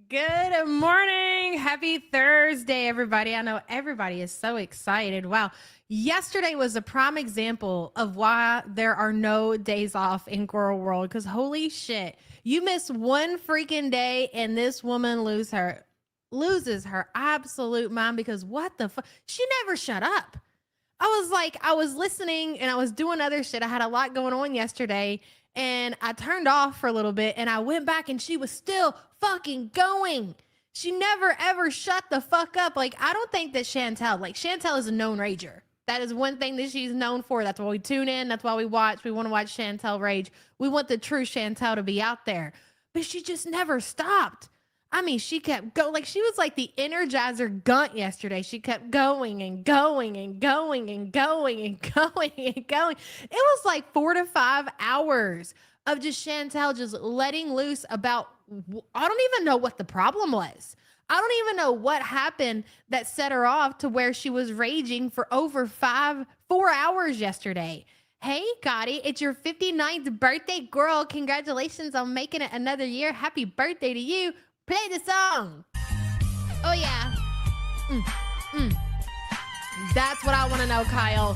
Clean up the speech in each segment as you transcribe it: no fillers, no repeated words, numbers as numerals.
Good morning. Happy Thursday, everybody. I know everybody is so excited. Wow. Yesterday was a prime example of why there are no days off in girl world. Because holy shit, you miss one freaking day and this woman loses her absolute mind because what the fuck? She never shut up. I was listening and I was doing other shit. I had a lot going on yesterday and I turned off for a little bit and I went back and she was still fucking going. She never ever shut the fuck up. Like, I don't think that Chantel is a known rager. That is one thing that she's known for. That's why we tune in. That's why we watch. We want to watch Chantel rage. We want the true Chantel to be out there. But she just never stopped. I mean, she kept going. Like, she was like the Energizer Gunt yesterday. She kept going and going and going and going and going and going. It was like 4 to 5 hours of just Chantel just letting loose about, I don't even know what the problem was. I don't even know what happened that set her off to where she was raging for over 4 hours yesterday. Hey, Gotti, it's your 59th birthday, girl. Congratulations on making it another year. Happy birthday to you. Play the song. Oh, yeah. That's what I want to know, Kyle.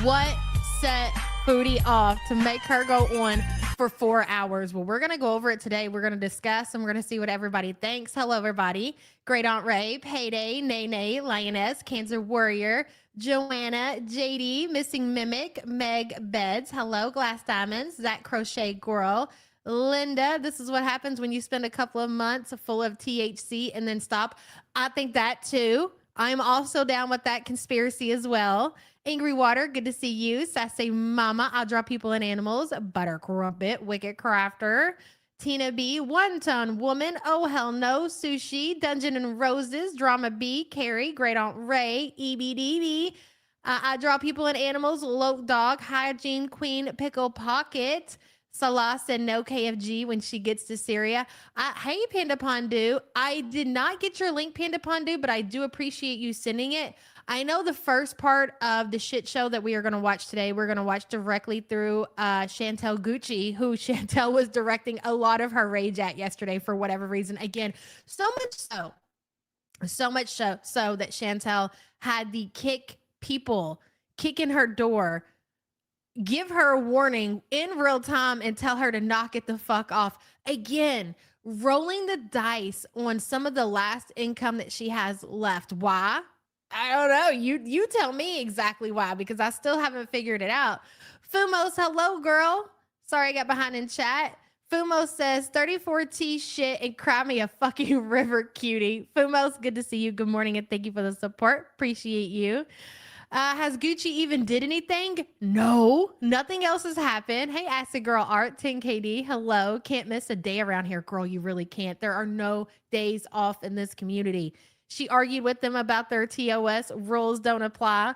What set Foodie off to make her go on for 4 hours? Well, we're going to go over it today. We're going to discuss and we're going to see what everybody thinks. Hello, everybody. Great Aunt Ray, Payday, Nene, Lioness, Cancer Warrior, Joanna, JD, Missing Mimic, Meg Beds. Hello, Glass Diamonds, Zach Crochet Girl, Linda. This is what happens when you spend a couple of months full of THC and then stop. I think that too. I'm also down with that conspiracy as well. Angry Water, good to see you. Sassy Mama, I'll draw people and animals. Butter Crumpet, Wicked Crafter. Tina B, One Ton Woman, Oh Hell No, Sushi, Dungeon and Roses, Drama B, Carrie, Great Aunt Ray, EBDB. I draw people and animals. Loke Dog, Hygiene Queen, Pickle Pocket. Salah said no KFG when she gets to Syria. Hey, Panda Pondu. I did not get your link, Panda Pondu, but I do appreciate you sending it. I know the first part of the shit show that we are going to watch today, we're going to watch directly through Chantel Gucci, who Chantel was directing a lot of her rage at yesterday for whatever reason. Again, so much so that Chantel had the kick in her door, give her a warning in real time and tell her to knock it the fuck off. Again, rolling the dice on some of the last income that she has left. Why? I don't know. You tell me exactly why, because I still haven't figured it out. Fumos, hello, girl. Sorry I got behind in chat. Fumos says 34T shit and cry me a fucking river, cutie. Fumos, good to see you. Good morning and thank you for the support. Appreciate you. Has Gucci even did anything? No, nothing else has happened. Hey, Acid Girl Art, 10KD. Hello. Can't miss a day around here, girl. You really can't. There are no days off in this community. She argued with them about their TOS. Rules don't apply.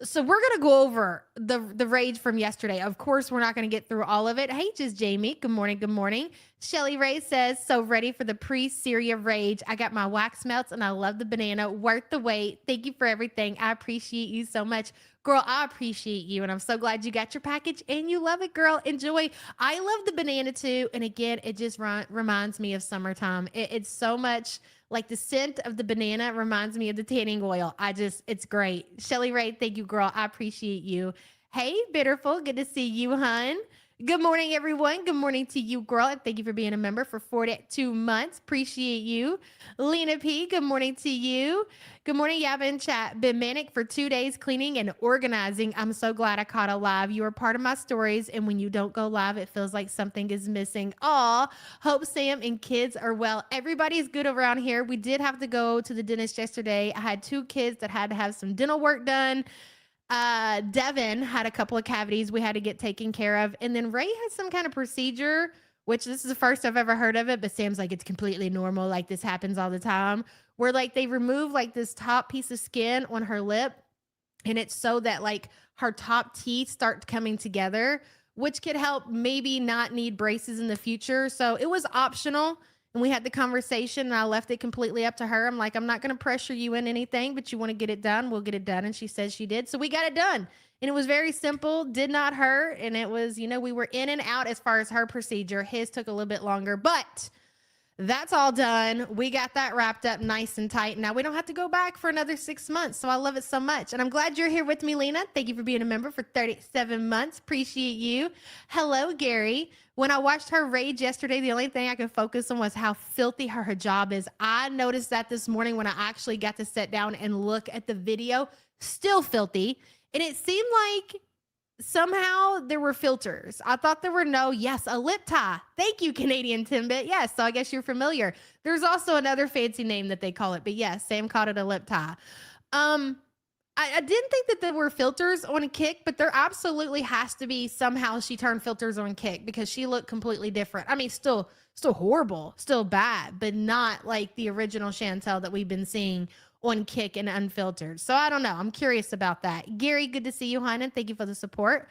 So we're going to go over the rage from yesterday. Of course, we're not going to get through all of it. Hey, just Jamie. Good morning. Good morning. Shelly Ray says, so ready for the pre-Syria rage. I got my wax melts and I love the banana. Worth the wait. Thank you for everything. I appreciate you so much. Girl, I appreciate you. And I'm so glad you got your package and you love it, girl. Enjoy. I love the banana too. And again, it just reminds me of summertime. It's so much like the scent of the banana reminds me of the tanning oil. It's great. Shelly Ray, thank you, girl. I appreciate you. Hey, Bitterful. Good to see you, hun. Good morning, everyone. Good morning to you, girl. And thank you for being a member for 42 months. Appreciate you. Lena P, good morning to you. Good morning, Yavin chat. Been manic for 2 days cleaning and organizing. I'm so glad I caught a live. You are part of my stories. And when you don't go live, it feels like something is missing. Aw, hope Sam and kids are well. Everybody's good around here. We did have to go to the dentist yesterday. I had 2 kids that had to have some dental work done. Devin had a couple of cavities we had to get taken care of. And then Ray had some kind of procedure, which this is the first I've ever heard of it, but Sam's like, it's completely normal. Like this happens all the time. Where like they remove like this top piece of skin on her lip. And it's so that like her top teeth start coming together, which could help maybe not need braces in the future. So it was optional. And we had the conversation and I left it completely up to her. I'm like, I'm not going to pressure you in anything, but you want to get it done, we'll get it done. And she says she did. So we got it done. And it was very simple, did not hurt. And it was, we were in and out as far as her procedure. His took a little bit longer, but that's all done. We got that wrapped up nice and tight. Now we don't have to go back for another 6 months. So I love it so much. And I'm glad you're here with me, Lena. Thank you for being a member for 37 months. Appreciate you. Hello, Gary. When I watched her rage yesterday, the only thing I could focus on was how filthy her hijab is. I noticed that this morning when I actually got to sit down and look at the video. Still filthy. And it seemed like somehow there were filters. I thought there were a lip tie. Thank you, Canadian Timbit. Yes, so I guess you're familiar. There's also another fancy name that they call it, but yes, Sam called it a lip tie. I didn't think that there were filters on Kick, but there absolutely has to be. Somehow she turned filters on Kick because she looked completely different. I mean, still horrible, still bad, but not like the original Chantel that we've been seeing on Kick and Unfiltered. So I don't know. I'm curious about that. Gary, good to see you, hon, and thank you for the support.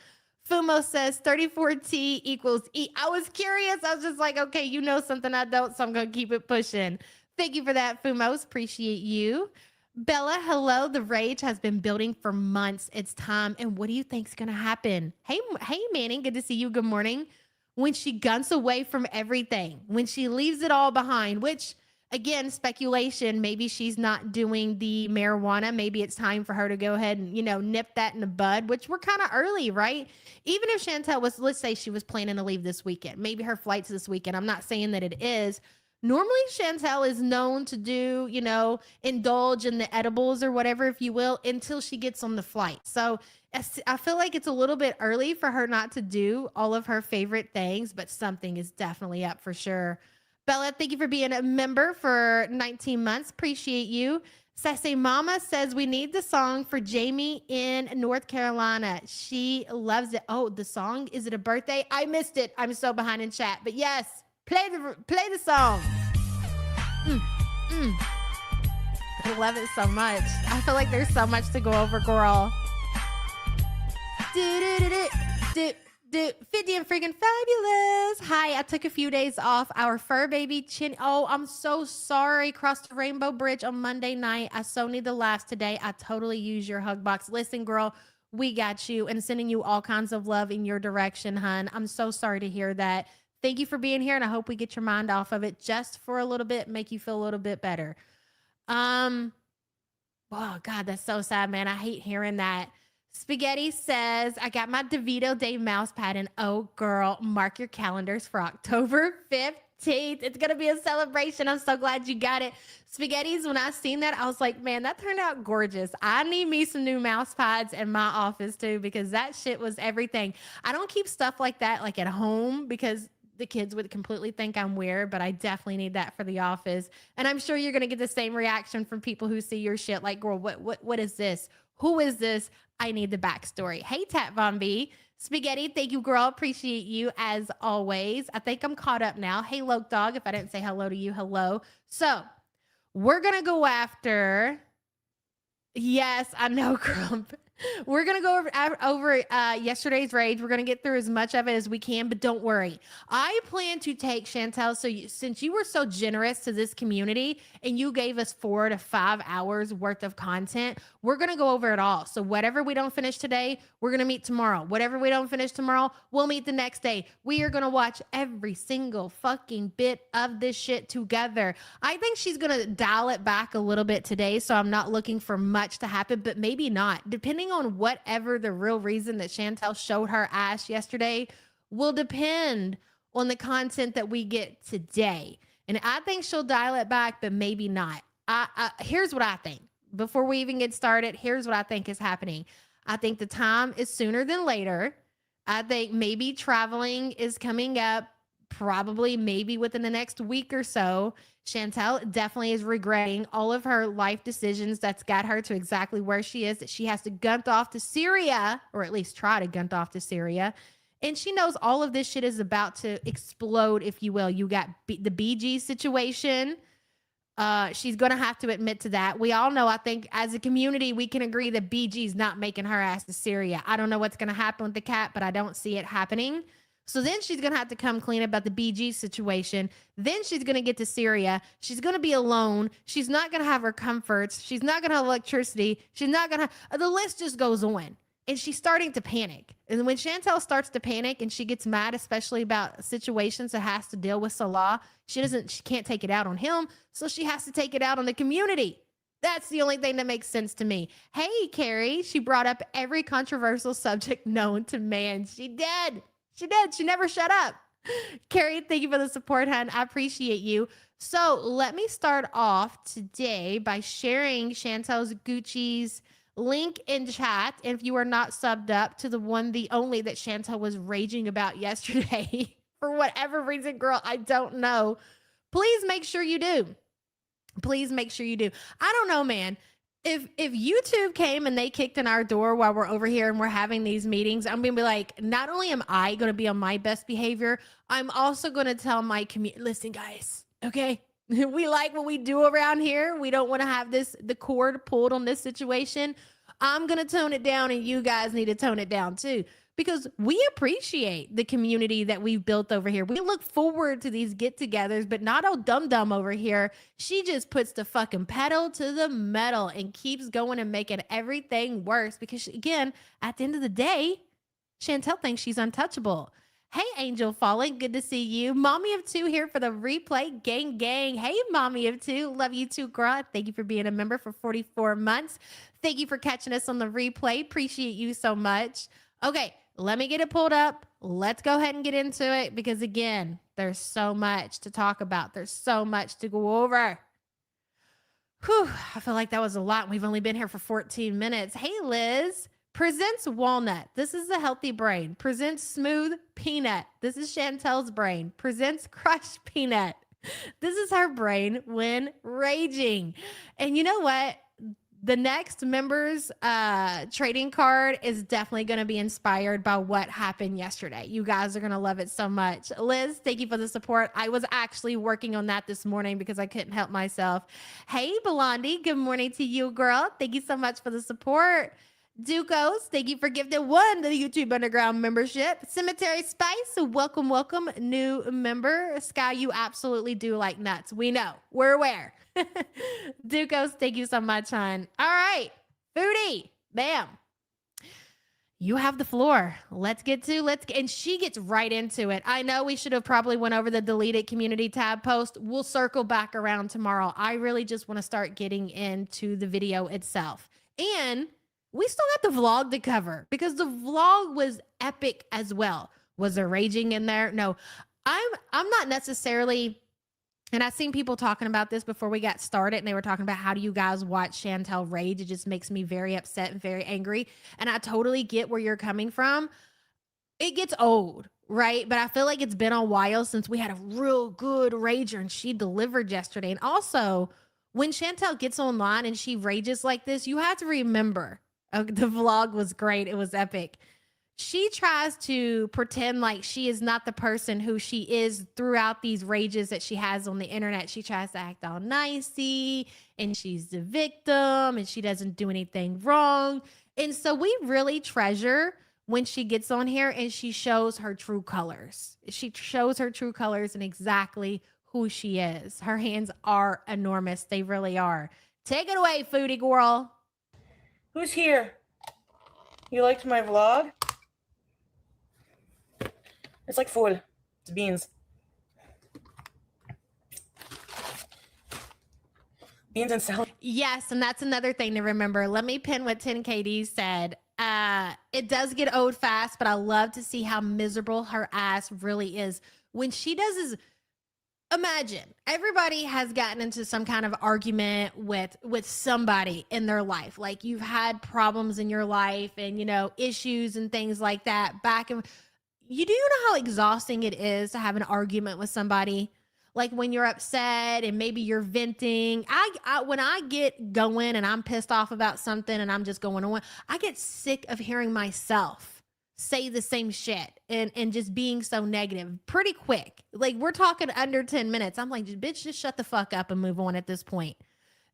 Fumo says 34T equals E. I was curious. I was just like, okay, you know something I don't, so I'm going to keep it pushing. Thank you for that, Fumos. Appreciate you. Bella, hello. The rage has been building for months. It's time. And what do you think's going to happen? Hey, Manning, good to see you. Good morning. When she guns away from everything, when she leaves it all behind, which again, speculation, maybe she's not doing the marijuana. Maybe it's time for her to go ahead and, nip that in the bud, which we're kind of early, right? Even if Chantel was, let's say she was planning to leave this weekend, maybe her flight's this weekend. I'm not saying that it is. Normally, Chantel is known to do, indulge in the edibles or whatever, if you will, until she gets on the flight. So I feel like it's a little bit early for her not to do all of her favorite things, but something is definitely up for sure. Bella, thank you for being a member for 19 months. Appreciate you. Sassy Mama says we need the song for Jamie in North Carolina. She loves it. Oh, the song? Is it a birthday? I missed it. I'm so behind in chat. But yes, play the song. I love it so much. I feel like there's so much to go over, girl. 50 and freaking fabulous. Hi, I took a few days off. Our fur baby Chin. Oh, I'm so sorry. Crossed the Rainbow Bridge on Monday night. I so need the laughs today. I totally use your hug box. Listen, girl, we got you and sending you all kinds of love in your direction, hun. I'm so sorry to hear that. Thank you for being here, and I hope we get your mind off of it just for a little bit, make you feel a little bit better. Oh, God, that's so sad, man. I hate hearing that. Spaghetti says, I got my DeVito Day mouse pad, and oh, girl, mark your calendars for October 15th. It's going to be a celebration. I'm so glad you got it. Spaghetti's, when I seen that, I was like, man, that turned out gorgeous. I need me some new mouse pads in my office, too, because that shit was everything. I don't keep stuff like that, like, at home, because the kids would completely think I'm weird, but I definitely need that for the office. And I'm sure you're going to get the same reaction from people who see your shit like, girl, what is this? Who is this? I need the backstory. Hey, Tat Von B. Spaghetti, thank you, girl. Appreciate you as always. I think I'm caught up now. Hey, Loke Dog, if I didn't say hello to you, hello. So we're going to go after... Yes, I know, Grump. We're going to go over yesterday's rage. We're going to get through as much of it as we can, but don't worry. I plan to take Chantel. So since you were so generous to this community and you gave us 4 to 5 hours worth of content, we're going to go over it all. So whatever we don't finish today, we're going to meet tomorrow. Whatever we don't finish tomorrow, we'll meet the next day. We are going to watch every single fucking bit of this shit together. I think she's going to dial it back a little bit today. So I'm not looking for much to happen, but maybe not. Depending on whatever the real reason that Chantel showed her ass yesterday, will depend on the content that we get today. And I think she'll dial it back, but maybe not. Here's what I think. Before we even get started, here's what I think is happening. I think the time is sooner than later. I think maybe traveling is coming up, probably maybe within the next week or so. Chantel definitely is regretting all of her life decisions that's got her to exactly where she is, that she has to gunt off to Syria, or at least try to gunt off to Syria. And she knows all of this shit is about to explode, if you will. You got the BG situation. She's going to have to admit to that. We all know, I think as a community, we can agree that BG's not making her ass to Syria. I don't know what's going to happen with the cat, but I don't see it happening. So then she's going to have to come clean about the BG situation. Then she's going to get to Syria. She's going to be alone. She's not going to have her comforts. She's not going to have electricity. She's not going to, the list just goes on. And she's starting to panic. And when Chantel starts to panic and she gets mad, especially about situations that has to deal with Salah, she can't take it out on him. So she has to take it out on the community. That's the only thing that makes sense to me. Hey, Carrie, she brought up every controversial subject known to man. She did. She did. She never shut up. Carrie, thank you for the support, hon. I appreciate you. So let me start off today by sharing Chantel's Gucci's link in chat. And if you are not subbed up to the one, the only that Chantel was raging about yesterday, for whatever reason, girl, I don't know. Please make sure you do. Please make sure you do. I don't know, man. If YouTube came and they kicked in our door while we're over here and we're having these meetings, I'm going to be like, not only am I going to be on my best behavior, I'm also going to tell my community, listen, guys, okay? We like what we do around here. We don't want to have the cord pulled on this situation. I'm going to tone it down, and you guys need to tone it down too, because we appreciate the community that we've built over here. We look forward to these get-togethers, but not all dumb over here. She just puts the fucking pedal to the metal and keeps going and making everything worse because, again, at the end of the day, Chantel thinks she's untouchable. Hey, Angel Falling, good to see you. Mommy of Two here for the replay. Gang. Hey, Mommy of Two. Love you too, girl. Thank you for being a member for 44 months. Thank you for catching us on the replay. Appreciate you so much. Okay, let me get it pulled up. Let's go ahead and get into it because, again, there's so much to talk about. There's so much to go over. Whew, I feel like that was a lot. We've only been here for 14 minutes. Hey, Liz. Presents walnut. This is the healthy brain. Presents smooth peanut. This is Chantel's brain. Presents crushed peanut. This is her brain when raging. And you know what? The next members trading card is definitely going to be inspired by what happened yesterday. You guys are going to love it so much. Liz, thank you for the support. I was actually working on that this morning because I couldn't help myself. Hey, Blondie, good morning to you, girl. Thank you so much for the support. Ducos, thank you for gifting one to the YouTube Underground membership. Cemetery Spice, welcome, new member. Sky, you absolutely do like nuts. We know. We're aware. Ducos, thank you so much, hon. All right, Foodie, bam. You have the floor. And she gets right into it. I know we should have probably went over the deleted community tab post. We'll circle back around tomorrow. I really just want to start getting into the video itself. And we still got the vlog to cover because the vlog was epic as well. Was there raging in there? No, I'm not necessarily, and I've seen people talking about this before we got started, and they were talking about how do you guys watch Chantel rage? It just makes me very upset and very angry. And I totally get where you're coming from. It gets old, right? But I feel like it's been a while since we had a real good rager, and she delivered yesterday. And also, when Chantel gets online and she rages like this, you have to remember, the vlog was great. It was epic. She tries to pretend like she is not the person who she is throughout these rages that she has on the internet. She tries to act all nicey and she's the victim and she doesn't do anything wrong. And so we really treasure when she gets on here and she shows her true colors. She shows her true colors and exactly who she is. Her hands are enormous. They really are. Take it away, Foodie girl. Who's here? You liked my vlog? It's like full. It's beans. Beans and salad. Yes, and that's another thing to remember. Let me pin what 10KD said. It does get old fast, but I love to see how miserable her ass really is. When she does is imagine everybody has gotten into some kind of argument with somebody in their life. Like you've had problems in your life and issues and things like that back and you do know how exhausting it is to have an argument with somebody, like when you're upset and maybe you're venting. I when I get going and I'm pissed off about something and I'm just going on, I get sick of hearing myself say the same shit and just being so negative pretty quick. Like we're talking under 10 minutes. I'm like, bitch, just shut the fuck up and move on at this point.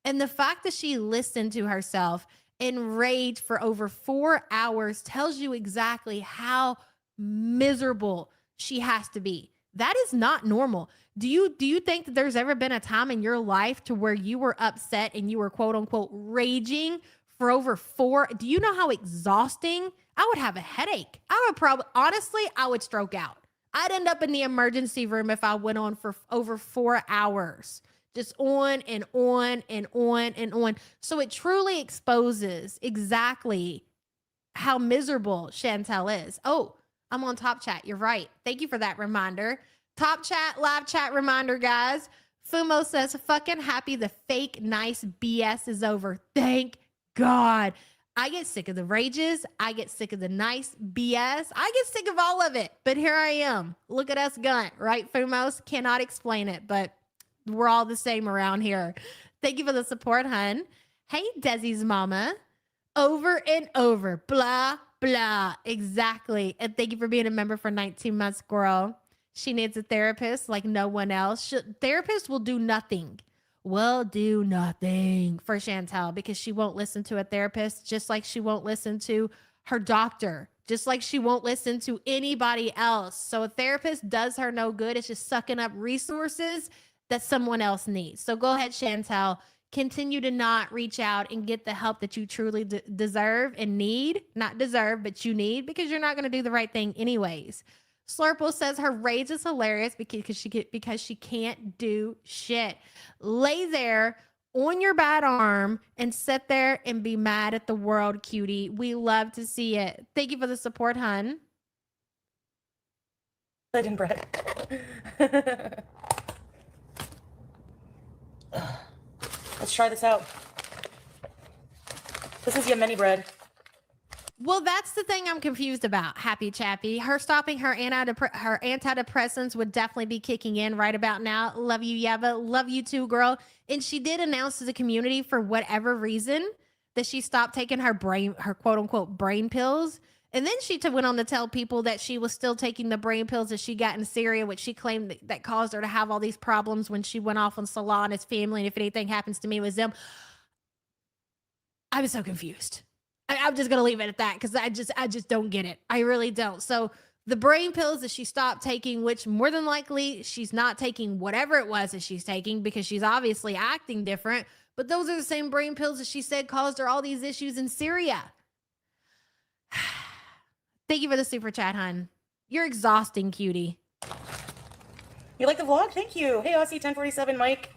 And the fact that she listened to herself and raged for over 4 hours tells you exactly how miserable she has to be. That is not normal. Do you think that there's ever been a time in your life to where you were upset and you were quote unquote raging for over 4? Do you know how exhausting? I would have a headache. I would stroke out. I'd end up in the emergency room if I went on for over 4 hours. Just on and on and on and on. So it truly exposes exactly how miserable Chantel is. Oh, I'm on Top Chat. You're right. Thank you for that reminder. Top Chat, live chat reminder, guys. Fumo says, fucking happy the fake nice BS is over. Thank God. I get sick of the rages. I get sick of the nice BS. I get sick of all of it. But here I am. Look at us gunt, right, Fumos? Cannot explain it, but we're all the same around here. Thank you for the support, hun. Hey, Desi's mama. Over and over. Blah, blah. Exactly. And thank you for being a member for 19 months, girl. She needs a therapist like no one else. Therapists will do nothing. Will do nothing for Chantel because she won't listen to a therapist, just like she won't listen to her doctor, just like she won't listen to anybody else. So a therapist does her no good. It's just sucking up resources that someone else needs. So go ahead, Chantel. Continue to not reach out and get the help that you truly deserve and need. Not deserve, but you need, because you're not going to do the right thing anyways. Slurple says her rage is hilarious because she can't do shit. Lay there on your bad arm and sit there and be mad at the world, cutie. We love to see it. Thank you for the support, hun. Legend bread. Let's try this out. This is Yemeni bread. Well, that's the thing I'm confused about, Happy Chappy. Her stopping her antidepressants would definitely be kicking in right about now. Love you, Yeva. Love you too, girl. And she did announce to the community for whatever reason that she stopped taking her quote unquote brain pills. And then she went on to tell people that she was still taking the brain pills that she got in Syria, which she claimed that caused her to have all these problems when she went off on Salah and his family. And if anything happens to me, it was them. I was so confused. I'm just going to leave it at that because I just don't get it. I really don't. So the brain pills that she stopped taking, which more than likely she's not taking whatever it was that she's taking because she's obviously acting different. But those are the same brain pills that she said caused her all these issues in Syria. Thank you for the super chat, hun. You're exhausting, cutie. You like the vlog? Thank you. Hey, Aussie 1047 Mike.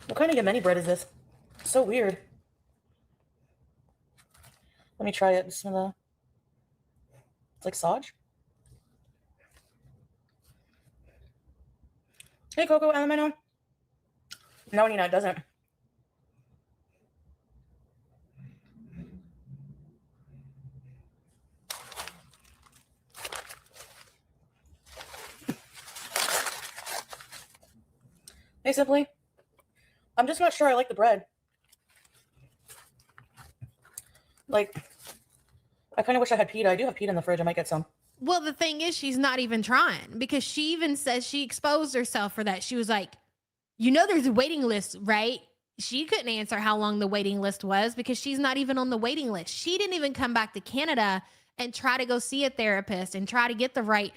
What kind of Yemeni bread is this? So weird. Let me try it. Bismillah. It's like Saj. Hey, Coco Alamino. No, Nina, it doesn't. Hey, Simply. I'm just not sure I like the bread. Like, I kind of wish I had pita. I do have pita in the fridge. I might get some. Well, the thing is, she's not even trying because she even says she exposed herself for that. She was like, there's a waiting list, right? She couldn't answer how long the waiting list was because she's not even on the waiting list. She didn't even come back to Canada and try to go see a therapist and try to get the right,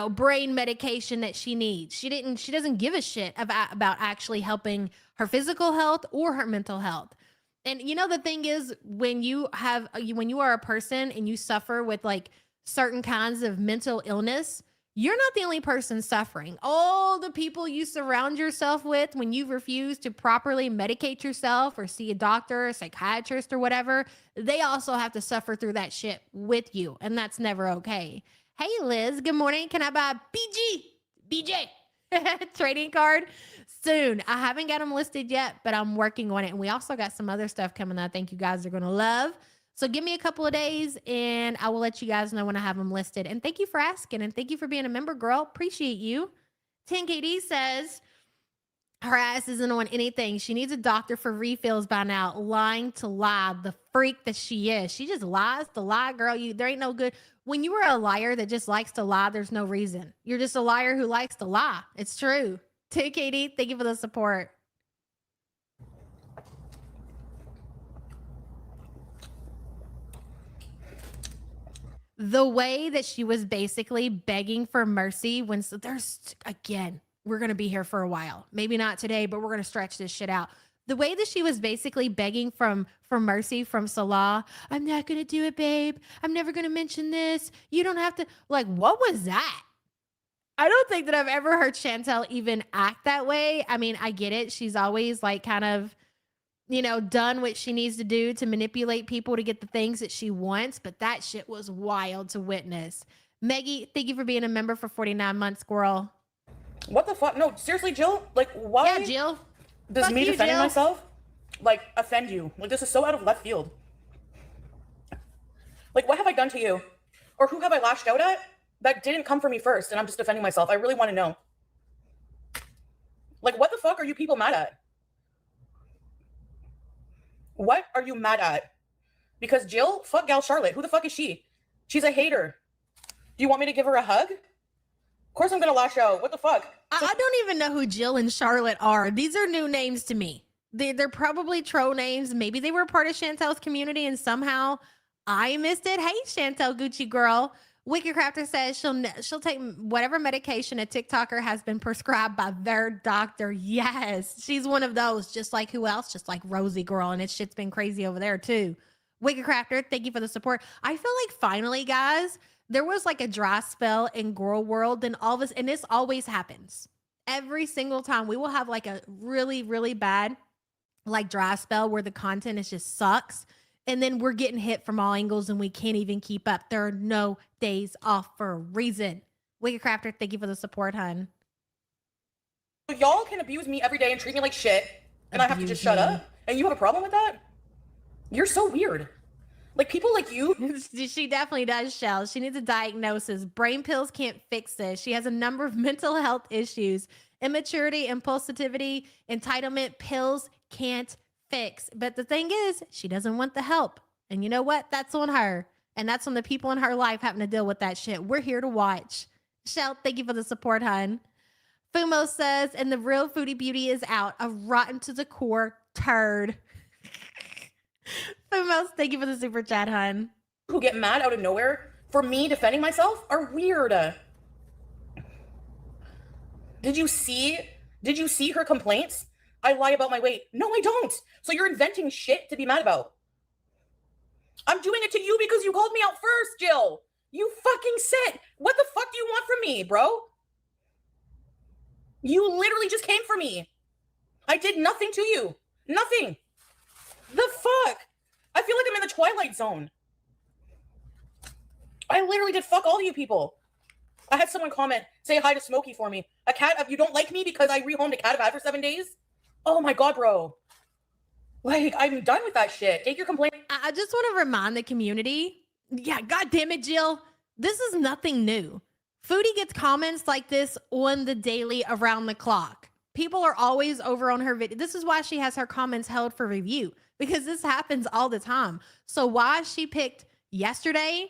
brain medication that she needs. She doesn't give a shit about actually helping her physical health or her mental health. And the thing is, when you are a person and you suffer with like certain kinds of mental illness, You're not the only person suffering. All the people you surround yourself with when you refuse to properly medicate yourself or see a doctor, a psychiatrist, or whatever, they also have to suffer through that shit with you. And that's never okay. Hey, Liz, good morning. Can I buy BJ trading card soon? I haven't got them listed yet, but I'm working on it. And we also got some other stuff coming that I think you guys are going to love. So give me a couple of days and I will let you guys know when I have them listed. And thank you for asking. And thank you for being a member, girl. Appreciate you. 10KD says her ass isn't on anything. She needs a doctor for refills by now. Lying to lie, the freak that she is. She just lies to lie, girl. There ain't no good. When you are a liar that just likes to lie, there's no reason. You're just a liar who likes to lie. It's true. 10KD, thank you for the support. The way that she was basically begging for mercy when there's, again, we're going to be here for a while. Maybe not today, but we're going to stretch this shit out. The way that she was basically begging for mercy from Salah, I'm not going to do it, babe. I'm never going to mention this. You don't have to. Like, what was that? I don't think that I've ever heard Chantel even act that way. I mean, I get it. She's always like kind of, done what she needs to do to manipulate people to get the things that she wants. But that shit was wild to witness. Maggie, thank you for being a member for 49 months, girl. What the fuck? No, seriously, Jill? Like, why? Yeah, Jill. Does Fuck me you, defending Jill. myself, like, offend you? Like, this is so out of left field. Like, what have I done to you? Or who have I lashed out at that didn't come for me first and I'm just defending myself? I really want to know. Like, what the fuck are you people mad at? What are you mad at? Because Jill, fuck gal Charlotte. Who the fuck is she? She's a hater. Do you want me to give her a hug? Of course I'm gonna lash out. What the fuck? I don't even know who Jill and Charlotte are. These are new names to me. They're probably troll names. Maybe they were part of Chantel's community and somehow I missed it. Hey, Chantel Gucci girl. Wicked Crafter says she'll take whatever medication a TikToker has been prescribed by their doctor. Yes, she's one of those. Just like who else? Just like Rosie girl. And it's shit's been crazy over there too. Wicked Crafter, thank you for the support. I feel like finally, guys, there was like a dry spell in girl world and all this, and this always happens. Every single time we will have like a really, really bad like dry spell where the content is just sucks. And then we're getting hit from all angles and we can't even keep up. There are no days off for a reason. Wicked Crafter, thank you for the support, hun. Y'all can abuse me every day and treat me like shit. And I have to just shut up? And you have a problem with that? You're so weird. Like, people like you. She definitely does, Shell. She needs a diagnosis. Brain pills can't fix this. She has a number of mental health issues. Immaturity, impulsivity, entitlement, pills can't fix. But the thing is, she doesn't want the help. And you know what? That's on her. And that's on the people in her life having to deal with that shit. We're here to watch. Shell, thank you for the support, hun. Fumo says, and the real Foodie Beauty is out. A rotten to the core turd. Fumo, thank you for the super chat, hun. Who get mad out of nowhere for me defending myself are weird. Did you see her complaints? I lie about my weight. No, I don't. So you're inventing shit to be mad about. I'm doing it to you because you called me out first, Jill. You fucking said, what the fuck do you want from me, bro? You literally just came for me. I did nothing to you. Nothing. The fuck? I feel like I'm in the Twilight Zone. I literally did fuck all you people. I had someone comment, say hi to Smokey for me. A cat, you don't like me because I rehomed a cat I've had for 7 days? Oh my God, bro. Like, I'm done with that shit. Take your complaint. I just want to remind the community. Yeah, God damn it, Jill. This is nothing new. Foodie gets comments like this on the daily around the clock. People are always over on her video. This is why she has her comments held for review, because this happens all the time. So why she picked yesterday,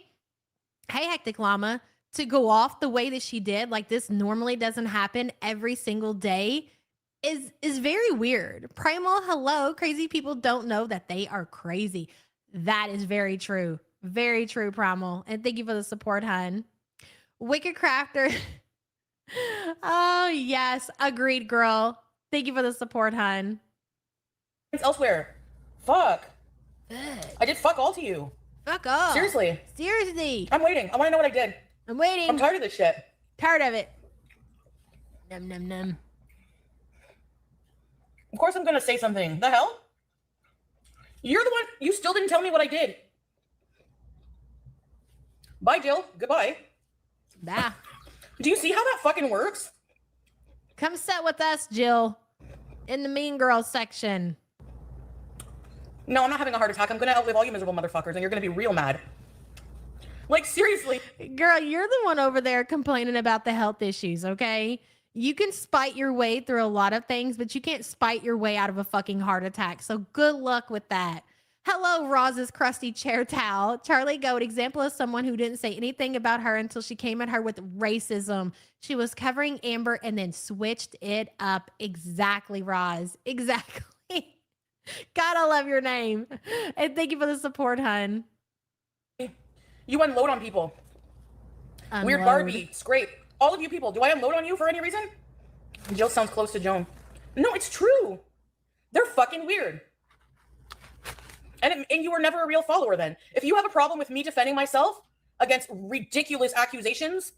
hey, Hectic Llama, to go off the way that she did, like this normally doesn't happen every single day, is very weird. Primal, hello. Crazy people don't know that they are crazy. That is very true. Very true, Primal. And thank you for the support, hun. Wicked Crafter. Oh, yes. Agreed, girl. Thank you for the support, hun. It's elsewhere. Fuck. Good. I did fuck all to you. Fuck off. Seriously. Seriously. I'm waiting. I want to know what I did. I'm waiting. I'm tired of this shit. Tired of it. Num, num, num. Of course I'm gonna say something. The hell? You're the one. You still didn't tell me what I did. Bye, Jill. Goodbye. Bah. Do you see how that fucking works? Come sit with us, Jill, in the Mean Girls section. No, I'm not having a heart attack. I'm gonna outlive all you miserable motherfuckers, and you're gonna be real mad. Like, seriously. Girl, you're the one over there complaining about the health issues, okay? You can spite your way through a lot of things, but you can't spite your way out of a fucking heart attack. So good luck with that. Hello, Roz's crusty chair towel. Charlie Goat, example of someone who didn't say anything about her until she came at her with racism. She was covering Amber and then switched it up. Exactly, Roz. Exactly. Gotta love your name. And thank you for the support, hun. You unload on people. Unload. Weird Barbie. Scrape. All of you people. Do I unload on you for any reason? Jill sounds close to Joan. No, it's true. They're fucking weird. And you were never a real follower then. If you have a problem with me defending myself against ridiculous accusations,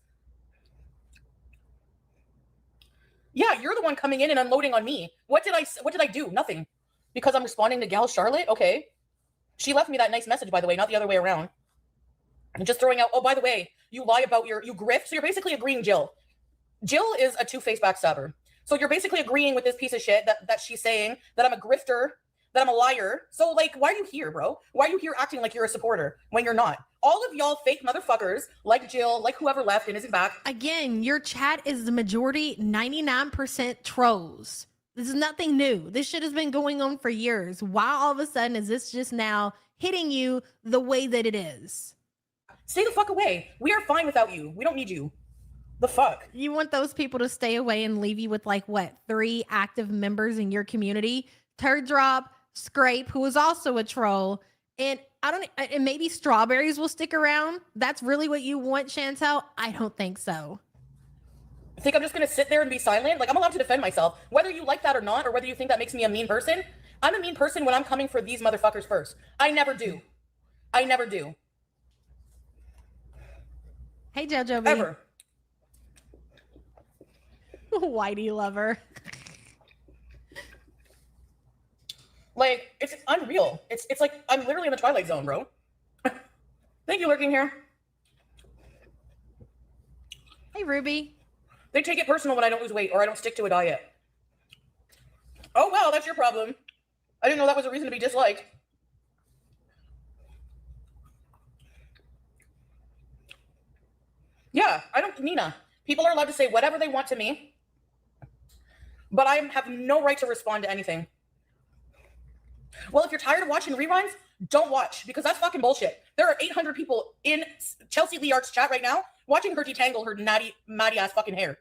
yeah, you're the one coming in and unloading on me. What did I do? Nothing. Because I'm responding to Gal Charlotte? Okay. She left me that nice message, by the way, not the other way around. And just throwing out, oh, by the way, you lie about you grift. So you're basically agreeing, Jill. Jill is a two-faced backstabber. So you're basically agreeing with this piece of shit that she's saying that I'm a grifter, that I'm a liar. So, like, why are you here, bro? Why are you here acting like you're a supporter when you're not? All of y'all fake motherfuckers, like Jill, like whoever left and isn't back. Again, your chat is the majority, 99% trolls. This is nothing new. This shit has been going on for years. Why all of a sudden is this just now hitting you the way that it is? Stay the fuck away. We are fine without you. We don't need you. The fuck? You want those people to stay away and leave you with like what, 3 active members in your community? Turd Drop, Scrape, who is also a troll, and and maybe Strawberries will stick around. That's really what you want, Chantel? I don't think so. I think I'm just gonna sit there and be silent. Like, I'm allowed to defend myself, whether you like that or not, or whether you think that makes me a mean person. I'm a mean person when I'm coming for these motherfuckers first. I never do. I never do. Hey, Jojo B. Ever. Whitey lover. Like, it's unreal. It's like I'm literally in the Twilight Zone, bro. Thank you, lurking here. Hey, Ruby. They take it personal when I don't lose weight or I don't stick to a diet. Oh, well, that's your problem. I didn't know that was a reason to be disliked. Yeah, Nina, people are allowed to say whatever they want to me, but I have no right to respond to anything. Well, if you're tired of watching reruns, don't watch, because that's fucking bullshit. There are 800 people in Chelsea Lear's chat right now watching her detangle her natty ass fucking hair.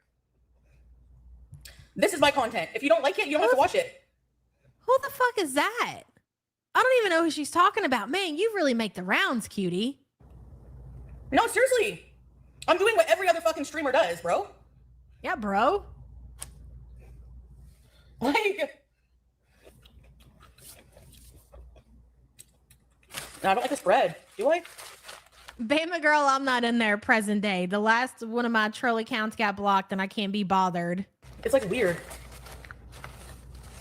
This is my content. If you don't like it, you don't have to watch it. Who the fuck is that? I don't even know who she's talking about. Man, you really make the rounds, cutie. No, seriously. I'm doing what every other fucking streamer does, bro. Yeah, bro. Like, I don't like this bread. Do I? Bama girl, I'm not in there present day. The last one of my troll accounts got blocked and I can't be bothered. It's like weird.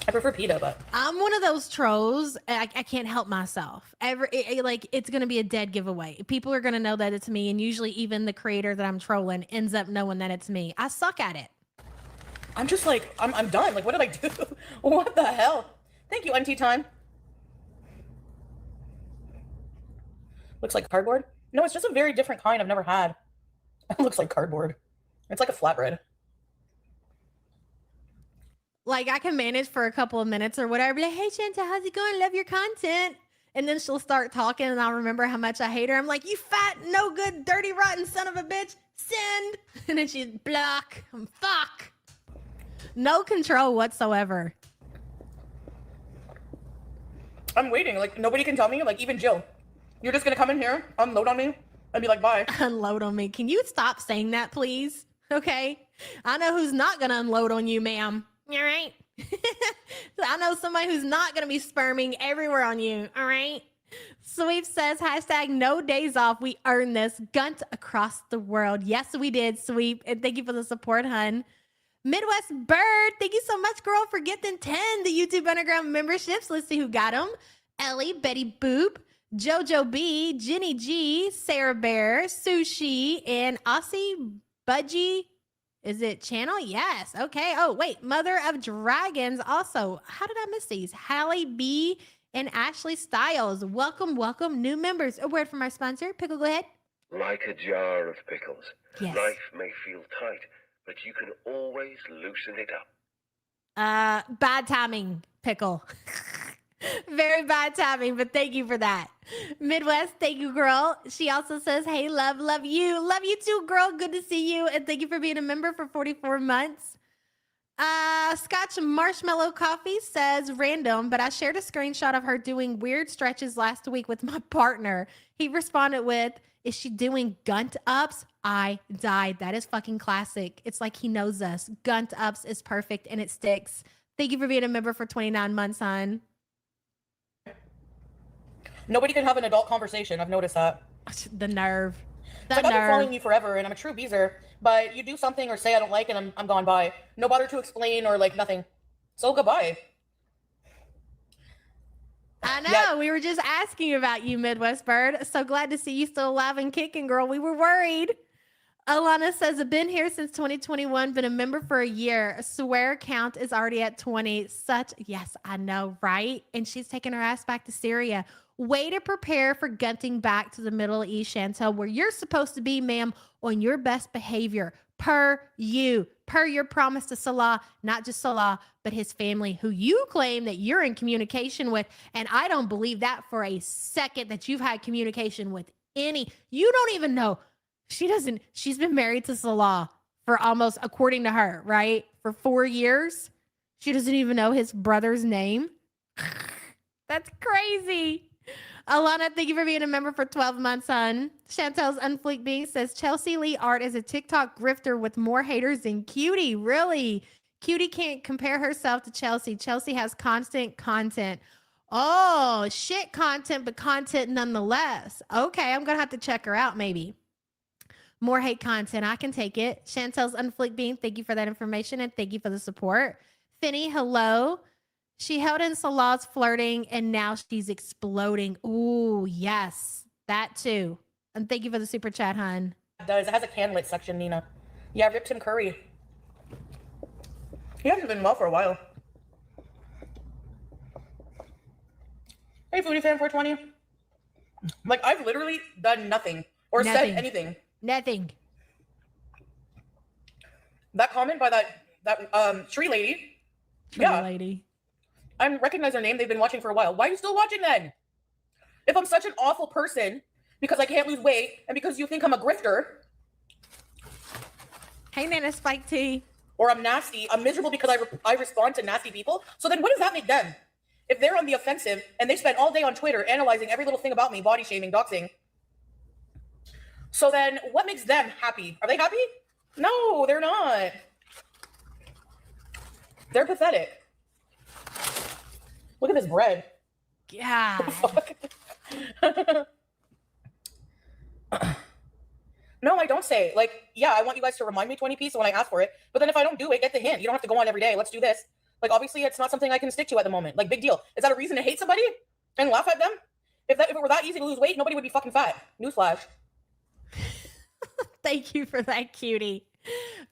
I prefer pita, but I'm one of those trolls. I can't help myself. It's going to be a dead giveaway. People are going to know that it's me. And usually even the creator that I'm trolling ends up knowing that it's me. I suck at it. I'm just like, I'm done. Like, what did I do? What the hell? Thank you, NT Time. Looks like cardboard. No, it's just a very different kind I've never had. It looks like cardboard. It's like a flatbread. Like, I can manage for a couple of minutes or whatever. Be like, hey, Shanta, how's it going? Love your content. And then she'll start talking and I'll remember how much I hate her. I'm like, you fat, no good, dirty, rotten son of a bitch. Send. And then she's block. Fuck. No control whatsoever. I'm waiting. Like, nobody can tell me. Like, even Jill. You're just going to come in here, unload on me, and be like, bye. Unload on me. Can you stop saying that, please? Okay. I know who's not going to unload on you, ma'am. All right. I know somebody who's not going to be sperming everywhere on you. All right. Sweep says, hashtag no days off. We earned this. Gunt across the world. Yes, we did, Sweep. And thank you for the support, hun. Midwest Bird, thank you so much, girl, for getting 10 the YouTube Underground memberships. Let's see who got them. Ellie, Betty Boop, Jojo B, Jenny G, Sarah Bear, Sushi, and Aussie Budgie. Is it channel? Yes. Okay. Oh, wait. Mother of Dragons also. How did I miss these? Hallie B and Ashley Styles. Welcome, welcome, new members. A word from our sponsor. Pickle, go ahead. Like a jar of pickles, Yes. life may feel tight, but you can always loosen it up. Bad timing, Pickle. Very bad timing, but thank you for that. Midwest, thank you, girl. She also says, hey, love you. Love you too, girl. Good to see you. And thank you for being a member for 44 months. Scotch Marshmallow Coffee says, random, but I shared a screenshot of her doing weird stretches last week with my partner. He responded with, is she doing gunt ups? I died. That is fucking classic. It's like he knows us. Gunt ups is perfect and it sticks. Thank you for being a member for 29 months, hon. Nobody can have an adult conversation. I've noticed that. The nerve. It's like I've been following you forever, and I'm a true beezer, but you do something or say I don't like, and I'm gone by. No bother to explain or like nothing. So goodbye. I know. We were just asking about you, Midwest Bird. So glad to see you still alive and kicking, girl. We were worried. Alana says, I've been here since 2021, been a member for a year. Swear count is already at 20. Yes, I know, right? And she's taking her ass back to Syria. Way to prepare for gunting back to the Middle East, Chantel, where you're supposed to be, ma'am, on your best behavior, per your promise to Salah, not just Salah, but his family, who you claim that you're in communication with. And I don't believe that for a second, that you've had communication with you don't even know. She's been married to Salah for almost, according to her, right? For 4 years. She doesn't even know his brother's name. That's crazy. Alana, thank you for being a member for 12 months, hon. Chantel's Unfleek Being says, Chelsea Lee Art is a TikTok grifter with more haters than Cutie. Really? Cutie can't compare herself to Chelsea. Chelsea has constant content. Oh, shit content, but content nonetheless. Okay, I'm going to have to check her out maybe. More hate content. I can take it. Chantel's Unfleek Being, thank you for that information and thank you for the support. Finny, hello. She held in Salah's flirting and now she's exploding. Ooh, yes, that too. And thank you for the super chat, hon. It does. It has a candlet section, Nina. Yeah, ripped him Curry. He hasn't been well for a while. Hey, Foodie fan 420. Like, I've literally done nothing or said anything. Nothing. That comment by that tree lady. Tree lady. I recognize her name. They've been watching for a while. Why are you still watching then? If I'm such an awful person because I can't lose weight and because you think I'm a grifter. Hey, Nana Spike T. Or I'm nasty. I'm miserable because I respond to nasty people. So then what does that make them? If they're on the offensive and they spend all day on Twitter analyzing every little thing about me, body shaming, doxing. So then what makes them happy? Are they happy? No, they're not. They're pathetic. Look at this bread. Yeah. No, I don't say. Like, yeah, I want you guys to remind me 20p, so when I ask for it. But then if I don't do it, get the hint. You don't have to go on every day. Let's do this. Like, obviously, it's not something I can stick to at the moment. Like, big deal. Is that a reason to hate somebody and laugh at them? If it were that easy to lose weight, nobody would be fucking fat. Newsflash. Thank you for that, cutie.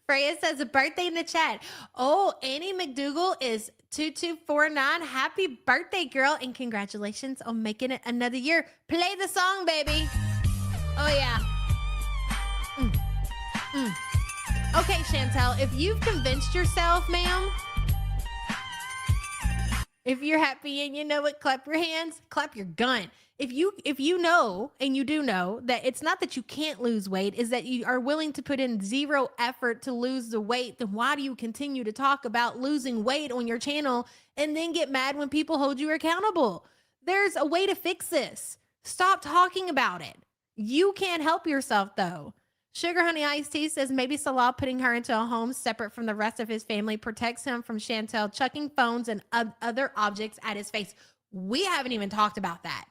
Freya says a birthday in the chat. Oh, Annie McDougal is 2249. Happy birthday, girl, and congratulations on making it another year. Play the song, baby. Oh yeah. Okay, Chantel, if you've convinced yourself, ma'am, if you're happy and you know it, clap your hands, clap your gun. If you know, and you do know, that it's not that you can't lose weight, is that you are willing to put in zero effort to lose the weight, then why do you continue to talk about losing weight on your channel and then get mad when people hold you accountable? There's a way to fix this. Stop talking about it. You can't help yourself, though. Sugar Honey Iced Tea says maybe Salah putting her into a home separate from the rest of his family protects him from Chantel chucking phones and other objects at his face. We haven't even talked about that.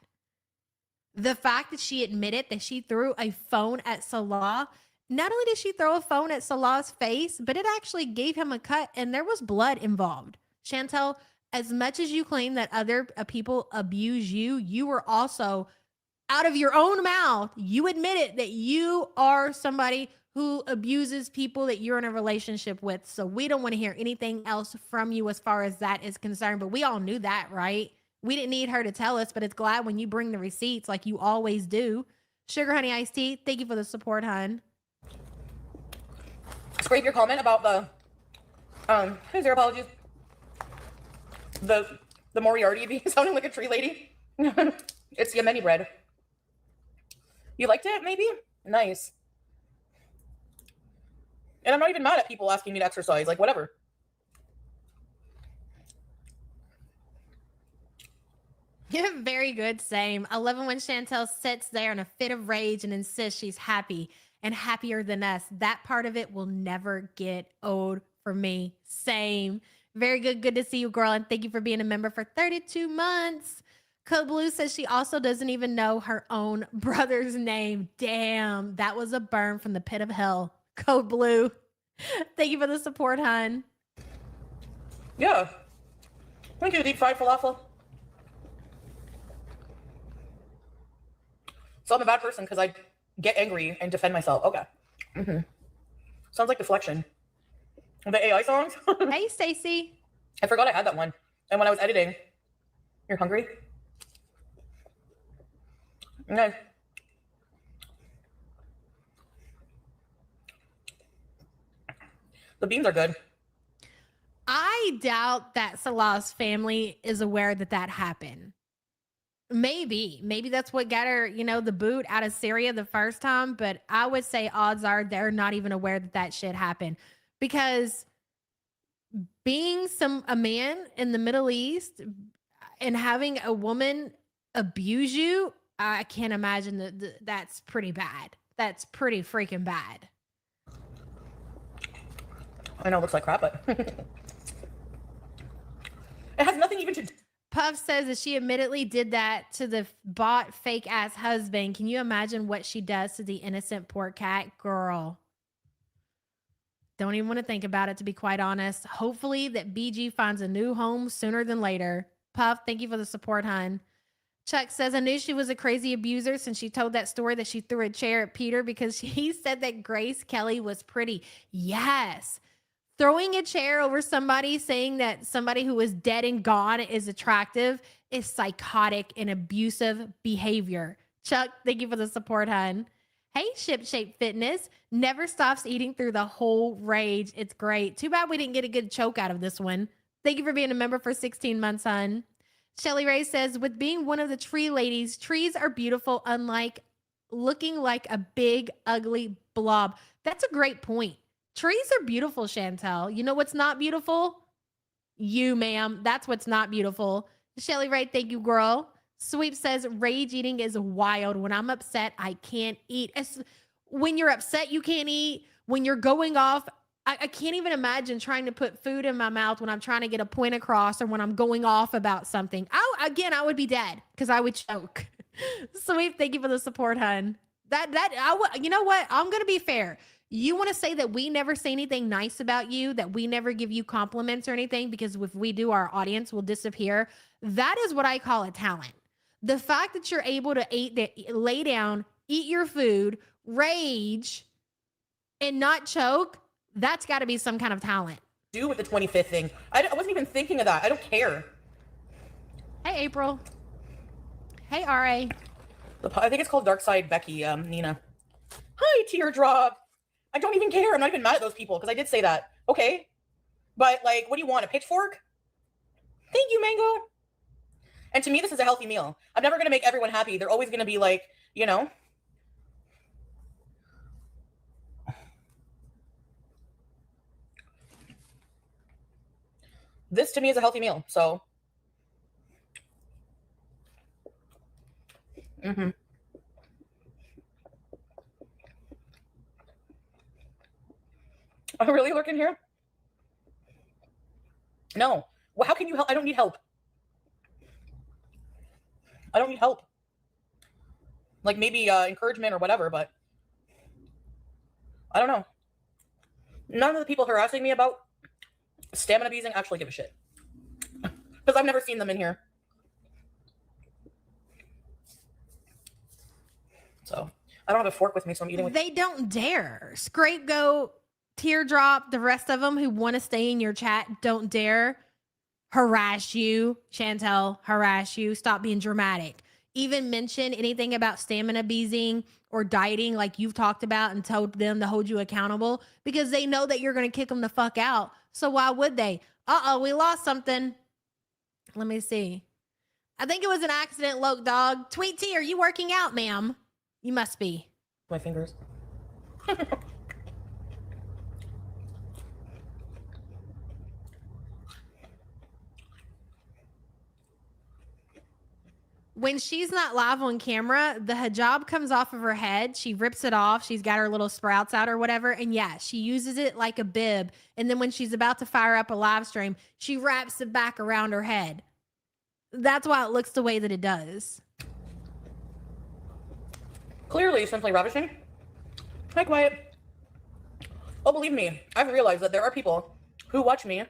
The fact that she admitted that she threw a phone at Salah, not only did she throw a phone at Salah's face, but it actually gave him a cut and there was blood involved. Chantel, as much as you claim that other people abuse you, you were also out of your own mouth, you admitted that you are somebody who abuses people that you're in a relationship with. So we don't want to hear anything else from you as far as that is concerned. But we all knew that, right? We didn't need her to tell us, but it's glad when you bring the receipts like you always do. Sugar Honey Iced Tea, thank you for the support, hun. Scrape your comment about the here's your apologies. The Moriarty being sounding like a tree lady. It's Yemeni bread. You liked it, maybe? Nice. And I'm not even mad at people asking me to exercise. Like, whatever. Yeah, very good. Same. I love it when Chantel sits there in a fit of rage and insists she's happy and happier than us. That part of it will never get old for me. Same. Very good. Good to see you, girl. And thank you for being a member for 32 months. Code Blue says she also doesn't even know her own brother's name. Damn, that was a burn from the pit of hell. Code Blue. Thank you for the support, hun. Yeah. Thank you, deep fried falafel. So I'm a bad person because I get angry and defend myself. Okay. Sounds like deflection. The AI songs? Hey, Stacy. I forgot I had that one. And when I was editing, you're hungry? Okay. The beans are good. I doubt that Salah's family is aware that that happened. Maybe that's what got her, the boot out of Syria the first time. But I would say odds are they're not even aware that that shit happened, because being a man in the Middle East and having a woman abuse you, I can't imagine that's pretty bad. That's pretty freaking bad. I know it looks like crap, but it has nothing even to do. Puff says that she admittedly did that to the bought fake ass husband. Can you imagine what she does to the innocent poor cat? Girl. Don't even want to think about it, to be quite honest. Hopefully that BG finds a new home sooner than later. Puff, thank you for the support, hun. Chuck says, I knew she was a crazy abuser since she told that story that she threw a chair at Peter because he said that Grace Kelly was pretty. Yes. Throwing a chair over somebody, saying that somebody who is dead and gone is attractive, is psychotic and abusive behavior. Chuck, thank you for the support, hun. Hey, Ship Shape Fitness. Never stops eating through the whole rage. It's great. Too bad we didn't get a good choke out of this one. Thank you for being a member for 16 months, hun. Shelly Ray says, with being one of the tree ladies, trees are beautiful, unlike looking like a big, ugly blob. That's a great point. Trees are beautiful, Chantel. You know what's not beautiful? You, ma'am. That's what's not beautiful. Shelly Ray, thank you, girl. Sweep says, rage eating is wild. When I'm upset, I can't eat. When you're upset, you can't eat. When you're going off, I can't even imagine trying to put food in my mouth when I'm trying to get a point across or when I'm going off about something. I would be dead because I would choke. Sweep, thank you for the support, hun. You know what? I'm going to be fair. You want to say that we never say anything nice about you, that we never give you compliments or anything, because if we do, our audience will disappear. That is what I call a talent. The fact that you're able to lay down, eat your food, rage, and not choke, that's got to be some kind of talent. Do with the 25th thing. I wasn't even thinking of that. I don't care. Hey, April. Hey, RA. I think it's called Dark Side Becky, Nina. Hi, Teardrop. I don't even care. I'm not even mad at those people because I did say that. Okay. But, like, what do you want? A pitchfork? Thank you, Mango. And to me, this is a healthy meal. I'm never going to make everyone happy. They're always going to be like, This to me is a healthy meal. So. Oh, really lurking here? No. Well, how can you help? I don't need help. I don't need help. like maybe encouragement or whatever, but I don't know. None of the people harassing me about stamina beasing actually give a shit. Because I've never seen them in here. So I don't have a fork with me, so I'm eating with. They don't dare. Scapegoat, Teardrop, the rest of them who want to stay in your chat don't dare harass you. Chantel, harass you. Stop being dramatic. Even mention anything about stamina beasing or dieting like you've talked about and told them to hold you accountable because they know that you're going to kick them the fuck out. So why would they? Uh-oh, we lost something. Let me see. I think it was an accident, Loke Dog. Tweet T, are you working out, ma'am? You must be. My fingers. When she's not live on camera, the hijab comes off of her head. She rips it off. She's got her little sprouts out or whatever. And yeah, she uses it like a bib. And then when she's about to fire up a live stream, she wraps it back around her head. That's why it looks the way that it does. Clearly, simply ravishing. Hi, Quiet. Oh, believe me, I've realized that there are people who watch me.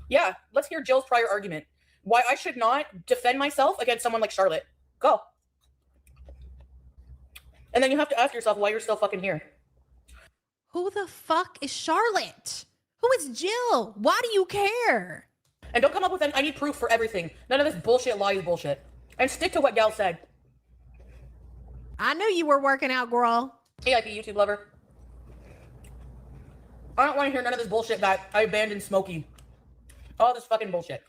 Yeah, let's hear Jill's prior argument. Why I should not defend myself against someone like Charlotte. Go. And then you have to ask yourself why you're still fucking here. Who the fuck is Charlotte? Who is Jill? Why do you care? And don't come up with I need proof for everything. None of this bullshit lies bullshit. And stick to what Gal said. I knew you were working out, girl. AIP YouTube lover. I don't want to hear none of this bullshit that I abandoned Smokey. All this fucking bullshit.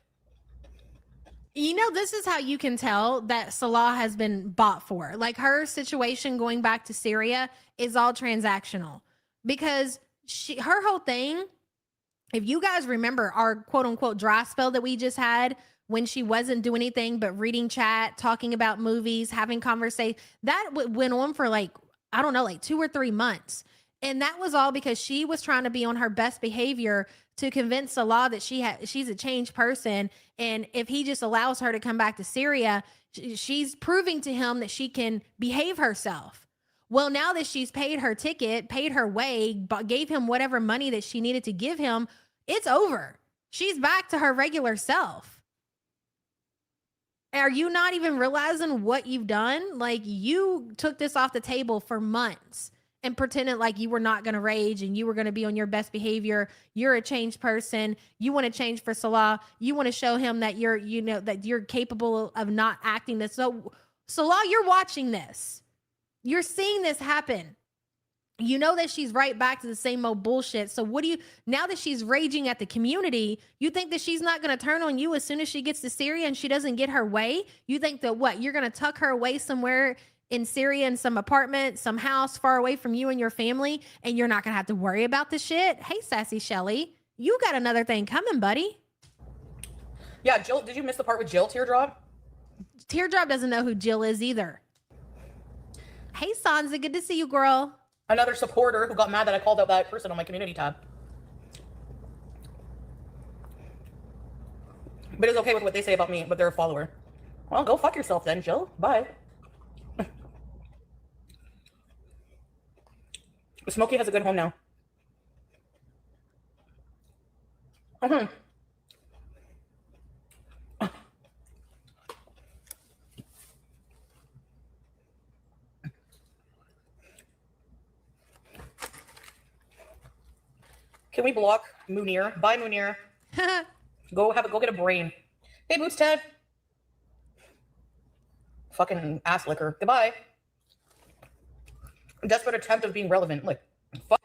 You know, this is how you can tell that Salah has been bought for. Like her situation going back to Syria is all transactional because her whole thing, if you guys remember our quote unquote dry spell that we just had when she wasn't doing anything but reading chat, talking about movies, having conversation, that went on for like, I don't know, like 2 or 3 months. And that was all because she was trying to be on her best behavior to convince Salah that she's a changed person. And if he just allows her to come back to Syria, she's proving to him that she can behave herself. Well, now that she's paid her ticket, paid her way, but gave him whatever money that she needed to give him, it's over. She's back to her regular self. Are you not even realizing what you've done? Like, you took this off the table for months and pretended like you were not going to rage and you were going to be on your best behavior. You're a changed person. You want to change for Salah. You want to show him that you're capable of not acting this. So Salah, you're watching this. You're seeing this happen. You know that she's right back to the same old bullshit. So now that she's raging at the community, you think that she's not going to turn on you as soon as she gets to Syria and she doesn't get her way? You think that you're going to tuck her away somewhere in Syria in some apartment, some house far away from you and your family, and you're not going to have to worry about the shit? Hey, Sassy Shelly, you got another thing coming, buddy. Yeah, Jill, did you miss the part with Jill, Teardrop? Teardrop doesn't know who Jill is either. Hey, Sansa, good to see you, girl. Another supporter who got mad that I called out that person on my community tab. But it's okay with what they say about me, but they're a follower. Well, go fuck yourself then, Jill. Bye. Smokey has a good home now. Can we block Munir? Bye, Munir. Go get a brain. Hey, Boots Ted. Fucking ass licker. Goodbye. Desperate attempt of being relevant. Like, fuck.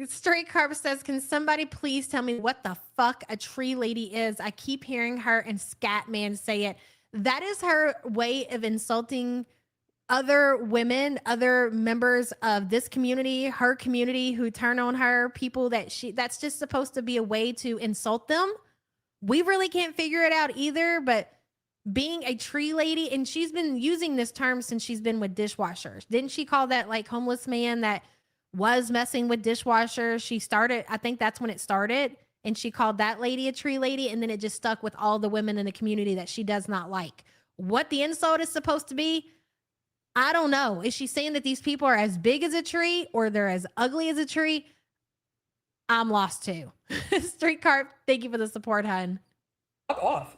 Straight Carb says, can somebody please tell me what the fuck a tree lady is? I keep hearing her and Scatman say it. That is her way of insulting other women, other members of this community, her community who turn on her, people that's just supposed to be a way to insult them. We really can't figure it out either, but being a tree lady, and she's been using this term since she's been with dishwashers. Didn't she call that like homeless man that was messing with dishwashers? She started, I think that's when it started, and she called that lady a tree lady, and then it just stuck with all the women in the community that she does not like. What the insult is supposed to be, I don't know. Is she saying that these people are as big as a tree or they're as ugly as a tree? I'm lost too. Street Carp, thank you for the support, hun. Fuck off.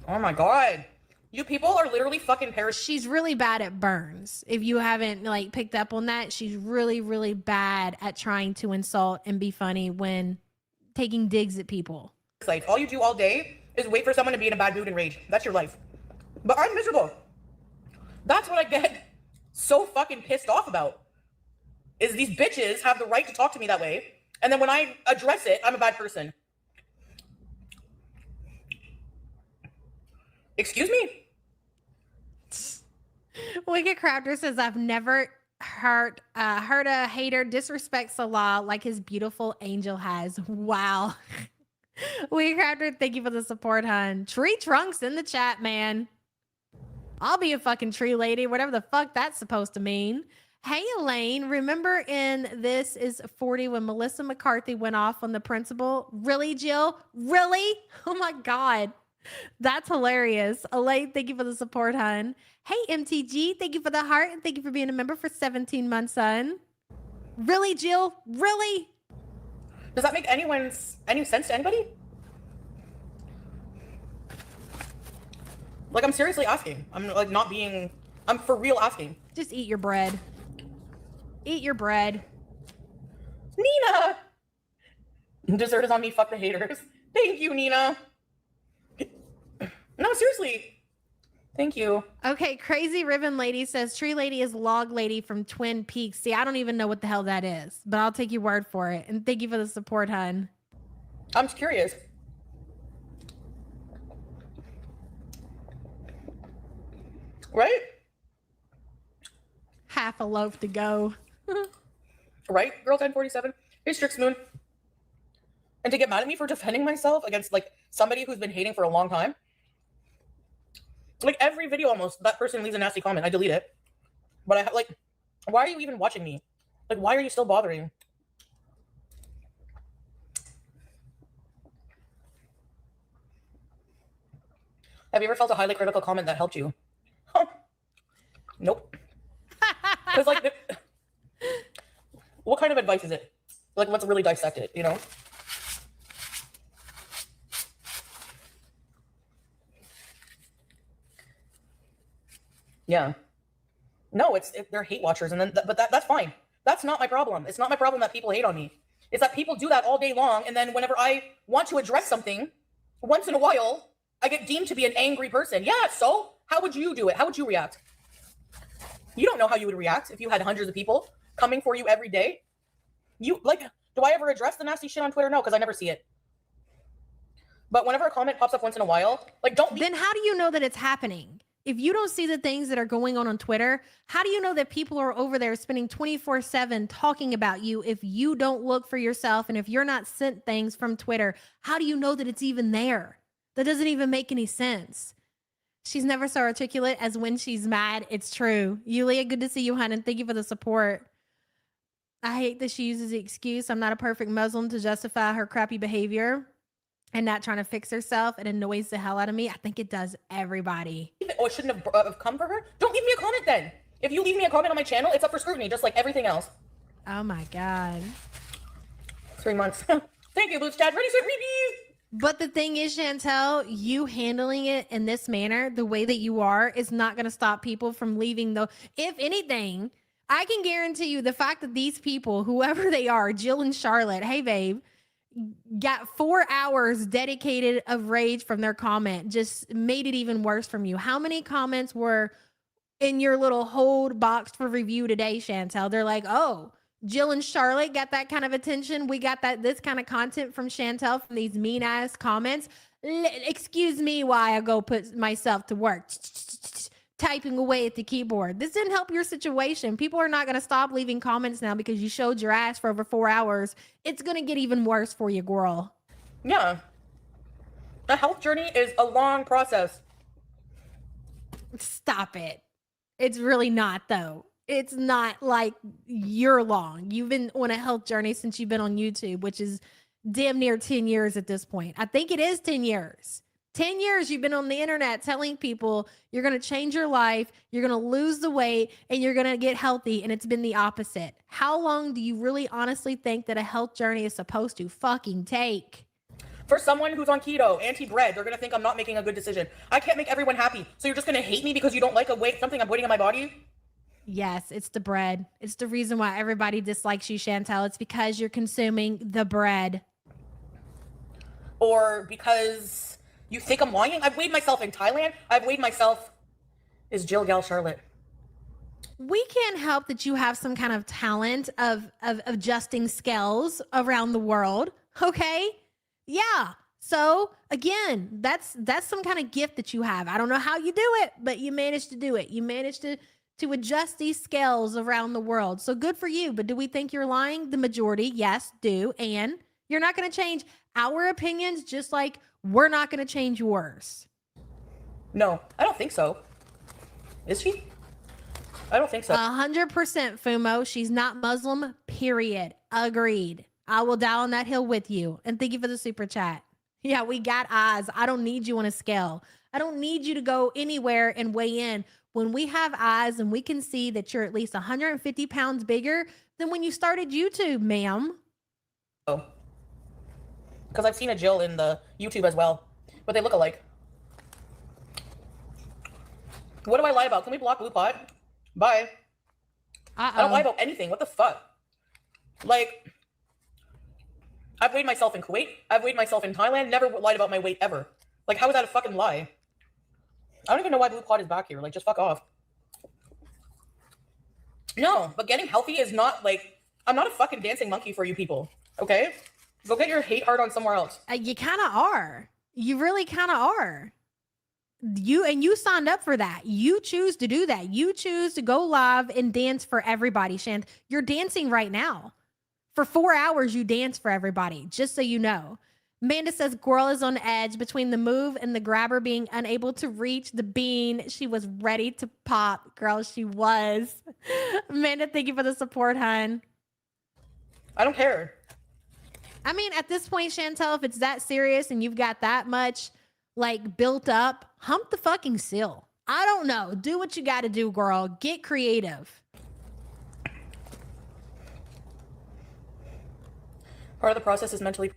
Oh my god. You people are literally fucking parasites. She's really bad at burns. If you haven't like picked up on that, she's really, really bad at trying to insult and be funny when taking digs at people. Like, all you do all day is wait for someone to be in a bad mood and rage. That's your life. But I'm miserable. That's what I get so fucking pissed off about. Is these bitches have the right to talk to me that way, and then when I address it, I'm a bad person. Excuse me? Wicked Crafter says, I've never heard a hater disrespect Salah like his beautiful angel has. Wow. Wicked Crafter, thank you for the support, hun. Tree Trunks in the chat, man. I'll be a fucking tree lady, whatever the fuck that's supposed to mean. Hey, Elaine, remember in This Is 40 when Melissa McCarthy went off on the principal? Really, Jill? Really? Oh my God. That's hilarious. Elaine, thank you for the support, hun. Hey, MTG, thank you for the heart, and thank you for being a member for 17 months, son. Really, Jill? Really? Does that make any sense to anybody? Like, I'm seriously asking. I'm like not being, I'm for real asking. Just eat your bread. Eat your bread. Nina! Dessert is on me, fuck the haters. Thank you, Nina. No, seriously. Thank you. Okay, Crazy Ribbon Lady says Tree Lady is Log Lady from Twin Peaks. See, I don't even know what the hell that is, but I'll take your word for it. And thank you for the support, hun. I'm just curious. Right? Half a loaf to go. Right, Girl 1047? Hey, Strix Moon. And to get mad at me for defending myself against, like, somebody who's been hating for a long time. Like, every video almost, that person leaves a nasty comment. I delete it. But I like, why are you even watching me? Like, why are you still bothering? Have you ever felt a highly critical comment that helped you? Huh. Nope. Because, like, what kind of advice is it? Like, let's really dissect it, you know? Yeah. No, they're hate watchers, and then but that's fine. That's not my problem. It's not my problem that people hate on me. It's that people do that all day long, and then whenever I want to address something, once in a while, I get deemed to be an angry person. Yeah, so how would you do it? How would you react? You don't know how you would react if you had hundreds of people coming for you every day. You like, do I ever address the nasty shit on Twitter? No, because I never see it. But whenever a comment pops up once in a while, like, don't. Then how do you know that it's happening? If you don't see the things that are going on Twitter, how do you know that people are over there spending 24/7 talking about you if you don't look for yourself and if you're not sent things from Twitter? How do you know that it's even there? That doesn't even make any sense. She's never so articulate as when she's mad. It's true. Yulia, good to see you, hon, and thank you for the support. I hate that she uses the excuse, I'm not a perfect Muslim, to justify her crappy behavior and not trying to fix herself. It annoys the hell out of me. I think it does everybody. Oh, it shouldn't have come for her? Don't leave me a comment then. If you leave me a comment on my channel, it's up for scrutiny, just like everything else. Oh my God. 3 months. Thank you, Boots Dad. Ready, set, repeat. But the thing is, Chantel, you handling it in this manner, the way that you are, is not going to stop people from leaving. Though, if anything, I can guarantee you the fact that these people, whoever they are, Jill and Charlotte, hey babe, got 4 hours dedicated of rage from their comment, just made it even worse from you. How many comments were in your little hold box for review today, Chantel? They're like, oh, Jill and Charlotte got that kind of attention. We got this kind of content from Chantel from these mean ass comments. Excuse me while I go put myself to work. Typing away at the keyboard. This didn't help your situation. People are not going to stop leaving comments now because you showed your ass for over 4 hours. It's going to get even worse for you, girl. Yeah. The health journey is a long process. Stop it. It's really not, though. It's not like you're long. You've been on a health journey since you've been on YouTube, which is damn near 10 years at this point. I think it is 10 years. 10 years you've been on the internet telling people you're going to change your life, you're going to lose the weight, and you're going to get healthy, and it's been the opposite. How long do you really honestly think that a health journey is supposed to fucking take? For someone who's on keto, anti-bread, they're going to think I'm not making a good decision. I can't make everyone happy. So you're just going to hate me because you don't like something I'm putting in my body? Yes, it's the bread. It's the reason why everybody dislikes you, Chantel. It's because you're consuming the bread. Or because you think I'm lying? I've weighed myself in Thailand. I've weighed myself. Is Jill Gal Charlotte? We can't help that you have some kind of talent of adjusting scales around the world. Okay. Yeah. So again, that's some kind of gift that you have. I don't know how you do it, but you managed to do it. You managed to adjust these scales around the world. So good for you. But do we think you're lying? The majority, yes, do. And you're not going to change our opinions, just like we're not going to change yours. No, I don't think so. Is she? I don't think so. 100% Fumo. She's not Muslim, period. Agreed. I will die on that hill with you. And thank you for the super chat. Yeah, we got eyes. I don't need you on a scale. I don't need you to go anywhere and weigh in. When we have eyes and we can see that you're at least 150 pounds bigger than when you started YouTube, ma'am. Oh. Because I've seen a Jill in the YouTube as well. But they look alike. What do I lie about? Can we block Blue Pot? Bye. I don't lie about anything. What the fuck? Like, I've weighed myself in Kuwait. I've weighed myself in Thailand. Never lied about my weight ever. Like, how is that a fucking lie? I don't even know why Blue Pot is back here. Like, just fuck off. No, but getting healthy is not like, I'm not a fucking dancing monkey for you people. Okay? Go get your hate heart on somewhere else. You kind of are. You really kind of are. You signed up for that. You choose to do that. You choose to go live and dance for everybody, Shant. You're dancing right now. For 4 hours, you dance for everybody, just so you know. Amanda says, girl is on edge between the move and the grabber being unable to reach the bean. She was ready to pop. Girl, she was. Amanda, thank you for the support, hun. I don't care. I mean, at this point, Chantel, if it's that serious and you've got that much like built up, hump the fucking seal. I don't know. Do what you got to do, girl. Get creative. Part of the process is mentally.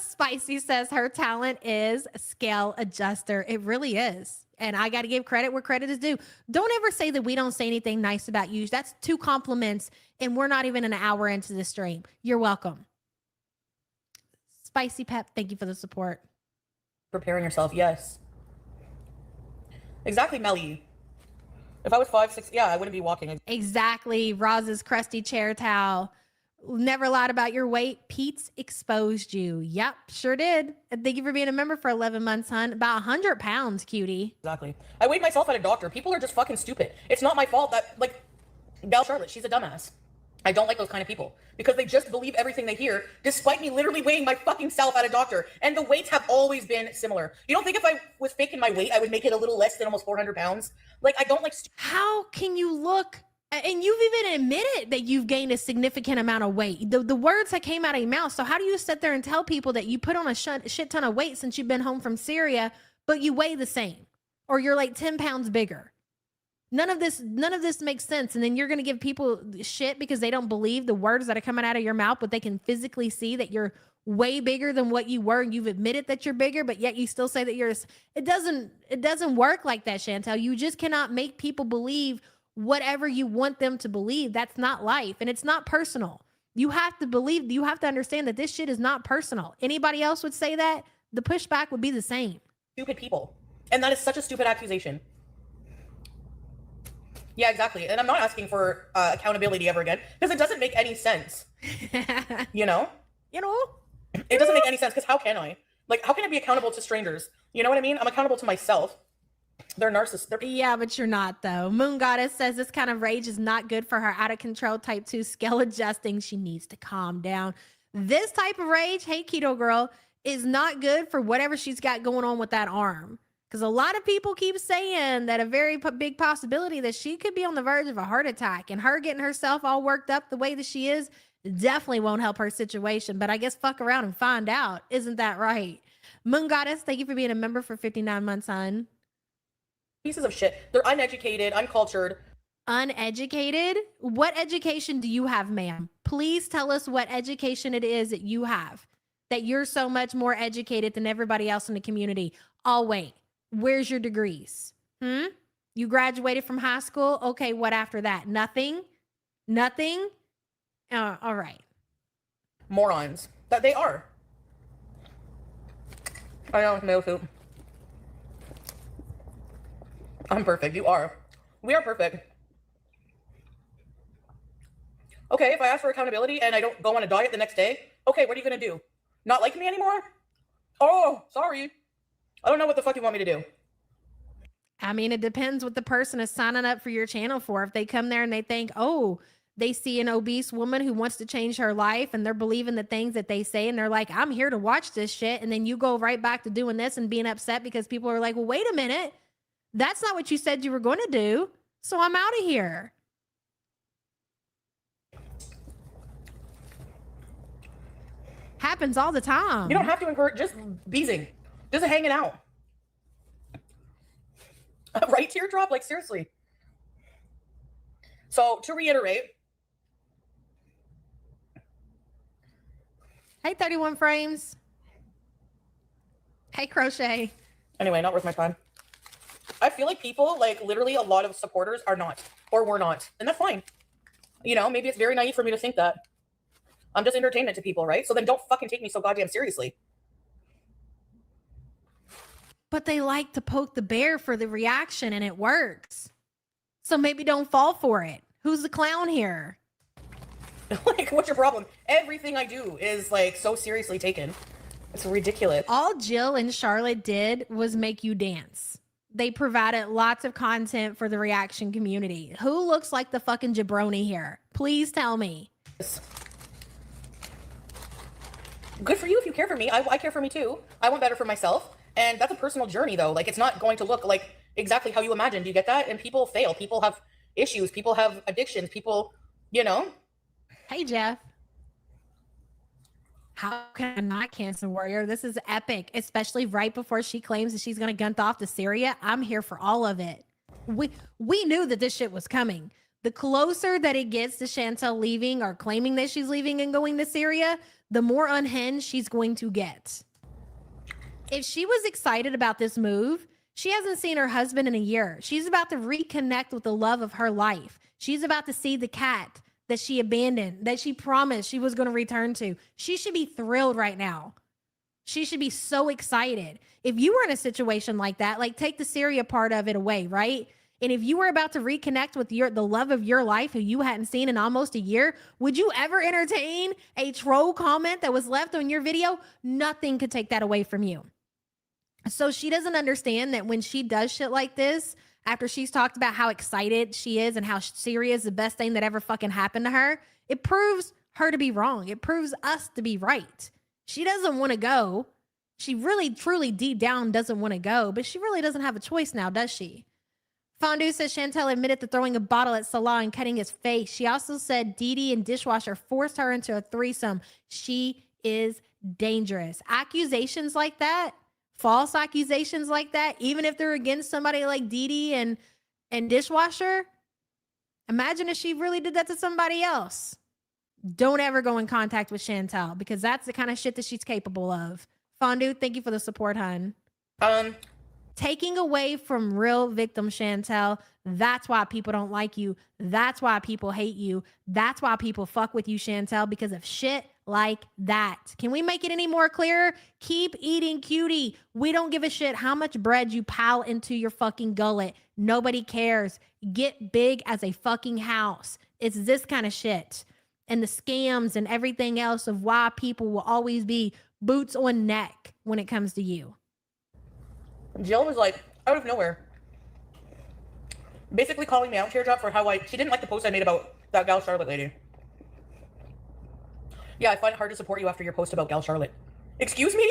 Spicy says her talent is scale adjuster. It really is. And I got to give credit where credit is due. Don't ever say that we don't say anything nice about you. That's 2 compliments, and we're not even an hour into the stream. You're welcome. Spicy Pep, thank you for the support. Preparing yourself, yes. Exactly, Melly. If I was 5, 6, yeah, I wouldn't be walking. Exactly. Roz's crusty chair towel. Never lied about your weight. Pete's exposed you. Yep, sure did. And thank you for being a member for 11 months, hun. About 100 pounds, cutie. Exactly. I weighed myself at a doctor. People are just fucking stupid. It's not my fault that, like, Gal Charlotte, she's a dumbass. I don't like those kind of people because they just believe everything they hear, despite me literally weighing my fucking self at a doctor. And the weights have always been similar. You don't think if I was faking my weight, I would make it a little less than almost 400 pounds? Like, I don't like... How can you look... And you've even admitted that you've gained a significant amount of weight. The words that came out of your mouth. So how do you sit there and tell people that you put on a shit ton of weight since you've been home from Syria, but you weigh the same, or you're like 10 pounds bigger? None of this makes sense. And then you're going to give people shit because they don't believe the words that are coming out of your mouth, but they can physically see that you're way bigger than what you were. And you've admitted that you're bigger, but yet you still say that you're, it doesn't work like that, Chantel. You just cannot make people believe whatever you want them to believe. That's not life, and it's not personal. You have to understand that this shit is not personal. Anybody else would say that, the pushback would be the same. Stupid people. And that is such a stupid accusation. Yeah, exactly. And I'm not asking for accountability ever again because it doesn't make any sense. You know? It doesn't make any sense because how can I? Like, how can I be accountable to strangers? You know what I mean? I'm accountable to myself. They're narcissists. Yeah, but you're not, though. Moon Goddess says this kind of rage is not good for her out of control type 2 scale adjusting. She needs to calm down. This type of rage, hey, Keto Girl, is not good for whatever she's got going on with that arm. Because a lot of people keep saying that a very big possibility that she could be on the verge of a heart attack, and her getting herself all worked up the way that she is definitely won't help her situation. But I guess fuck around and find out. Isn't that right? Moon Goddess, thank you for being a member for 59 months, hon. Pieces of shit. They're uneducated, uncultured. Uneducated? What education do you have, ma'am? Please tell us what education it is that you have, that you're so much more educated than everybody else in the community. Oh, wait. Where's your degrees? You graduated from high school? Okay, what after that? Nothing? Nothing? All right. Morons. That they are. I know, male suit. I'm perfect. You are. We are perfect. Okay, if I ask for accountability and I don't go on a diet the next day, okay, what are you gonna do? Not like me anymore? Oh, sorry. I don't know what the fuck you want me to do. I mean, it depends what the person is signing up for your channel for. If they come there and they think, oh, they see an obese woman who wants to change her life and they're believing the things that they say and they're like, I'm here to watch this shit. And then you go right back to doing this and being upset because people are like, well, wait a minute. That's not what you said you were going to do. So I'm out of here. Happens all the time. You don't have to encourage, just beezing, just hanging out. Right, teardrop? Like, seriously. So, to reiterate. Hey, 31 frames. Hey, Crochet. Anyway, not worth my time. I feel like people, like, literally a lot of supporters are not, or were not. And that's fine. You know, maybe it's very naive for me to think that. I'm just entertainment to people, right? So then don't fucking take me so goddamn seriously. But they like to poke the bear for the reaction and it works. So maybe don't fall for it. Who's the clown here? Like, what's your problem? Everything I do is, like, so seriously taken. It's ridiculous. All Jill and Charlotte did was make you dance. They provided lots of content for the reaction community. Who looks like the fucking jabroni here? Please tell me. Good for you if you care for me. I care for me too. I want better for myself. And that's a personal journey though. Like, it's not going to look like exactly how you imagined. Do you get that? And people fail. People have issues. People have addictions. People, you know. Hey, Jeff. How can I not cancer warrior? This is epic, especially right before she claims that she's going to gunt off to Syria. I'm here for all of it. We knew that this shit was coming. The closer that it gets to Chantel leaving or claiming that she's leaving and going to Syria, the more unhinged she's going to get. If she was excited about this move, she hasn't seen her husband in a year. She's about to reconnect with the love of her life. She's about to see the cat that she abandoned, that she promised she was going to return to. She should be thrilled right now. She should be so excited. If you were in a situation like that, like take the Syria part of it away, right? And if you were about to reconnect with the love of your life who you hadn't seen in almost a year, would you ever entertain a troll comment that was left on your video? Nothing could take that away from you. So she doesn't understand that when she does shit like this, after she's talked about how excited she is and how Syria is the best thing that ever fucking happened to her, it proves her to be wrong. It proves us to be right. She doesn't want to go. She really, truly, deep down doesn't want to go, but she really doesn't have a choice now, does she? Fondue says Chantel admitted to throwing a bottle at Salah and cutting his face. She also said Dee Dee and Dishwasher forced her into a threesome. She is dangerous. Accusations like that, false accusations like that, even if they're against somebody like Dee Dee and Dishwasher, imagine if she really did that to somebody else. Don't ever go in contact with Chantel because that's the kind of shit that she's capable of. Fondue, thank you for the support, hun. Taking away from real victim Chantel, that's why people don't like you. That's why people hate you. That's why people fuck with you, Chantel, because of shit like that. Can we make it any more clearer? Keep eating, cutie. We don't give a shit how much bread you pile into your fucking gullet. Nobody cares. Get big as a fucking house. It's this kind of shit. And the scams and everything else of why people will always be boots on neck when it comes to you. Jill was like, out of nowhere, basically calling me out, teardrop, for how she didn't like the post I made about that gal Charlotte lady. Yeah, I find it hard to support you after your post about gal Charlotte. Excuse me?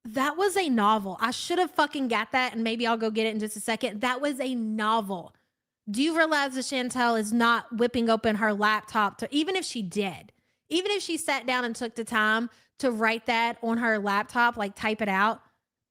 That was a novel. I should have fucking got that, and maybe I'll go get it in just a second. That was a novel. Do you realize that Chantel is not whipping open her laptop to, even if she did, even if she sat down and took the time to write that on her laptop, like type it out,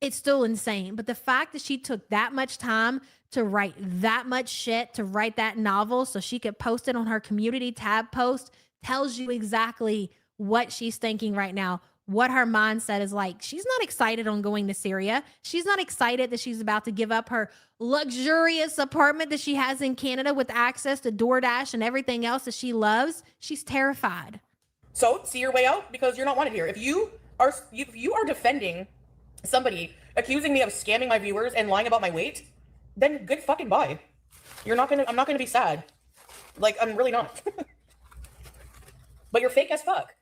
it's still insane. But the fact that she took that much time to write that much shit, to write that novel so she could post it on her community tab post tells you exactly what she's thinking right now, what her mindset is like. She's not excited on going to Syria. She's not excited that she's about to give up her luxurious apartment that she has in Canada with access to DoorDash and everything else that she loves. She's terrified. So see your way out because you're not wanted here. If you are defending somebody accusing me of scamming my viewers and lying about my weight, then good fucking bye. I'm not gonna be sad. Like, I'm really not. But you're fake as fuck.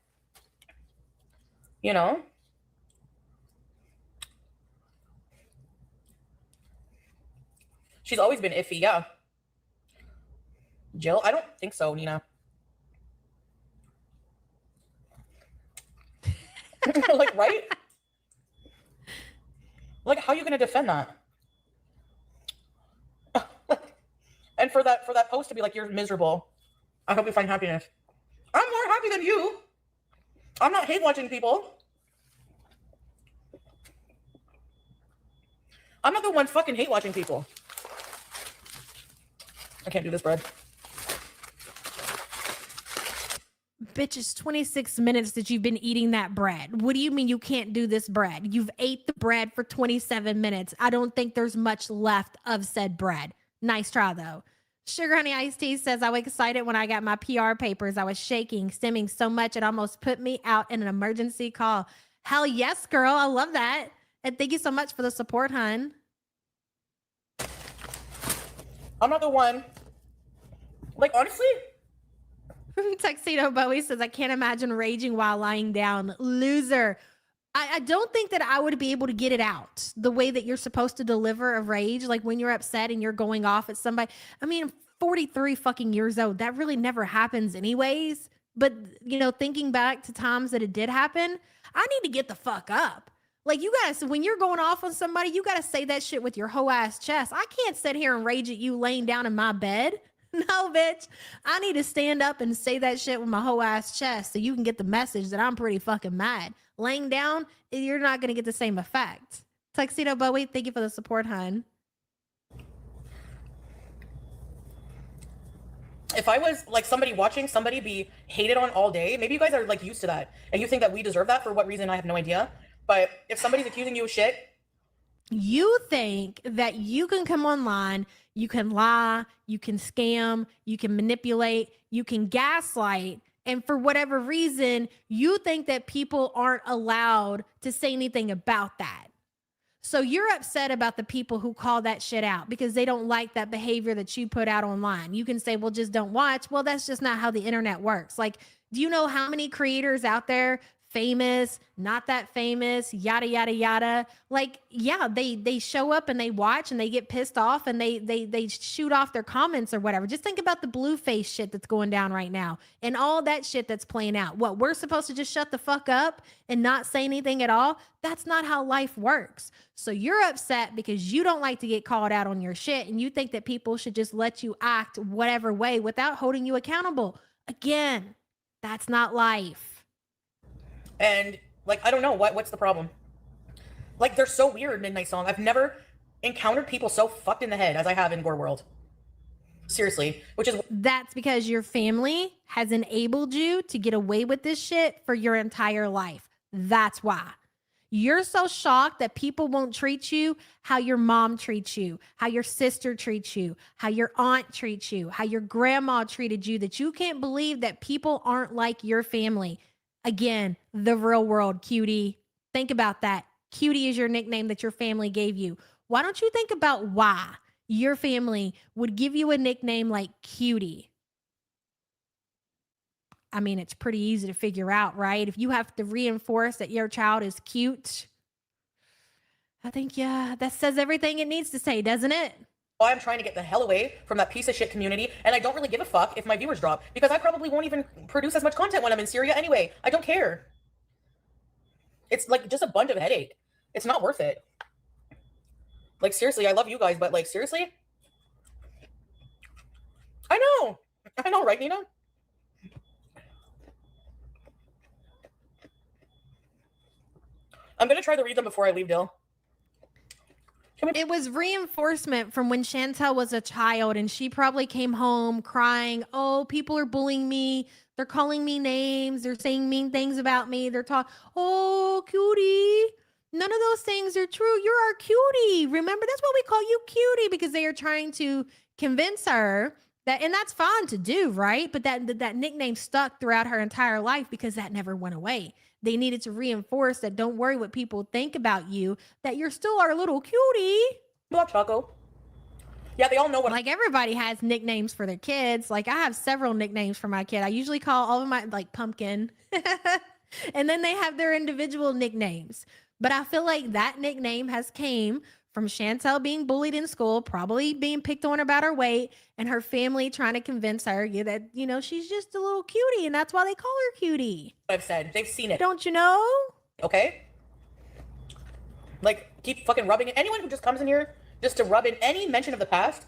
You know? She's always been iffy, yeah. Jill? I don't think so, Nina. Like, right? Like, how are you gonna defend that? And for that post to be like, you're miserable. I hope you find happiness. I'm more happy than you. I'm not hate watching people. I'm not the one fucking hate watching people. I can't do this bread. Bitch, it's 26 minutes that you've been eating that bread. What do you mean you can't do this bread? You've ate the bread for 27 minutes. I don't think there's much left of said bread. Nice try, though. Sugar Honey Iced Tea says, I was excited when I got my PR papers. I was shaking, stimming so much it almost put me out in an emergency call. Hell yes, girl. I love that. And thank you so much for the support, hun. I'm not the one. Like, honestly, Tuxedo Bowie says, I can't imagine raging while lying down. Loser. I don't think that I would be able to get it out the way that you're supposed to deliver a rage. Like when you're upset and you're going off at somebody. I mean, I'm 43 fucking years old. That really never happens anyways. But, you know, thinking back to times that it did happen, I need to get the fuck up. Like you gotta, so when you're going off on somebody, you gotta say that shit with your whole ass chest. I can't sit here and rage at you laying down in my bed. No, bitch. I need to stand up and say that shit with my whole ass chest so you can get the message that I'm pretty fucking mad. Laying down, you're not going to get the same effect. Tuxedo Bowie, thank you for the support, hun. if I was like somebody watching somebody be hated on all day, maybe you guys are like used to that and you think that we deserve that. For what reason, I have no idea. But if somebody's accusing you of shit, you think that you can come online, you can lie, you can scam, you can manipulate, you can gaslight, and for whatever reason, you think that people aren't allowed to say anything about that. So you're upset about the people who call that shit out because they don't like that behavior that you put out online. You can say, well, just don't watch. Well, that's just not how the internet works. Like, do you know how many creators out there, famous, not that famous, yada, yada, yada? Like, yeah, they show up and they watch and they get pissed off and they shoot off their comments or whatever. Just think about the blue face shit that's going down right now and all that shit that's playing out. What, we're supposed to just shut the fuck up and not say anything at all? That's not how life works. So you're upset because you don't like to get called out on your shit and you think that people should just let you act whatever way without holding you accountable. Again, that's not life. and like I don't know what's the problem. Like they're so weird. Midnight Song. I've never encountered people so fucked in the head as I have in Gore World. Seriously, which is That's because your family has enabled you to get away with this shit for your entire life. That's why. You're so shocked that people won't treat you how your mom treats you, how your sister treats you, how your aunt treats you, how your grandma treated you, that you can't believe that people aren't like your family. Again, the real world, cutie. Think about that. Cutie is your nickname that your family gave you. Why don't you think about why your family would give you a nickname like cutie? I mean, it's pretty easy to figure out, right? If you have to reinforce that your child is cute, I think, yeah, that says everything it needs to say, doesn't it? why I'm trying to get the hell away from that piece of shit community, and I don't really give a fuck if my viewers drop because I probably won't even produce as much content when I'm in Syria anyway. I don't care. It's like just a bunch of headache. It's not worth it. Like seriously, I love you guys, but like seriously, I know, right, Nina? I'm gonna try to read them before I leave, Dill. It was reinforcement from when Chantel was a child, and she probably came home crying, oh, people are bullying me. They're calling me names. They're saying mean things about me. They're talking, oh, cutie. None of those things are true. You're our cutie. Remember, that's why we call you cutie, because they are trying to convince her that, and that's fine to do, right? But that nickname stuck throughout her entire life because that never went away. They needed to reinforce that don't worry what people think about you, that you're still our little cutie. Black Choco. Yeah, they all know what. Like everybody has nicknames for their kids. Like I have several nicknames for my kid. I usually call all of my like Pumpkin. And then they have their individual nicknames. But I feel like that nickname has came from Chantel being bullied in school, probably being picked on about her weight, and her family trying to convince her that, you know, she's just a little cutie, and that's why they call her cutie. I've said. They've seen it. Don't you know? Okay? Like, keep fucking rubbing it. Anyone who just comes in here just to rub in any mention of the past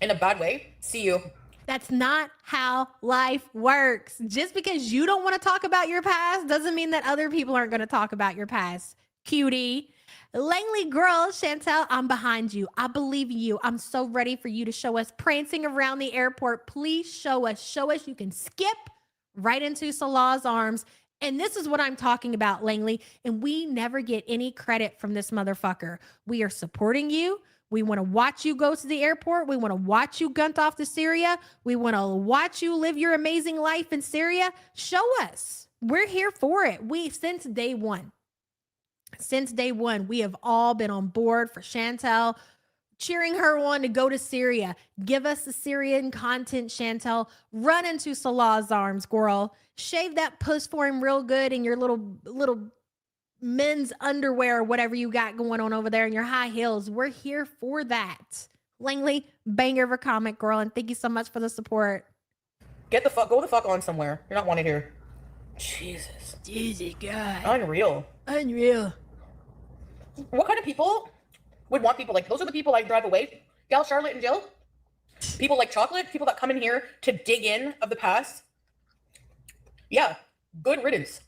in a bad way, see you. That's not how life works. Just because you don't want to talk about your past doesn't mean that other people aren't going to talk about your past. Cutie. Langley girl, Chantel, I'm behind you. I believe in you. I'm so ready for you to show us prancing around the airport. Please show us. Show us you can skip right into Salah's arms. And this is what I'm talking about, Langley. And we never get any credit from this motherfucker. We are supporting you. We want to watch you go to the airport. We want to watch you gunt off to Syria. We want to watch you live your amazing life in Syria. Show us. We're here for it. Since day one, we have all been on board for Chantel, cheering her on to go to Syria. Give us the Syrian content, Chantel. Run into Salah's arms, girl. Shave that puss for him real good in your little men's underwear or whatever you got going on over there in your high heels. We're here for that. Langley, banger of a comment, girl, and thank you so much for the support. Go the fuck on somewhere. You're not wanted here. Jesus. Jesus, God. Unreal. What kind of people would want people like those? Are the people I drive away? Gal, Charlotte, and Jill? People like Chocolate? People that come in here to dig in of the past? Yeah. Good riddance.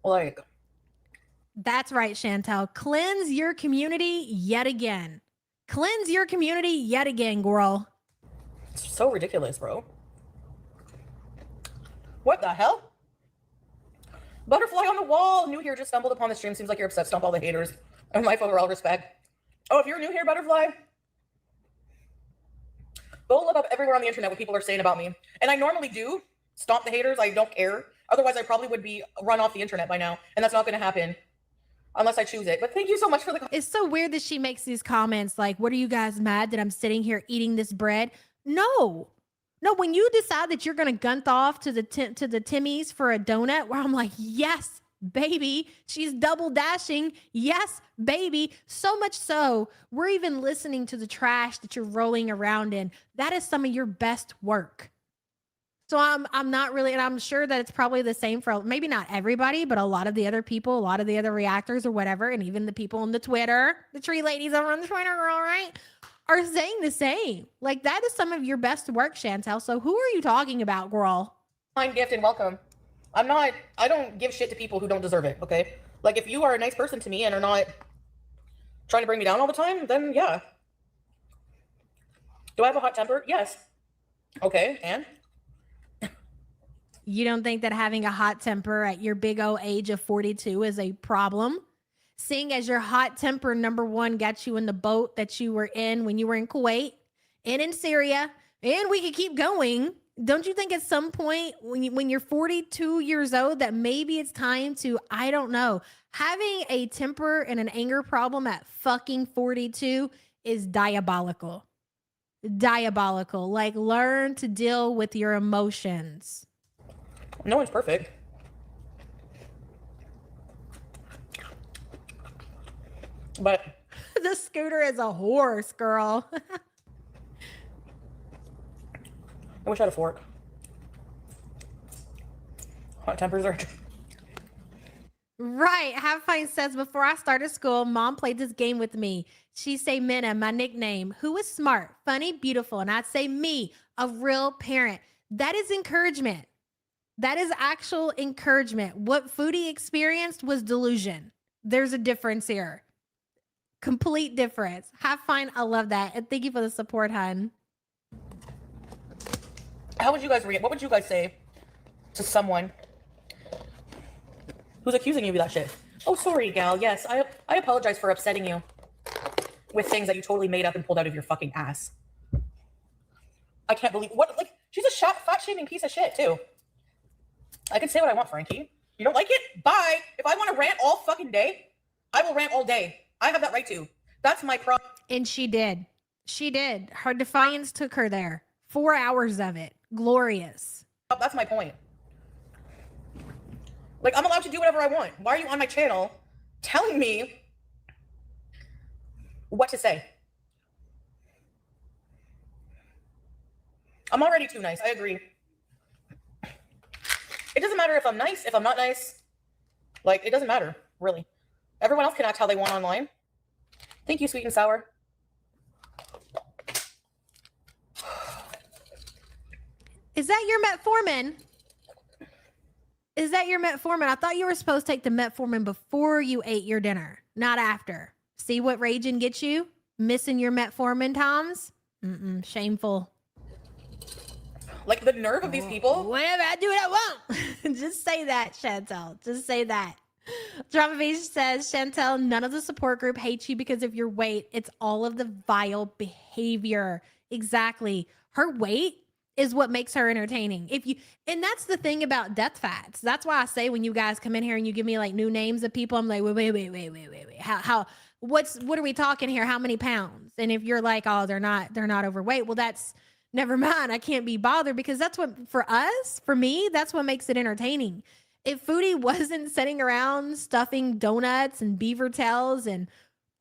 Like. That's right, Chantel. Cleanse your community yet again. Cleanse your community yet again, girl. It's so ridiculous, bro. What the hell? Butterfly on the wall. New here, just stumbled upon the stream. Seems like you're upset. Stomp all the haters. And life overall respect. Oh, if you're new here, Butterfly, go look up everywhere on the internet what people are saying about me. And I normally do stomp the haters. I don't care. Otherwise, I probably would be run off the internet by now. And that's not going to happen unless I choose it. But thank you so much for the. It's so weird that she makes these comments like, what are you guys mad that I'm sitting here eating this bread? No, when you decide that you're going to gunt off to the Timmy's for a donut, where I'm like, yes, baby, she's double dashing. Yes, baby. So much so, we're even listening to the trash that you're rolling around in. That is some of your best work. So I'm not really, and I'm sure that it's probably the same for maybe not everybody, but a lot of the other people, a lot of the other reactors or whatever, and even the people on the Twitter, the tree ladies over on the Twitter, girl, right, are saying the same. Like that is some of your best work, Chantel. So who are you talking about, girl? Kind gift and welcome. I don't give shit to people who don't deserve it, okay? Like if you are a nice person to me and are not trying to bring me down all the time, then yeah. Do I have a hot temper? Yes. Okay, and? You don't think that having a hot temper at your big old age of 42 is a problem? Seeing as your hot temper, number one, got you in the boat that you were in when you were in Kuwait and in Syria, and we could keep going. Don't you think at some point when you're 42 years old that maybe it's time to, I don't know, having a temper and an anger problem at fucking 42 is diabolical. Diabolical. Like learn to deal with your emotions. No one's perfect. But the scooter is a horse, girl. I wish I had a fork. Hot tempers are. Right. Have Fine says, before I started school, mom played this game with me. She say Minna, my nickname. Who is smart, funny, beautiful? And I'd say me. A real parent. That is encouragement. That is actual encouragement. What Foodie experienced was delusion. There's a difference here. Complete difference. Have fun. I love that. And thank you for the support, hun. How would you guys react? What would you guys say to someone who's accusing you of that shit? Oh, sorry, gal. Yes, I apologize for upsetting you with things that you totally made up and pulled out of your fucking ass. I can't believe what. Like, she's a fat shaming piece of shit too. I can say what I want, Frankie. You don't like it? Bye. If I want to rant all fucking day, I will rant all day. I have that right to. That's my problem. And she did. She did. Her defiance took her there. 4 hours of it. Glorious. That's my point. Like, I'm allowed to do whatever I want. Why are you on my channel telling me what to say? I'm already too nice. I agree. It doesn't matter if I'm nice, if I'm not nice. Like, it doesn't matter, really. Everyone else can act how they want online. Thank you, sweet and sour. Is that your metformin? Is that your metformin? I thought you were supposed to take the metformin before you ate your dinner, not after. See what raging gets you? Missing your metformin times? Shameful. Like, the nerve of these people. Whatever I do, I won't. Just say that, Chantel. Just say that. Drama Beach says, Chantel, none of the support group hates you because of your weight. It's all of the vile behavior. Exactly. Her weight is what makes her entertaining. And that's the thing about death fats. That's why I say when you guys come in here and you give me like new names of people, I'm like, wait. What are we talking here? How many pounds? And if you're like, oh, they're not overweight. Well, that's never mind. I can't be bothered because that's what, for me, that's what makes it entertaining. If Foodie wasn't sitting around stuffing donuts and beaver tails and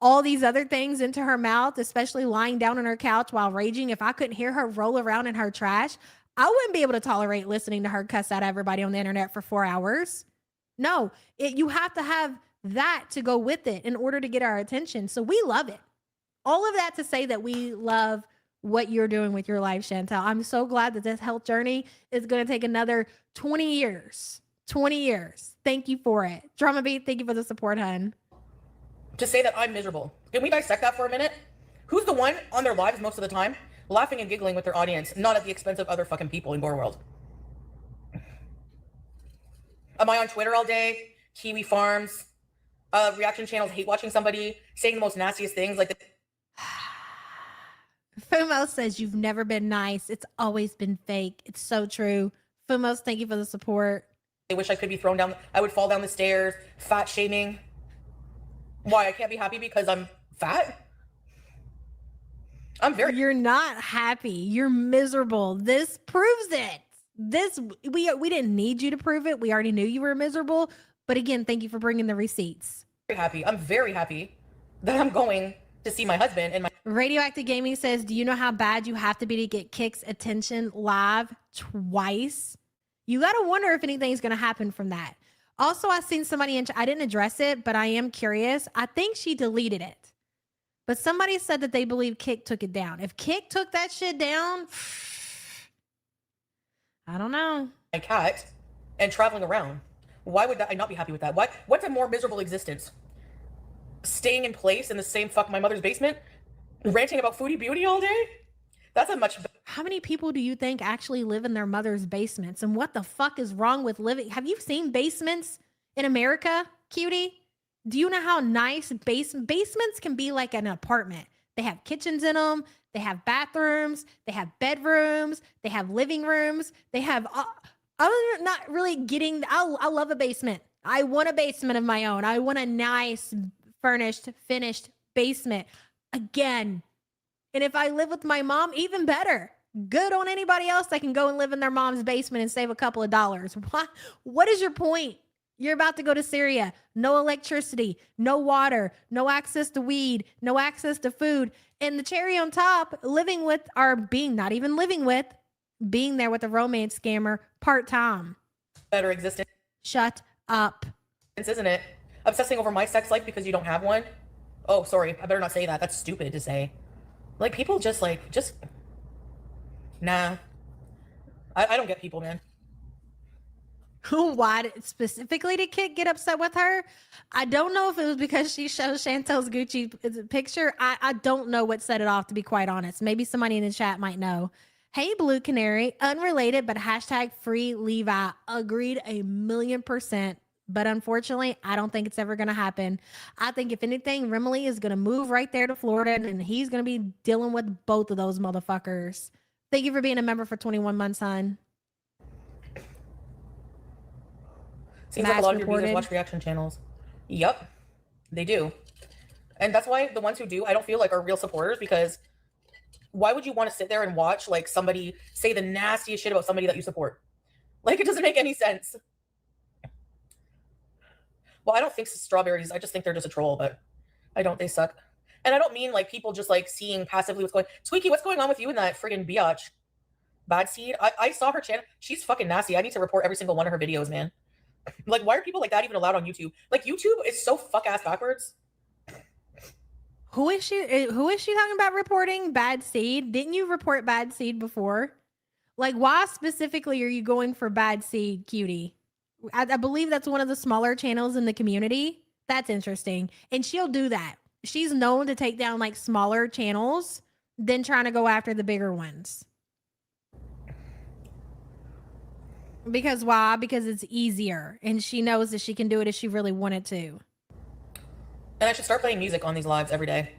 all these other things into her mouth, especially lying down on her couch while raging, if I couldn't hear her roll around in her trash, I wouldn't be able to tolerate listening to her cuss out everybody on the internet for 4 hours. No, you have to have that to go with it in order to get our attention. So we love it. All of that to say that we love what you're doing with your life, Chantel. I'm so glad that this health journey is going to take another 20 years. 20 years. Thank you for it. Drama Beat, thank you for the support, hun. To say that I'm miserable. Can we dissect that for a minute? Who's the one on their lives most of the time laughing and giggling with their audience, not at the expense of other fucking people in Gore World? Am I on Twitter all day? Kiwi Farms? Reaction channels hate watching somebody saying the most nastiest things like Fumos says you've never been nice. It's always been fake. It's so true. Fumos, thank you for the support. I wish I could be thrown down. I would fall down the stairs. Fat shaming. Why? I can't be happy because I'm fat? You're not happy. You're miserable. This proves it. We didn't need you to prove it. We already knew you were miserable. But again, thank you for bringing the receipts. I'm very happy that I'm going to see my husband and my Radioactive Gaming says, do you know how bad you have to be to get Kick's attention live twice? You got to wonder if anything's going to happen from that. Also, I seen somebody, I didn't address it, but I am curious. I think she deleted it. But somebody said that they believe Kick took it down. If Kick took that shit down, I don't know. My cat and traveling around. Why would I not be happy with that? What's a more miserable existence? Staying in place in the same my mother's basement? Ranting about Foodie Beauty all day? That's a much better. How many people do you think actually live in their mother's basements? And what the fuck is wrong with living? Have you seen basements in America, cutie? Do you know how nice basements can be like an apartment? They have kitchens in them. They have bathrooms. They have bedrooms. They have living rooms. They have, I'm not really getting, I love a basement. I want a basement of my own. I want a nice, furnished, finished basement. Again, and if I live with my mom, even better. Good on anybody else that can go and live in their mom's basement and save a couple of dollars. What is your point? You're about to go to Syria. No electricity, no water, no access to weed, no access to food. And the cherry on top, being there with a romance scammer part-time. Better existence. Shut up. Isn't it? Obsessing over my sex life because you don't have one? Oh, sorry. I better not say that. That's stupid to say. Like, people just Nah. I don't get people, man. Why specifically did Kit get upset with her? I don't know if it was because she showed Chantel's Gucci picture. I don't know what set it off, to be quite honest. Maybe somebody in the chat might know. Hey, Blue Canary, unrelated, but hashtag free Levi. Agreed 1,000,000%. But unfortunately, I don't think it's ever going to happen. I think if anything, Remily is going to move right there to Florida and he's going to be dealing with both of those motherfuckers. Thank you for being a member for 21 months, hon. Seems like a lot of your viewers watch reaction channels. Yep, they do. And that's why the ones who do, I don't feel like are real supporters, because why would you want to sit there and watch like somebody say the nastiest shit about somebody that you support? Like, it doesn't make any sense. Well, I don't think strawberries. I just think they're just a troll, but I don't. They suck. And I don't mean like people just like seeing passively what's going. Tweaky, what's going on with you in that friggin' biatch? Bad Seed. I saw her channel. She's fucking nasty. I need to report every single one of her videos, man. Like, why are people like that even allowed on YouTube? Like, YouTube is so fuck ass backwards. Who is she talking about reporting? Bad Seed? Didn't you report Bad Seed before? Like, why specifically are you going for Bad Seed, cutie? I believe that's one of the smaller channels in the community. That's interesting. And she'll do that. She's known to take down like smaller channels than trying to go after the bigger ones. Because why? Because it's easier. And she knows that she can do it if she really wanted to. And I should start playing music on these lives every day.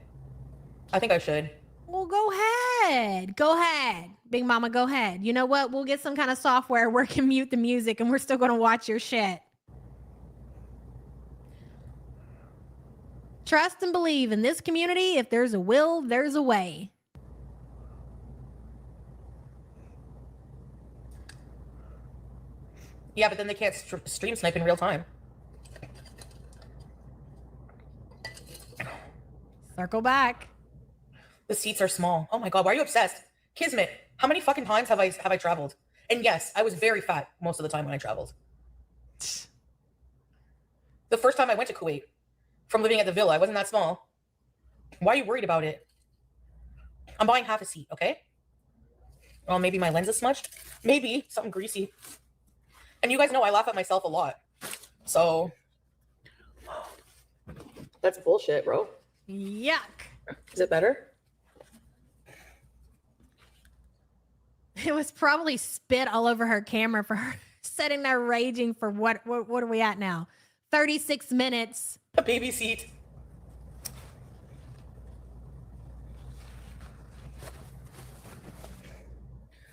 I think I should. Well, go ahead. Go ahead. Big Mama, go ahead. You know what? We'll get some kind of software where it can mute the music and we're still going to watch your shit. Trust and believe in this community. If there's a will, there's a way. Yeah, but then they can't stream snipe in real time. Circle back. The seats are small. Oh my god, why are you obsessed? Kismet, how many fucking times have I traveled? And yes, I was very fat most of the time when I traveled. The first time I went to Kuwait from living at the villa, I wasn't that small. Why are you worried about it? I'm buying half a seat, okay? Well, maybe my lens is smudged. Maybe something greasy. And you guys know I laugh at myself a lot. So that's bullshit, bro. Yuck. Is it better? It was probably spit all over her camera for her sitting there raging for what are we at now? 36 minutes. A baby seat.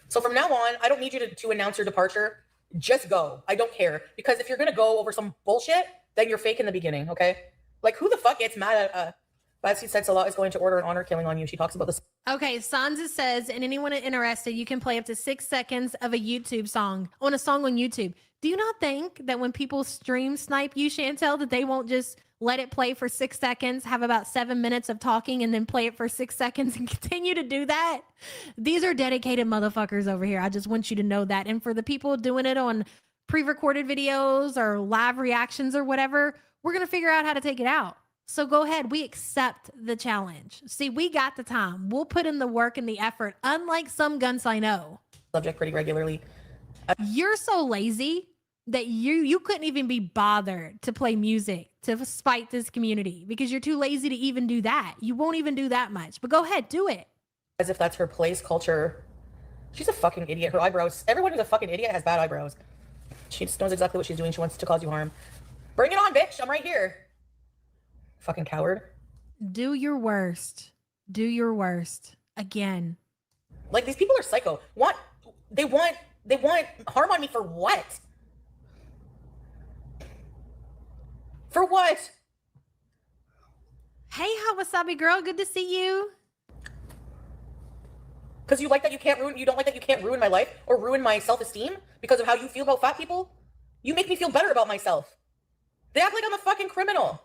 So from now on, I don't need you to announce your departure. Just go. I don't care. Because if you're going to go over some bullshit, then you're fake in the beginning, okay? Like, who the fuck gets mad at Bad Seed said Salah is going to order an honor killing on you. She talks about this. Okay, Sansa says, and anyone interested, you can play up to 6 seconds of a YouTube song on YouTube. Do you not think that when people stream snipe you, Chantel, that they won't just let it play for 6 seconds, have about 7 minutes of talking, and then play it for 6 seconds and continue to do that? These are dedicated motherfuckers over here. I just want you to know that. And for the people doing it on pre-recorded videos or live reactions or whatever, we're going to figure out how to take it out. So go ahead. We accept the challenge. See, we got the time. We'll put in the work and the effort, unlike some guns I know. Subject pretty regularly. You're so lazy that you couldn't even be bothered to play music to spite this community because you're too lazy to even do that. You won't even do that much. But go ahead, do it. As if that's her place culture. She's a fucking idiot. Her eyebrows. Everyone who's a fucking idiot has bad eyebrows. She just knows exactly what she's doing. She wants to cause you harm. Bring it on, bitch. I'm right here. Fucking coward. Do your worst. Do your worst. Again. Like, these people are psycho. They want harm on me for what? For what? Hey, Hot Wasabi girl. Good to see you. Because you don't like that you can't ruin my life or ruin my self-esteem because of how you feel about fat people? You make me feel better about myself. They act like I'm a fucking criminal.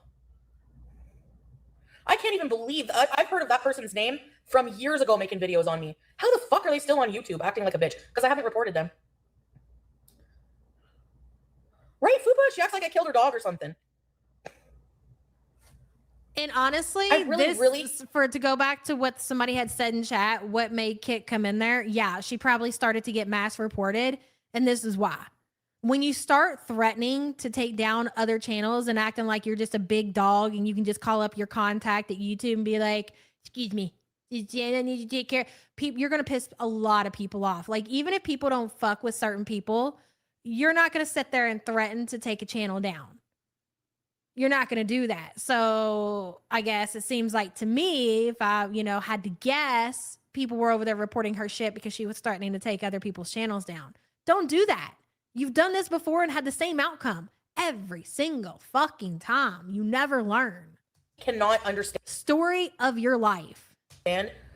I can't even believe I've heard of that person's name from years ago making videos on me. How the fuck are they still on YouTube acting like a bitch? Because I haven't reported them. Right, Fupa? She acts like I killed her dog or something. And honestly, I really for it to go back to what somebody had said in chat, what made Kit come in there? Yeah, she probably started to get mass reported, and this is why. When you start threatening to take down other channels and acting like you're just a big dog and you can just call up your contact at YouTube and be like, "Excuse me, I need you to take care." People, you're gonna piss a lot of people off. Like, even if people don't fuck with certain people, you're not gonna sit there and threaten to take a channel down. You're not going to do that. So I guess it seems like to me, if I, had to guess, people were over there reporting her shit because she was threatening to take other people's channels down. Don't do that. You've done this before and had the same outcome every single fucking time. You never learn. cannot understand Story of your life.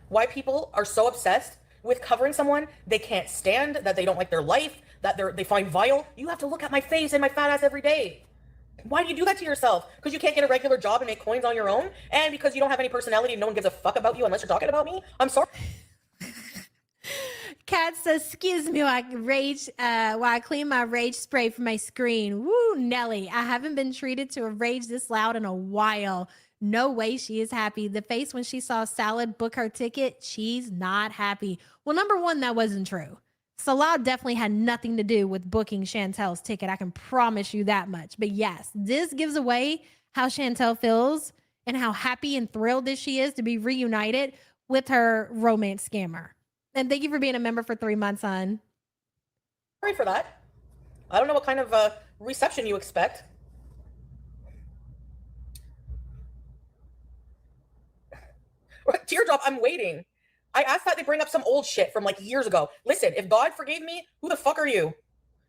Why people are so obsessed with covering someone they can't stand, that they don't like their life, that they find vile. You have to look at my face and my fat ass every day. Why do you do that to yourself? Because you can't get a regular job and make coins on your own? And because you don't have any personality and no one gives a fuck about you unless you're talking about me? I'm sorry. Kat says, "Excuse me while I clean my rage spray from my screen." Woo, Nelly. I haven't been treated to a rage this loud in a while. No way she is happy. The face when she saw Salad book her ticket, she's not happy. Well, number one, that wasn't true. Salad definitely had nothing to do with booking Chantel's ticket. I can promise you that much. But yes, this gives away how Chantel feels and how happy and thrilled that she is to be reunited with her romance scammer. And thank you for being a member for 3 months, hon. Sorry for that. I don't know what kind of reception you expect. Teardrop, I'm waiting. I asked that they bring up some old shit from like years ago. Listen, if God forgave me, who the fuck are you?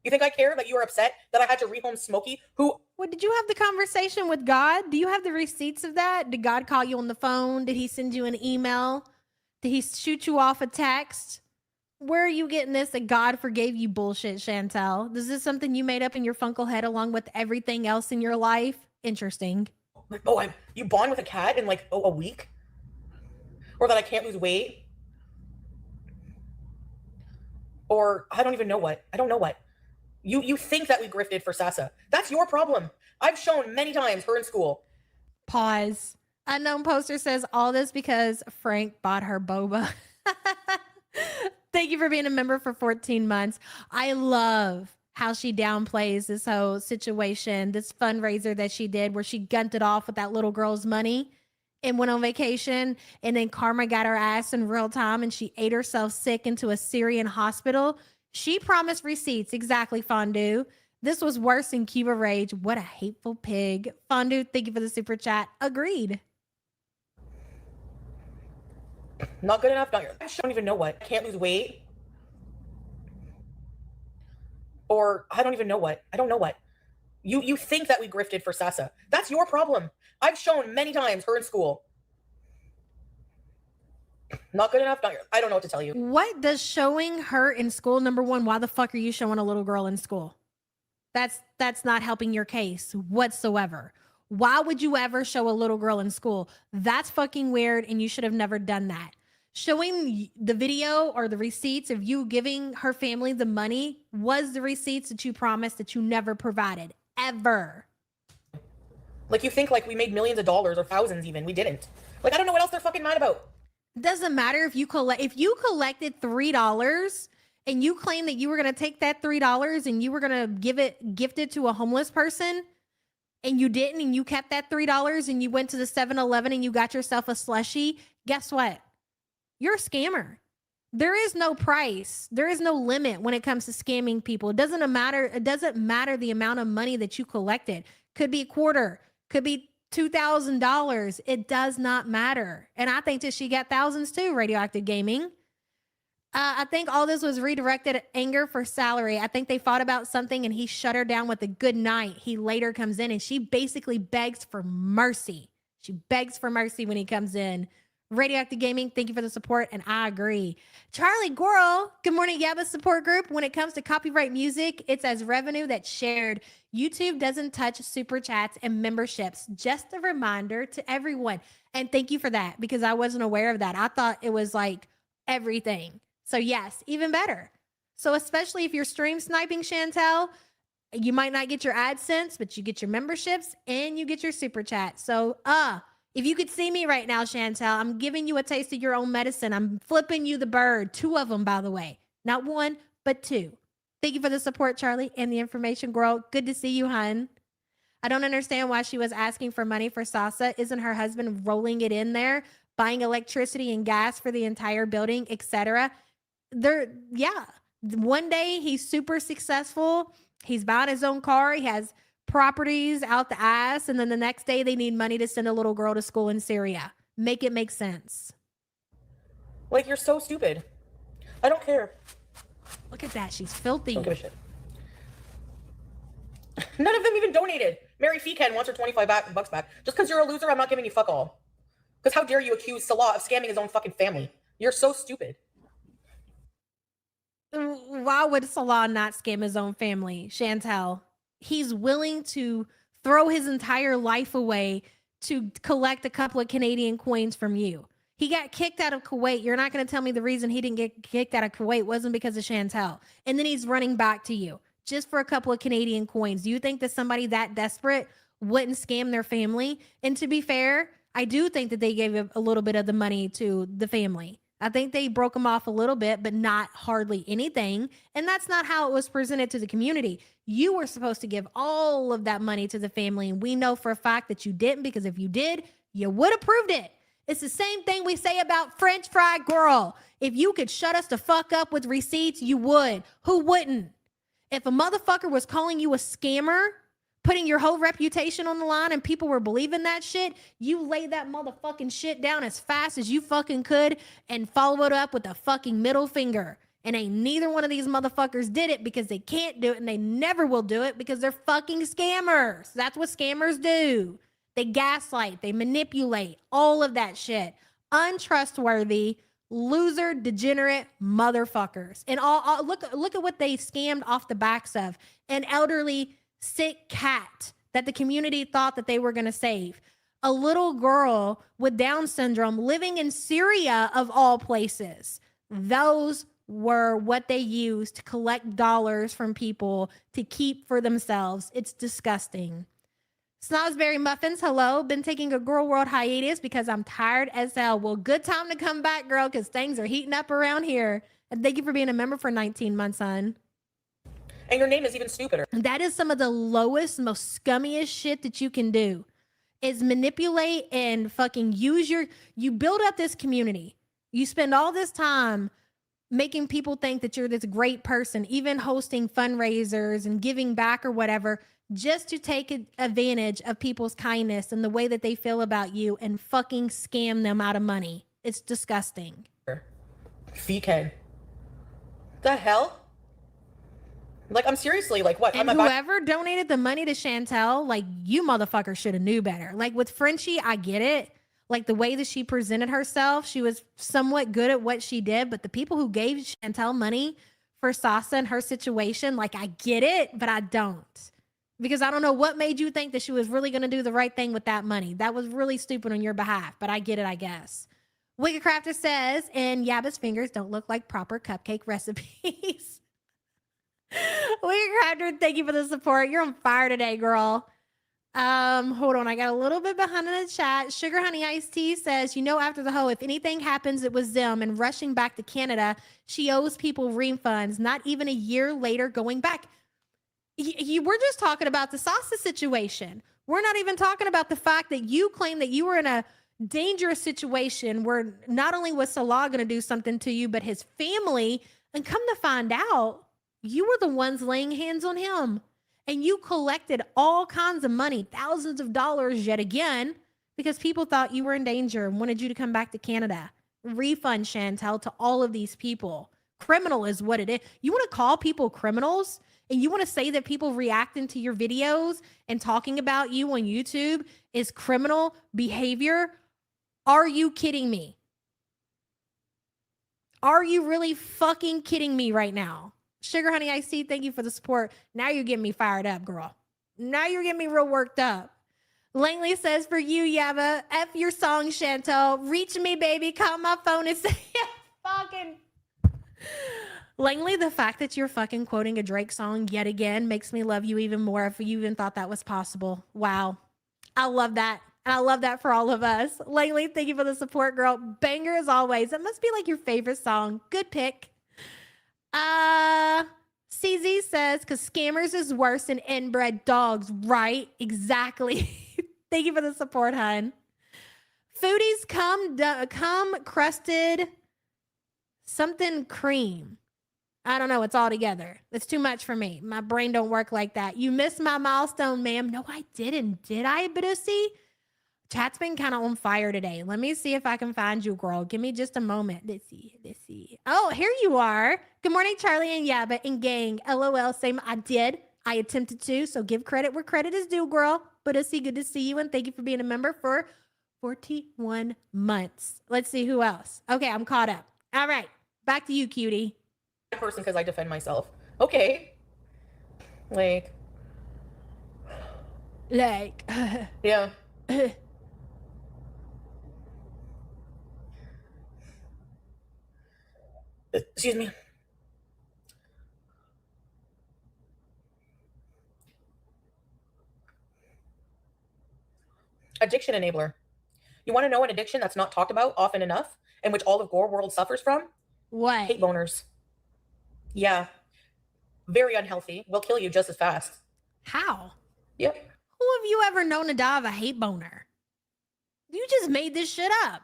You think I care that you were upset that I had to rehome Smokey? Who? What, did you have the conversation with God? Do you have the receipts of that? Did God call you on the phone? Did he send you an email? Did he shoot you off a text? Where are you getting this that God forgave you bullshit, Chantel? Is this something you made up in your funkle head along with everything else in your life? Interesting. Oh, you bond with a cat in like a week? Or that I can't lose weight? Or I don't even know what. I don't know what. You think that we grifted for Sasa. That's your problem. I've shown many times her in school. Pause. Unknown poster says all this because Frank bought her boba. Thank you for being a member for 14 months. I love how she downplays this whole situation, this fundraiser that she did where she gunned it off with that little girl's money and went on vacation. And then karma got her ass in real time and she ate herself sick into a Syrian hospital. She promised receipts. Exactly, Fondue. This was worse than Cuba Rage. What a hateful pig. Fondue, thank you for the super chat. Agreed. Not good enough. I don't even know what. Can't lose weight. Or I don't even know what. I don't know what. You think that we grifted for Sasa. That's your problem. I've shown many times her in school. Not good enough. I don't know what to tell you. What does showing her in school, number one, why the fuck are you showing a little girl in school? That's not helping your case whatsoever. Why would you ever show a little girl in school? That's fucking weird and you should have never done that. Showing the video or the receipts of you giving her family the money was the receipts that you promised that you never provided, ever. Like you think like we made millions of dollars or thousands even. We didn't. Like I don't know what else they're fucking mad about. Doesn't matter if you collected $3 and you claim that you were going to take that $3 and you were going to gift it to a homeless person and you didn't, and you kept that $3 and you went to the 7-Eleven and you got yourself a slushie. Guess what? You're a scammer. There is no price. There is no limit when it comes to scamming people. It doesn't matter the amount of money that you collected. Could be a quarter, could be $2,000. It does not matter. And I think that she got thousands too, Radioactive Gaming. I think all this was redirected anger for salary. I think they fought about something and he shut her down with a good night. He later comes in and she basically begs for mercy. She begs for mercy when he comes in. Radioactive Gaming, thank you for the support, and I agree. Charlie Goral, good morning, Yabba support group. When it comes to copyright music, it's as revenue that's shared. YouTube doesn't touch super chats and memberships. Just a reminder to everyone. And thank you for that, because I wasn't aware of that. I thought it was like everything. So yes, even better. So especially if you're stream sniping, Chantel, you might not get your AdSense, but you get your memberships and you get your super chat. So If you could see me right now, Chantel, I'm giving you a taste of your own medicine. I'm flipping you the bird. 2 of them, by the way. Not 1, but 2. Thank you for the support, Charlie, and the information, girl. Good to see you, hun. I don't understand why she was asking for money for Sasa. Isn't her husband rolling it in there, buying electricity and gas for the entire building, etc.? Yeah. One day he's super successful. He's buying his own car. He has properties out the ass. And then the next day they need money to send a little girl to school in Syria. Make it make sense. Like, you're so stupid. I don't care. Look at that. She's filthy. Don't give a shit. None of them even donated. Mary Feecan wants her $25 back. Just because you're a loser, I'm not giving you fuck all. Because how dare you accuse Salah of scamming his own fucking family? You're so stupid. Why would Salah not scam his own family, Chantel? He's willing to throw his entire life away to collect a couple of Canadian coins from you. He got kicked out of Kuwait. You're not going to tell me the reason he didn't get kicked out of Kuwait wasn't because of Chantel. And then he's running back to you just for a couple of Canadian coins. Do you think that somebody that desperate wouldn't scam their family? And to be fair, I do think that they gave a little bit of the money to the family. I think they broke them off a little bit, but not hardly anything. And that's not how it was presented to the community. You were supposed to give all of that money to the family. And we know for a fact that you didn't, because if you did, you would have proved it. It's the same thing we say about French Fry Girl. If you could shut us the fuck up with receipts, you would. Who wouldn't? If a motherfucker was calling you a scammer, putting your whole reputation on the line, and people were believing that shit, you lay that motherfucking shit down as fast as you fucking could and follow it up with a fucking middle finger. And ain't neither one of these motherfuckers did it because they can't do it, and they never will do it because they're fucking scammers. That's what scammers do. They gaslight, they manipulate, all of that shit. Untrustworthy, loser, degenerate motherfuckers. And all look at what they scammed off the backs of. An elderly sick cat that the community thought that they were going to save. A little girl with Down syndrome living in Syria, of all places. Those were what they used to collect dollars from people to keep for themselves. It's disgusting. Snosberry Muffins, hello. Been taking a girl world hiatus because I'm tired as hell. Well, good time to come back, girl, because things are heating up around here. And thank you for being a member for 19 months, son. And your name is even stupider. That is some of the lowest, most scummiest shit that you can do, is manipulate and fucking you build up this community. You spend all this time making people think that you're this great person, even hosting fundraisers and giving back or whatever, just to take advantage of people's kindness and the way that they feel about you and fucking scam them out of money. It's disgusting. Feecan. The hell? Like, I'm seriously, like, what? And whoever donated the money to Chantel, like, you motherfucker should have knew better. Like, with Frenchie, I get it. Like, the way that she presented herself, she was somewhat good at what she did. But the people who gave Chantel money for Sasa and her situation, like, I get it, but I don't. Because I don't know what made you think that she was really going to do the right thing with that money. That was really stupid on your behalf, but I get it, I guess. Wicked Crafter says, and Yabba's fingers don't look like proper cupcake recipes. Wicked Crafter, thank you for the support. You're on fire today, girl. Hold on, I got a little bit behind in the chat. Sugar Honey Iced Tea says, you know, after the hoe, if anything happens, it was them, and rushing back to Canada, she owes people refunds, not even a year later going back. We're just talking about the Sasa situation. We're not even talking about the fact that you claim that you were in a dangerous situation where not only was Salah going to do something to you, but his family. And come to find out, you were the ones laying hands on him. And you collected all kinds of money, thousands of dollars yet again, because people thought you were in danger and wanted you to come back to Canada. Refund, Chantel, to all of these people. Criminal is what it is. You want to call people criminals? And you want to say that people reacting to your videos and talking about you on YouTube is criminal behavior? Are you kidding me? Are you really fucking kidding me right now? Sugar Honey Iced Tea, thank you for the support. Now you're getting me fired up, girl. Now you're getting me real worked up. Langley says, for you, Yabba, F your song, Chantel. Reach me, baby. Call my phone and say, fucking... Langley, the fact that you're fucking quoting a Drake song yet again makes me love you even more if you even thought that was possible. Wow. I love that. And I love that for all of us. Langley, thank you for the support, girl. Banger as always. That must be like your favorite song. Good pick. CZ says, because scammers is worse than inbred dogs, right? Exactly. Thank you for the support, hun. Foodies come crusted something cream. I don't know. It's all together. It's too much for me. My brain don't work like that. You missed my milestone, ma'am. No, I didn't. Did I, Bidusi? Chat's been kind of on fire today. Let me see if I can find you, girl. Give me just a moment. Let's see. Oh, here you are. Good morning, Charlie and Yabba and gang. LOL, same. I did. I attempted to. So give credit where credit is due, girl. Bidusi, good to see you. And thank you for being a member for 41 months. Let's see who else. Okay, I'm caught up. All right. Back to you, cutie. Person because I defend myself. Okay. Like. Yeah. Excuse me. Addiction enabler. You want to know an addiction that's not talked about often enough, and which all of Gore World suffers from? What? Hate boners. Yeah. Very unhealthy. Will kill you just as fast. How? Yep. Who have you ever known to die of a hate boner? You just made this shit up.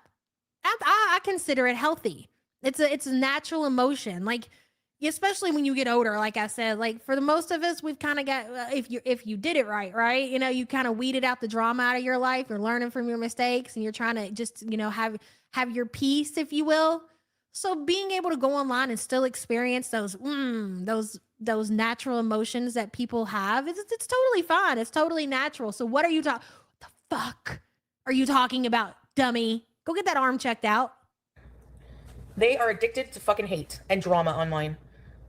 I consider it healthy. It's a natural emotion. Like, especially when you get older, like I said, like for the most of us, we've kind of got, if you did it right, you know, you kind of weeded out the drama out of your life. You're learning from your mistakes and you're trying to just, you know, have your peace, if you will. So being able to go online and still experience those natural emotions that people have, it's totally fine. It's totally natural. So what are you talking? The fuck are you talking about, dummy? Go get that arm checked out. They are addicted to fucking hate and drama online.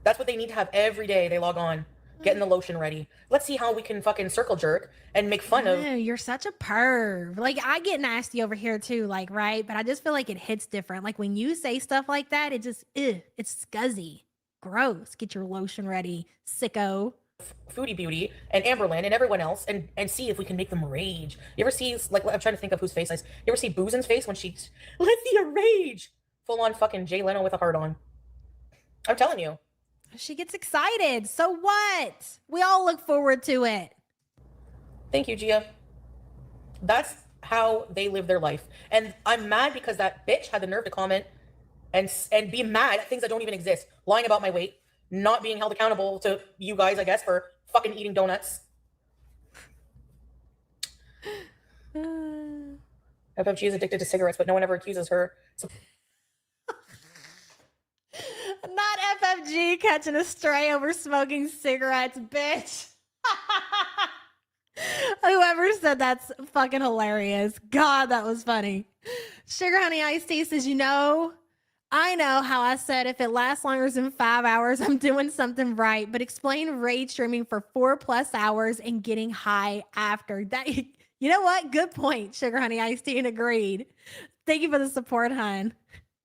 That's what they need to have every day. They log on, getting the lotion ready. Let's see how we can fucking circle jerk and make fun of. You're such a perv. Like, I get nasty over here too, like, right? But I just feel like it hits different. Like when you say stuff like that, it just, it's scuzzy. Gross. Get your lotion ready, sicko. Foodie Beauty and Amberlynn and everyone else and see if we can make them rage. You ever see, like, I'm trying to think of whose face I see. You ever see Boozin's face when she's, let's see a rage. Full on fucking Jay Leno with a heart on. I'm telling you. She gets excited. So what? We all look forward to it. Thank you, Gia. That's how they live their life. And I'm mad because that bitch had the nerve to comment and be mad at things that don't even exist. Lying about my weight, not being held accountable to you guys, I guess, for fucking eating donuts. FFG is addicted to cigarettes, but no one ever accuses her. So not FFG catching a stray over smoking cigarettes, bitch. Whoever said that's fucking hilarious. God, that was funny. Sugar Honey Iced Tea says, you know, I know how I said if it lasts longer than 5 hours, I'm doing something right. But explain rage streaming for 4+ hours and getting high after that. You know what? Good point, Sugar Honey Iced Tea, and agreed. Thank you for the support, hun.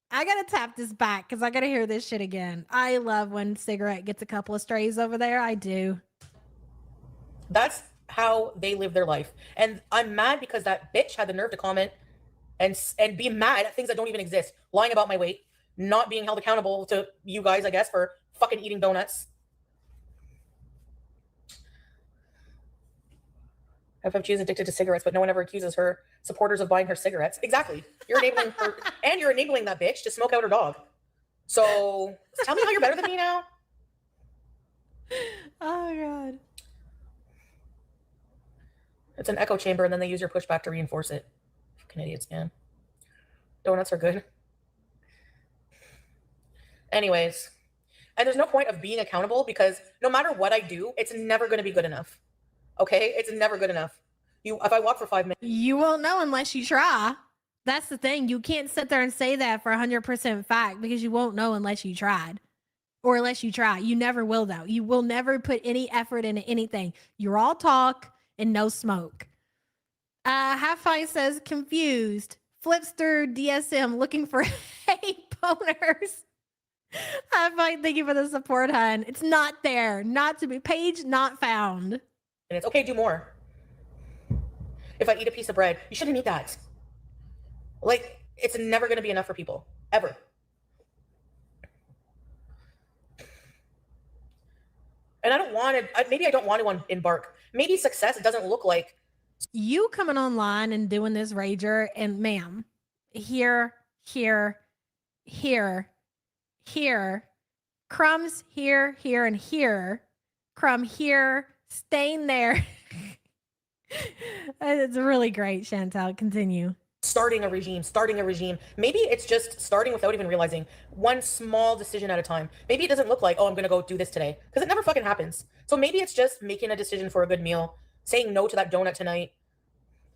I gotta tap this back because I gotta hear this shit again. I love when Cigarette gets a couple of strays over there. I do. That's how they live their life. And I'm mad because that bitch had the nerve to comment and be mad at things that don't even exist. Lying about my weight, not being held accountable to you guys, I guess, for fucking eating donuts. FFG is addicted to cigarettes, but no one ever accuses her supporters of buying her cigarettes. Exactly. You're enabling her, and you're enabling that bitch to smoke out her dog. So tell me how you're better than me now. Oh, God. It's an echo chamber, and then they use your pushback to reinforce it. Fucking idiots, man. Donuts are good. Anyways, and there's no point of being accountable because no matter what I do, it's never going to be good enough. Okay? It's never good enough. If I walk for 5 minutes. You won't know unless you try. That's the thing. You can't sit there and say that for 100% fact because you won't know unless you tried. Or unless you try. You never will, though. You will never put any effort into anything. You're all talk and no smoke. Half Fight says confused. Flips through DSM looking for hate boners. Half Fight, thank you for the support, hun. It's not there. Not to be page not found. And it's okay, do more. if I eat a piece of bread, you shouldn't eat that. Like, it's never going to be enough for people, ever. And I don't want to, maybe I don't want to embark. Maybe success doesn't look like You coming online and doing this rager, and ma'am, here, crumbs here, and here, crumb here, stain there. It's really great, Chantel. Continue. starting a regime. Maybe it's just starting without even realizing, one small decision at a time. Maybe it doesn't look like, oh, I'm going to go do this today, because it never fucking happens. So maybe it's just making a decision for a good meal, saying no to that donut tonight.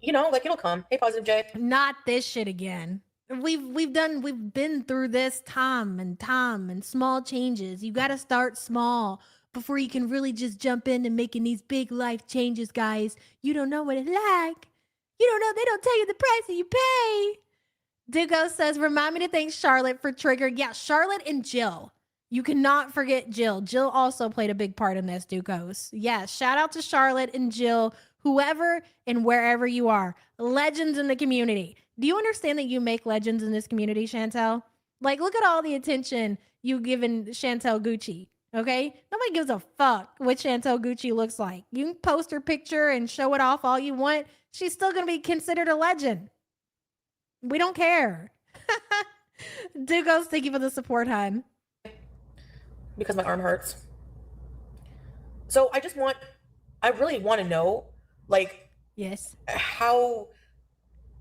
You know, like, it'll come. Hey, Positive J. Not this shit again. We've been through this time and small changes. You got to start small before you can really just jump into making these big life changes, guys. You don't know what it's like. You don't know. They don't tell you the price that you pay. Dugo says, remind me to thank Charlotte for triggering. Yeah, Charlotte and Jill. You cannot forget Jill. Jill also played a big part in this, Dugos. Yeah, shout out to Charlotte and Jill, whoever and wherever you are. Legends in the community. Do you understand that you make legends in this community, Chantel? Like, look at all the attention you given Chantel Gucci, okay? Nobody gives a fuck what Chantel Gucci looks like. You can post her picture and show it off all you want. She's still going to be considered a legend. We don't care. Dugos, thank you for the support, hon. Because my arm hurts. So I really want to know, like, Yes. how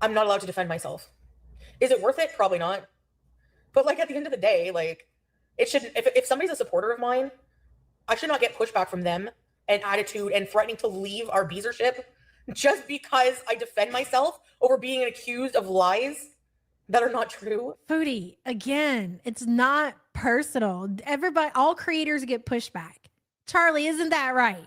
I'm not allowed to defend myself. Is it worth it? Probably not. But, like, at the end of the day, like, it should, if somebody's a supporter of mine, I should not get pushback from them and attitude and threatening to leave our beezership just because I defend myself over being accused of lies that are not true. Foodie, again, it's not personal. Everybody, all creators get pushback. Charlie, isn't that right?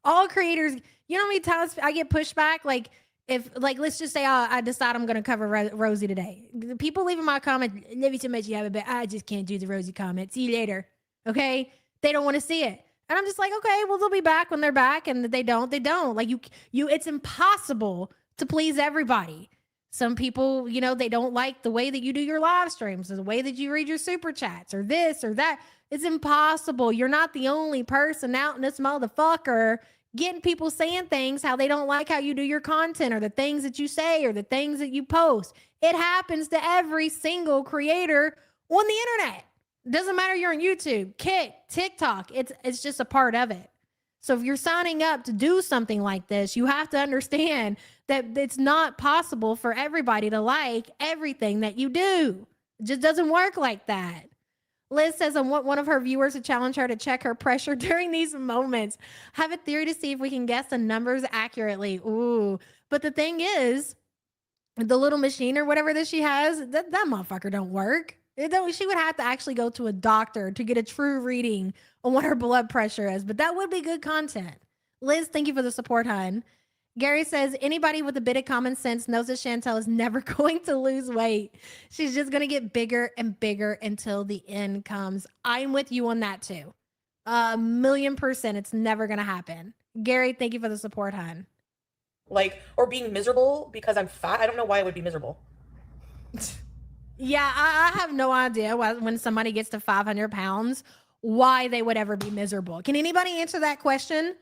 All creators, you know how many times I get pushback? Like, if, like, let's just say I decide I'm going to cover Rosie today. The people leaving my comment, love you so much, you have a bit. I just can't do the Rosie comment. See you later. Okay? They don't want to see it. And I'm just like, okay, well, they'll be back when they're back. And they don't. Like, it's impossible to please everybody. Some people, you know, they don't like the way that you do your live streams, or the way that you read your super chats, or this or that. It's impossible. You're not the only person out in this motherfucker getting people saying things how they don't like how you do your content, or the things that you say, or the things that you post. It happens to every single creator on the internet. Doesn't matter you're on YouTube, Kick, TikTok. It's just a part of it. So if you're signing up to do something like this, you have to understand that it's not possible for everybody to like everything that you do. It just doesn't work like that. Liz says, I want one of her viewers to challenge her to check her pressure during these moments. Have a theory to see if we can guess the numbers accurately. Ooh. But the thing is, the little machine or whatever that she has, that motherfucker don't work. She would have to actually go to a doctor to get a true reading on what her blood pressure is. But that would be good content. Liz, thank you for the support, hon. Gary says, anybody with a bit of common sense knows that Chantel is never going to lose weight. She's just going to get bigger and bigger until the end comes. I'm with you on that too. 1,000,000%. It's never going to happen. Gary, thank you for the support, hon. Like, or being miserable because I'm fat. I don't know why I would be miserable. Yeah, I have no idea when somebody gets to 500 pounds, why they would ever be miserable. Can anybody answer that question?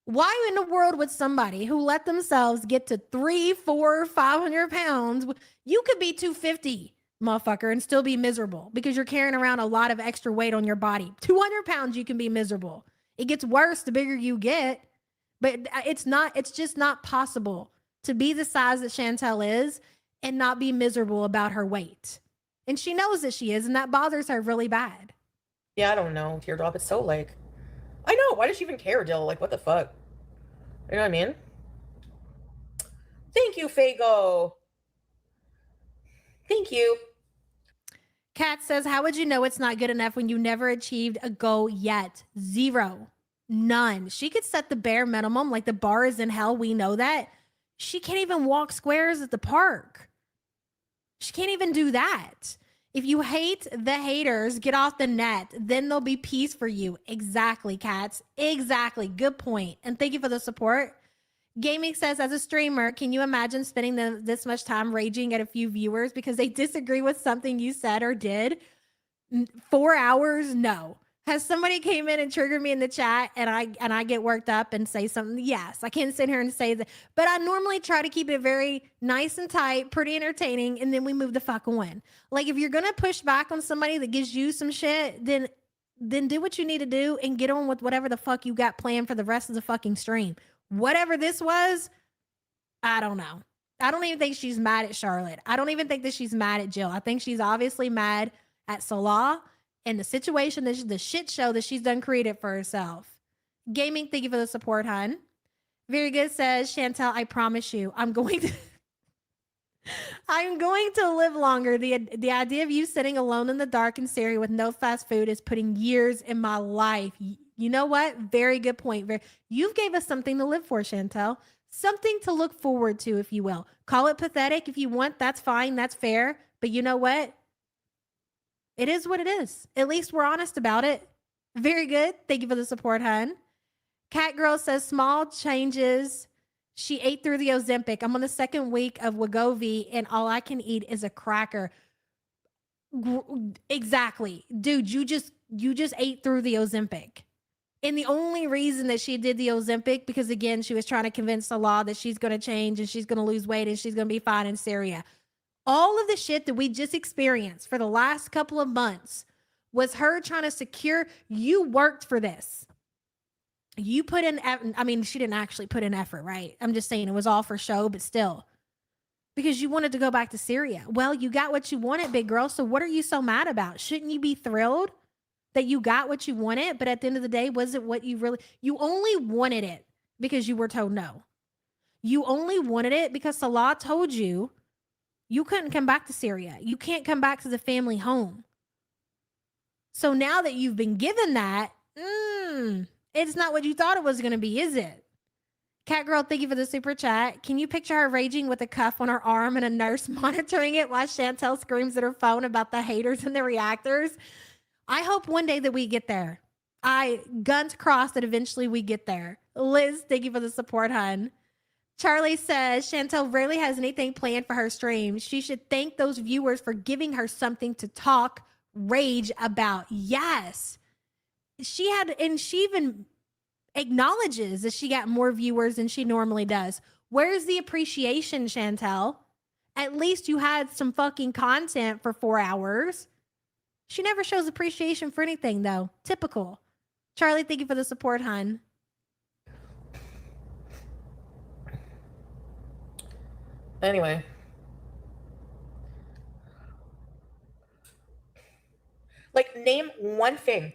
Why in the world would somebody who let themselves get to 300, 400, 500 pounds, you could be 250, motherfucker, and still be miserable because you're carrying around a lot of extra weight on your body. 200 pounds, you can be miserable. It gets worse the bigger you get, but it's just not possible to be the size that Chantel is and not be miserable about her weight. And she knows that she is, and that bothers her really bad. Yeah, I don't know, Teardrop. It's so, like, I know. Why does she even care, Dill? Like, what the fuck? You know what I mean? Thank you, Fago. Thank you. Kat says, how would you know it's not good enough when you never achieved a goal yet? 0. None. She could set the bare minimum, like the bar is in hell. We know that. She can't even walk squares at the park. She can't even do that. If you hate the haters, get off the net. Then there'll be peace for you. Exactly, Cats. Exactly. Good point. And thank you for the support. Gaming says, as a streamer, can you imagine spending this much time raging at a few viewers because they disagree with something you said or did? 4 hours? No. Has somebody came in and triggered me in the chat and I get worked up and say something? Yes, I can sit here and say that, but I normally try to keep it very nice and tight, pretty entertaining, and then we move the fuck on. Like, if you're gonna push back on somebody that gives you some shit, then do what you need to do and get on with whatever the fuck you got planned for the rest of the fucking stream. Whatever this was, I don't know. I don't even think she's mad at Charlotte. I don't even think that she's mad at Jill. I think she's obviously mad at Salah and the situation, the shit show that she's done created for herself. Gaming, thank you for the support, hun. Very good says, Chantel, I promise you, I'm going to live longer. The idea of you sitting alone in the dark in Syria with no fast food is putting years in my life. You know what? Very good point. You've gave us something to live for, Chantel. Something to look forward to, if you will. Call it pathetic if you want. That's fine. That's fair. But you know what? It is what it is. At least we're honest about it. Very good. Thank you for the support, hun. Cat Girl says, small changes. She ate through the Ozempic. I'm on the second week of Wegovy, and all I can eat is a cracker. Exactly. Dude, you just ate through the Ozempic. And the only reason that she did the Ozempic, because again, she was trying to convince Salah that she's going to change and she's going to lose weight and she's going to be fine in Syria. All of the shit that we just experienced for the last couple of months was her trying to secure. You worked for this. You put in, I mean, she didn't actually put in effort, right? I'm just saying it was all for show, but still. Because you wanted to go back to Syria. Well, you got what you wanted, big girl. So what are you so mad about? Shouldn't you be thrilled that you got what you wanted? But at the end of the day, was it what you only wanted it because you were told no. You only wanted it because Salah told you you couldn't come back to Syria. You can't come back to the family home. So now that you've been given that, it's not what you thought it was going to be, is it? Cat Girl, thank you for the super chat. Can you picture her raging with a cuff on her arm and a nurse monitoring it while Chantel screams at her phone about the haters and the reactors? I hope one day that we get there. Guns crossed that eventually we get there. Liz, thank you for the support, hun. Charlie says, Chantel rarely has anything planned for her stream. She should thank those viewers for giving her something to talk, rage about. Yes. She even acknowledges that she got more viewers than she normally does. Where's the appreciation, Chantel? At least you had some fucking content for 4 hours. She never shows appreciation for anything, though. Typical. Charlie, thank you for the support, hun. Anyway. Like, name one thing.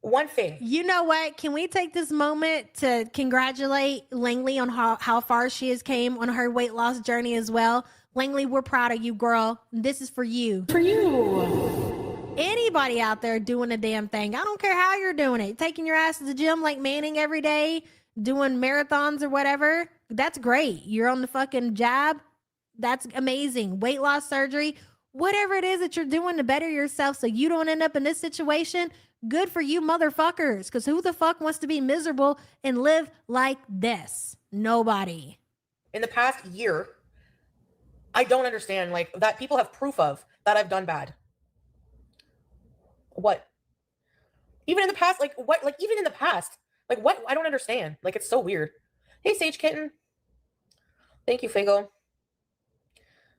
One thing. You know what? Can we take this moment to congratulate Langley on how far she has came on her weight loss journey as well? Langley, we're proud of you, girl. This is for you. For you. Anybody out there doing a damn thing, I don't care how you're doing it, taking your ass to the gym like Manning every day, doing marathons or whatever, that's great. You're on the fucking jab. That's amazing. Weight loss surgery, whatever it is that you're doing to better yourself so you don't end up in this situation, good for you motherfuckers. Because who the fuck wants to be miserable and live like this? Nobody. In the past year, I don't understand, like, that people have proof of that I've done bad. What? Even in the past, like, what? Like, even in the past, like, what? I don't understand. Like, it's so weird. Hey, Sage Kitten. Thank you, Fago.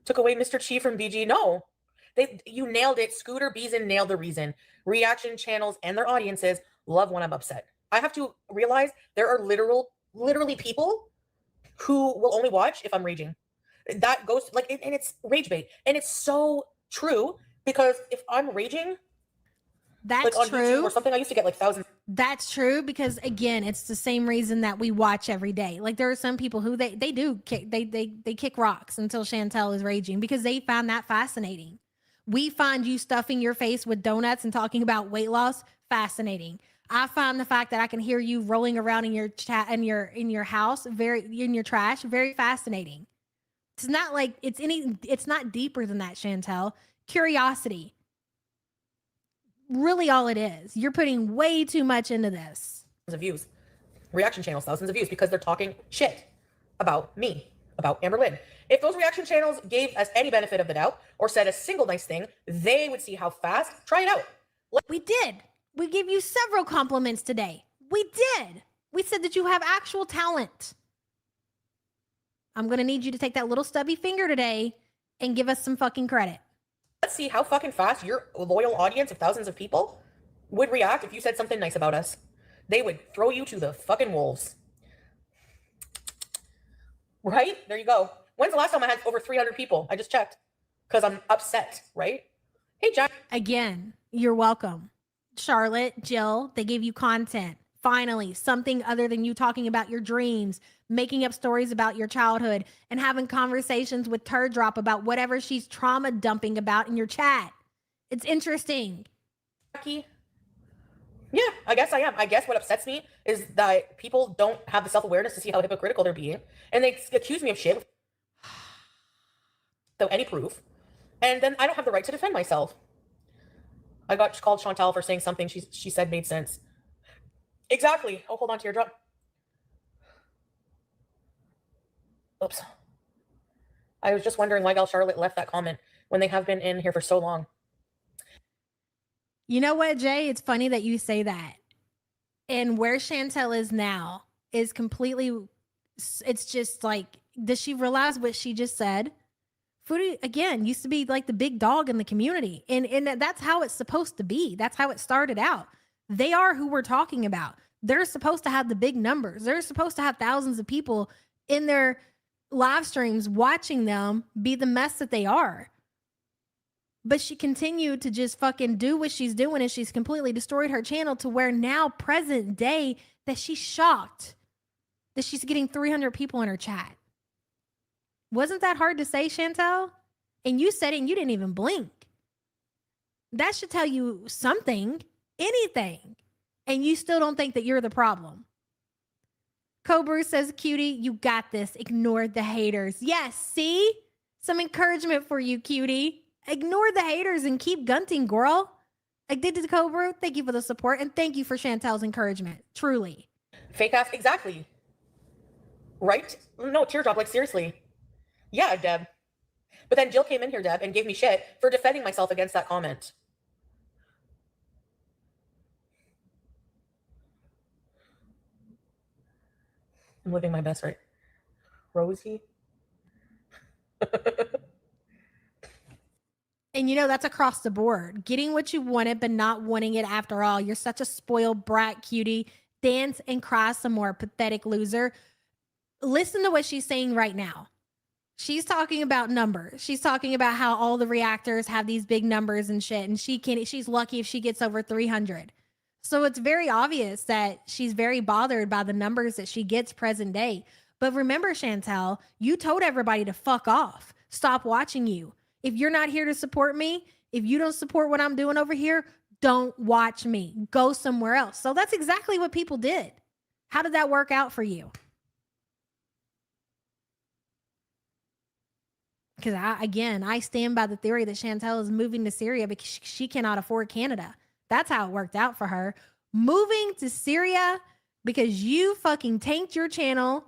Took away Mr. Chi from BG. No. You nailed it. Scooter Beeson nailed the reason. Reaction channels and their audiences love when I'm upset. I have to realize there are literally people who will only watch if I'm raging. That goes, like, and it's rage bait. And it's so true, because if I'm raging, that's like on true. YouTube or something, I used to get like thousands. That's true, because again, it's the same reason that we watch every day. Like, there are some people who they kick rocks until Chantel is raging because they find that fascinating. We find you stuffing your face with donuts and talking about weight loss fascinating. I find the fact that I can hear you rolling around in your chat in your house, in your trash, very fascinating. It's not like it's not deeper than that, Chantel. Curiosity. Really all it is. You're putting way too much into this. Of views. Reaction channels, thousands of views, because they're talking shit. about me, about Amber Lynn. If those reaction channels gave us any benefit of the doubt or said a single nice thing, they would see how fast. Try it out. We did. We gave you several compliments today. We did. We said that you have actual talent. I'm going to need you to take that little stubby finger today and give us some fucking credit. Let's see how fucking fast your loyal audience of thousands of people would react if you said something nice about us. They would throw you to the fucking wolves. Right? There you go. When's the last time I had over 300 people? I just checked because I'm upset, right? Hey, Jack. Again, you're welcome. Charlotte, Jill, they gave you content. Finally, something other than you talking about your dreams, making up stories about your childhood, and having conversations with Turd Drop about whatever she's trauma dumping about in your chat. It's interesting. Yeah, I guess I am. I guess what upsets me is that people don't have the self-awareness to see how hypocritical they're being. And they accuse me of shit without any proof. And then I don't have the right to defend myself. I got called Chantal for saying something she said made sense. Exactly. Oh, hold on, teardrop. Oops. I was just wondering why Gal Charlotte left that comment when they have been in here for so long. You know what, Jay? It's funny that you say that. And where Chantel is now is completely, it's just like, does she realize what she just said? Foodie, again, used to be like the big dog in the community. And that's how it's supposed to be. That's how it started out. They are who we're talking about. They're supposed to have the big numbers. They're supposed to have thousands of people in their live streams watching them be the mess that they are. But she continued to just fucking do what she's doing, and she's completely destroyed her channel to where now, present day, that she's shocked that she's getting 300 people in her chat. Wasn't that hard to say, Chantel? And you said it and you didn't even blink. That should tell you something, anything. And you still don't think that you're the problem. Cobra says, cutie, you got this. Ignore the haters. Yes, see? Some encouragement for you, cutie. Ignore the haters and keep gunting, girl. I did to Cobra. Thank you for the support. And thank you for Chantel's encouragement. Truly. Fake ass, exactly. Right? No, teardrop, like seriously. Yeah, Deb. But then Jill came in here, Deb, and gave me shit for defending myself against that comment. I'm living my best, right? Rosie? And you know, that's across the board. Getting what you wanted, but not wanting it after all. You're such a spoiled brat, cutie. Dance and cry some more, pathetic loser. Listen to what she's saying right now. She's talking about numbers. She's talking about how all the reactors have these big numbers and shit. And she's lucky if she gets over 300. So it's very obvious that she's very bothered by the numbers that she gets present day. But remember, Chantel, you told everybody to fuck off. Stop watching you. If you're not here to support me, if you don't support what I'm doing over here, don't watch me. Go somewhere else. So that's exactly what people did. How did that work out for you? Because I stand by the theory that Chantel is moving to Syria because she cannot afford Canada. That's how it worked out for her. Moving to Syria because you fucking tanked your channel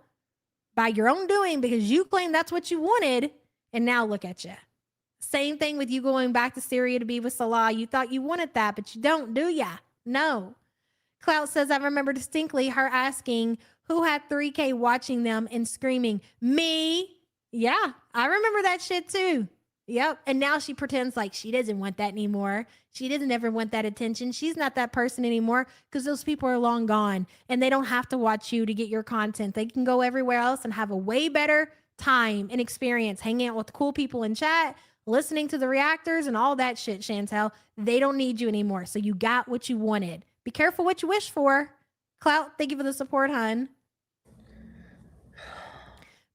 by your own doing because you claimed that's what you wanted. And now look at you. Same thing with you going back to Syria to be with Salah. You thought you wanted that, but you don't, do ya? No. Clout says, I remember distinctly her asking who had 3K watching them and screaming, me. Yeah, I remember that shit too. Yep. And now she pretends like she doesn't want that anymore. She doesn't ever want that attention. She's not that person anymore because those people are long gone and they don't have to watch you to get your content. They can go everywhere else and have a way better time and experience hanging out with the cool people in chat, listening to the reactors and all that shit, Chantel. They don't need you anymore. So you got what you wanted. Be careful what you wish for. Clout, thank you for the support, hun.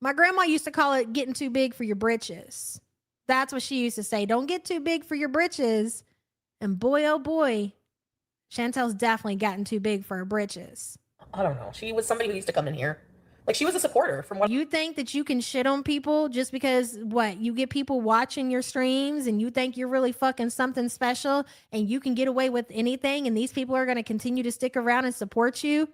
My grandma used to call it getting too big for your britches. That's what she used to say. Don't get too big for your britches. And boy, oh boy, Chantel's definitely gotten too big for her britches. I don't know. She was somebody who used to come in here. Like, she was a supporter from what you think that you can shit on people just because what you get people watching your streams and you think you're really fucking something special and you can get away with anything and these people are going to continue to stick around and support you.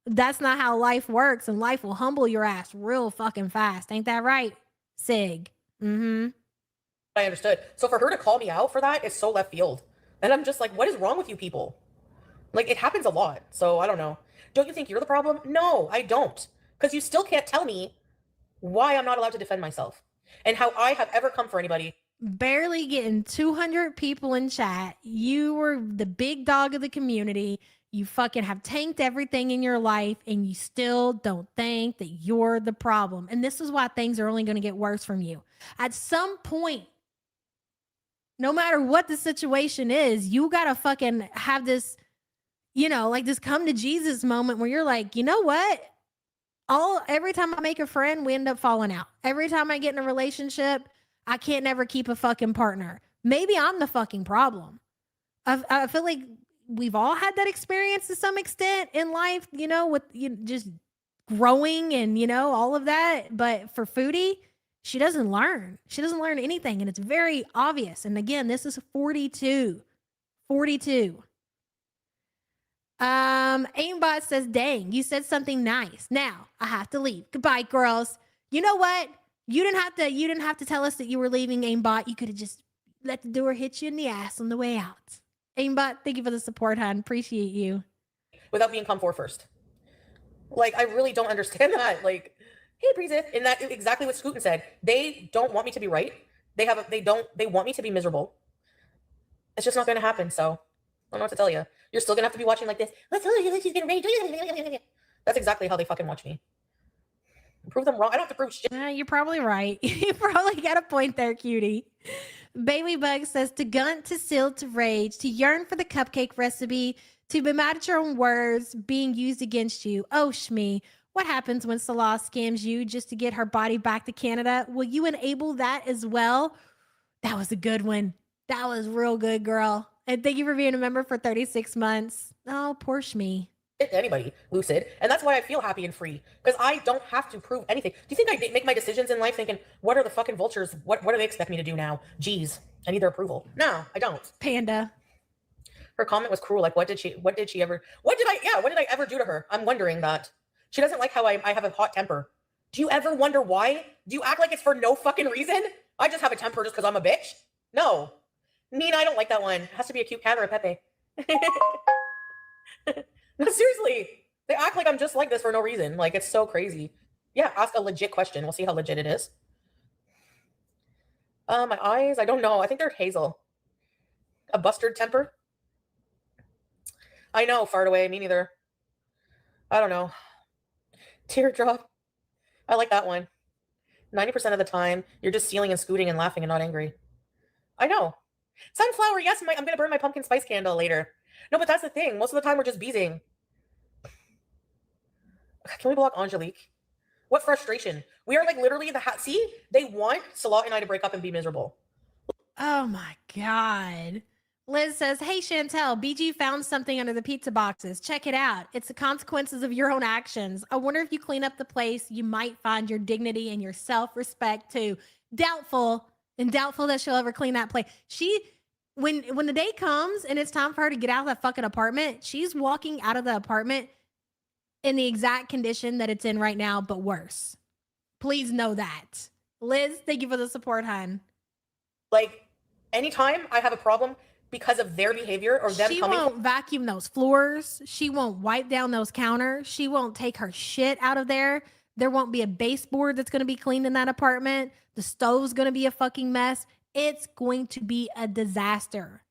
That's not how life works, and life will humble your ass real fucking fast. Ain't that right, Sig? Mm-hmm. I understood. So for her to call me out for that is so left field. And I'm just like, what is wrong with you people? Like, it happens a lot. So I don't know. Don't you think you're the problem? No, I don't. Because you still can't tell me why I'm not allowed to defend myself and how I have ever come for anybody. Barely getting 200 people in chat. You were the big dog of the community. You fucking have tanked everything in your life, and you still don't think that you're the problem. And this is why things are only going to get worse from you. At some point, no matter what the situation is, you got to fucking have this, like this come to Jesus moment where you're like, you know what? Every time I make a friend, we end up falling out. Every time I get in a relationship, I can't never keep a fucking partner. Maybe I'm the fucking problem. I feel like we've all had that experience to some extent in life, with just growing and, all of that. But for Foodie, she doesn't learn. She doesn't learn anything. And it's very obvious. And again, this is 42. 42. Aimbot says, dang, you said something nice. Now I have to leave. Goodbye, girls. You know what? You didn't have to tell us that you were leaving, Aimbot. You could have just let the door hit you in the ass on the way out. Aimbot, thank you for the support, hon. Appreciate you. Without being come for first. Like, I really don't understand that. Like, hey, Breeza, and that exactly what Scootin said. They don't want me to be right. They want me to be miserable. It's just not going to happen. So I don't know what to tell you. You're still going to have to be watching like this. She's getting ready. That's exactly how they fucking watch me. Prove them wrong. I don't have to prove shit. You're probably right. You probably got a point there, cutie. Baby Bug says, to gunt, to seal, to rage, to yearn for the cupcake recipe, to be mad at your own words being used against you. Oh, Shmi, what happens when Salah scams you just to get her body back to Canada? Will you enable that as well? That was a good one. That was real good, girl. And thank you for being a member for 36 months. Oh, poor Shmi. To anybody, Lucid. And that's why I feel happy and free. Because I don't have to prove anything. Do you think I make my decisions in life thinking, what are the fucking vultures? What do they expect me to do now? Jeez, I need their approval. No, I don't. Panda. Her comment was cruel. Like, what did I ever do to her? I'm wondering that. She doesn't like how I have a hot temper. Do you ever wonder why? Do you act like it's for no fucking reason? I just have a temper just because I'm a bitch? No. Nina, I don't like that one. It has to be a cute cat or a Pepe. No, seriously. They act like I'm just like this for no reason. Like, it's so crazy. Yeah, ask a legit question. We'll see how legit it is. My eyes, I don't know. I think they're hazel. A bustard temper? I know, fart away. Me neither. I don't know. Teardrop. I like that one. 90% of the time, you're just stealing and scooting and laughing and not angry. I know. Sunflower, yes, I'm going to burn my pumpkin spice candle later. No, but that's the thing. Most of the time, we're just beezing. Can we block Angelique? What frustration. We are like literally see, they want Salah and I to break up and be miserable. Oh my God. Liz says, hey, Chantel, BG found something under the pizza boxes. Check it out. It's the consequences of your own actions. I wonder if you clean up the place, you might find your dignity and your self-respect too. Doubtful that she'll ever clean that place. When the day comes and it's time for her to get out of that fucking apartment, she's walking out of the apartment in the exact condition that it's in right now, but worse. Please know that. Liz, thank you for the support, hon. Like, anytime I have a problem because of their behavior or them she coming... won't vacuum those floors. She won't wipe down those counters. She won't take her shit out of there. There won't be a baseboard that's going to be cleaned in that apartment. The stove's going to be a fucking mess. It's going to be a disaster.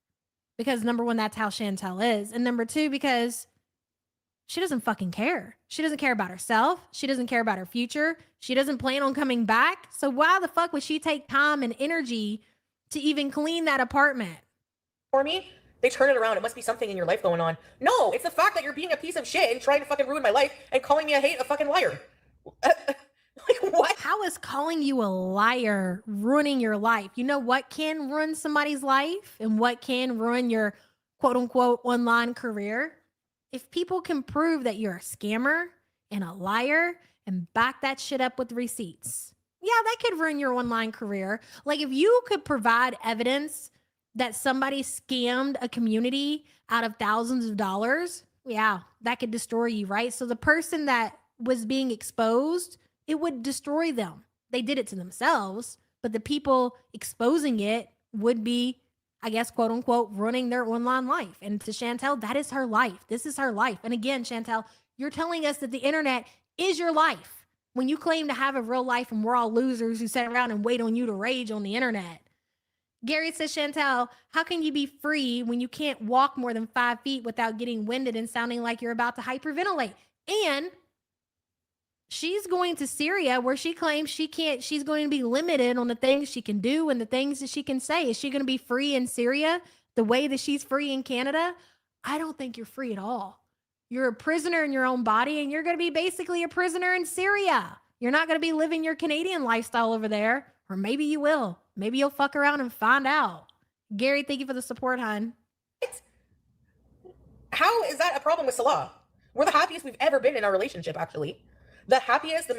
Because number one, that's how Chantel is. And number two, because she doesn't fucking care. She doesn't care about herself. She doesn't care about her future. She doesn't plan on coming back. So why the fuck would she take time and energy to even clean that apartment? For me, they turn it around. It must be something in your life going on. No, it's the fact that you're being a piece of shit and trying to fucking ruin my life and calling me a fucking liar. Like, what? How is calling you a liar ruining your life? You know what can ruin somebody's life and what can ruin your quote unquote online career? If people can prove that you're a scammer and a liar and back that shit up with receipts. Yeah, that could ruin your online career. Like if you could provide evidence that somebody scammed a community out of thousands of dollars, Yeah, that could destroy you, right? So the person that was being exposed, it would destroy them. They did it to themselves, but the people exposing it would be, I guess, quote unquote, running their online life. And to Chantel, that is her life. This is her life. And again, Chantel, you're telling us that the internet is your life. When you claim to have a real life and we're all losers who sit around and wait on you to rage on the internet. Gary says, Chantel, how can you be free when you can't walk more than 5 feet without getting winded and sounding like you're about to hyperventilate? And she's going to Syria where she claims she's going to be limited on the things she can do and the things that she can say. Is she going to be free in Syria the way that she's free in Canada? I don't think you're free at all. You're a prisoner in your own body, and you're going to be basically a prisoner in Syria. You're not going to be living your Canadian lifestyle over there, or maybe you will. Maybe you'll fuck around and find out. Gary, thank you for the support, hon. How is that a problem with Salah? We're the happiest we've ever been in our relationship, actually. The happiest,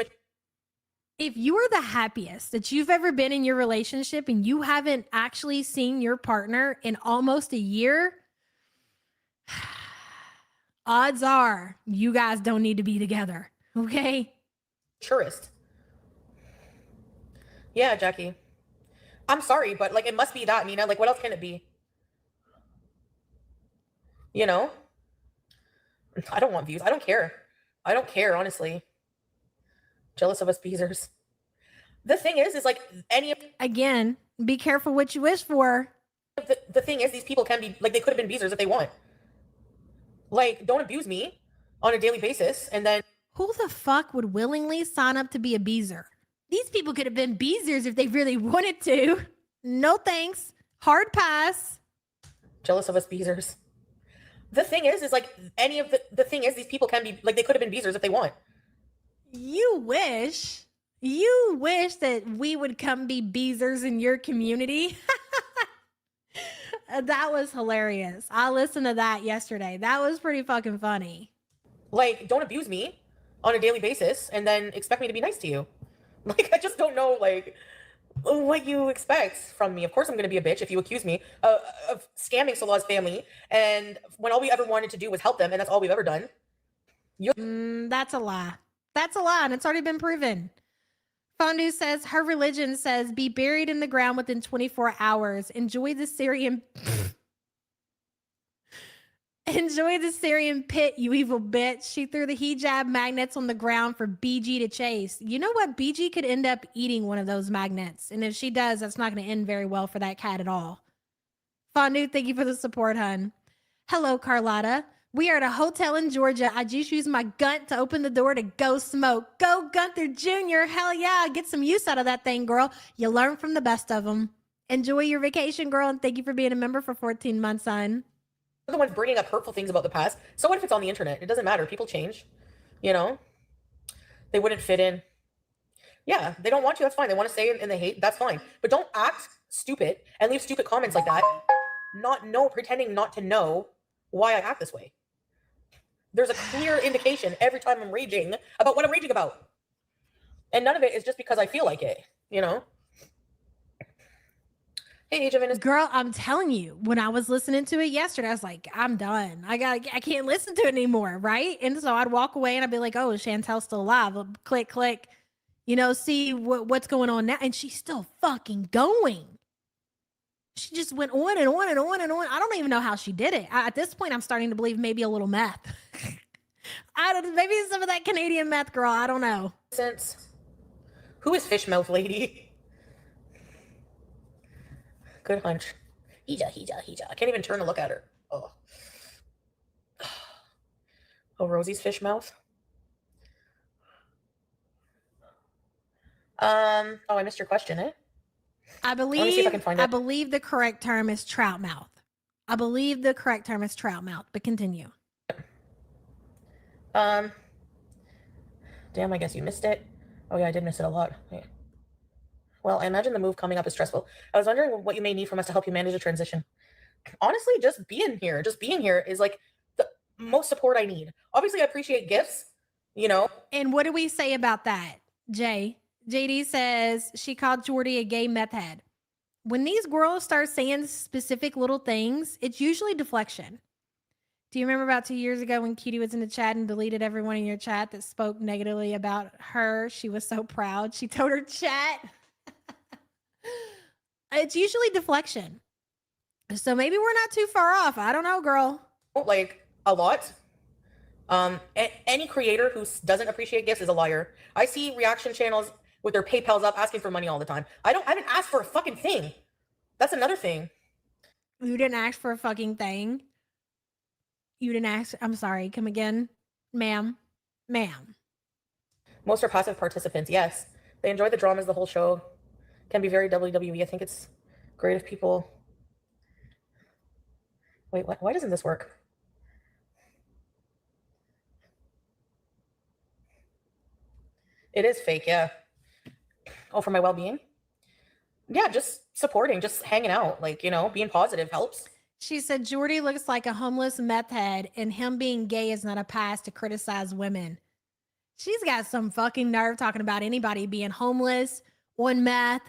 If you are the happiest that you've ever been in your relationship and you haven't actually seen your partner in almost a year, odds are you guys don't need to be together, okay? maturest. Yeah, Jackie. I'm sorry, but like it must be that, Nina. Like, what else can it be? You know? I don't want views. I don't care. I don't care, honestly. Jealous of us beezers. The thing is like Again, be careful what you wish for. the thing is, these people can be like, they could have been beezers if they want. Like, don't abuse me on a daily basis, and then Who the fuck would willingly sign up to be a beezer? These people could have been beezers if they really wanted to. No thanks. Hard pass. jealous of us beezers. The thing is like the thing is, these people can be like, they could have been beezers if they want. You wish that we would come be beezers in your community. That was hilarious. I listened to that yesterday. That was pretty fucking funny. Like, don't abuse me on a daily basis and then expect me to be nice to you. Like, I just don't know, like, what you expect from me. Of course I'm going to be a bitch if you accuse me of scamming Salah's family, and when all we ever wanted to do was help them, and that's all we've ever done. That's a lie. That's a lie, and it's already been proven. Fondue says her religion says be buried in the ground within 24 hours. Enjoy the Syrian pit, you evil bitch. She threw the hijab magnets on the ground for BG to chase. You know what? BG could end up eating one of those magnets. And if she does, that's not going to end very well for that cat at all. Fondue, thank you for the support, hun. Hello, Carlotta. We are at a hotel in Georgia. I just used my gun to open the door to go smoke. Go Gunther Jr. Hell yeah. Get some use out of that thing, girl. You learn from the best of them. Enjoy your vacation, girl. And thank you for being a member for 14 months, son. The ones bringing up hurtful things about the past. So what if it's on the internet? It doesn't matter. People change, you know? They wouldn't fit in. Yeah, they don't want you. That's fine. They want to say it and they hate. That's fine. But don't act stupid and leave stupid comments like that. Pretending not to know why I act this way. There's a clear indication every time I'm raging about what I'm raging about. And none of it is just because I feel like it, you know? Hey, Age of Innocence. Girl, I'm telling you, when I was listening to it yesterday, I was like, I'm done. I can't listen to it anymore, right? And so I'd walk away and I'd be like, oh, Chantel's still alive. I'll click, see what's going on now. And she's still fucking going. She just went on and on and on and on. I don't even know how she did it. At this point, I'm starting to believe maybe a little meth. Maybe some of that Canadian meth, girl. I don't know. Who is Fishmouth Lady? Good hunch. Hija. I can't even turn to look at her. Oh, Rosie's Fishmouth. Oh, I missed your question, eh? I believe. Let me see if I can find it. I believe the correct term is trout mouth. But continue. Damn, I guess you missed it. Oh yeah, I did miss it a lot. Yeah. Well, I imagine the move coming up is stressful. I was wondering what you may need from us to help you manage the transition. Honestly, just being here is like the most support I need. Obviously, I appreciate gifts, you know. And what do we say about that, Jay? JD says she called Jordy a gay meth head. When these girls start saying specific little things, it's usually deflection. Do you remember about 2 years ago when Cutie was in the chat and deleted everyone in your chat that spoke negatively about her? She was so proud. She told her chat. It's usually deflection. So maybe we're not too far off. I don't know, girl. Like a lot. Any creator who doesn't appreciate gifts is a liar. I see reaction channels with their PayPals up asking for money all the time. I haven't asked for a fucking thing. That's another thing. You didn't ask for a fucking thing. You didn't ask. I'm sorry. Come again, ma'am. Ma'am. Most are passive participants. Yes, they enjoy the dramas. The whole show can be very WWE. I think it's great if people. Wait, what? Why doesn't this work? It is fake, yeah. Oh, for my well-being? Yeah, just supporting, just hanging out, like, you know, being positive helps. She said Jordy looks like a homeless meth head, and him being gay is not a pass to criticize women. She's got some fucking nerve talking about anybody being homeless, on meth,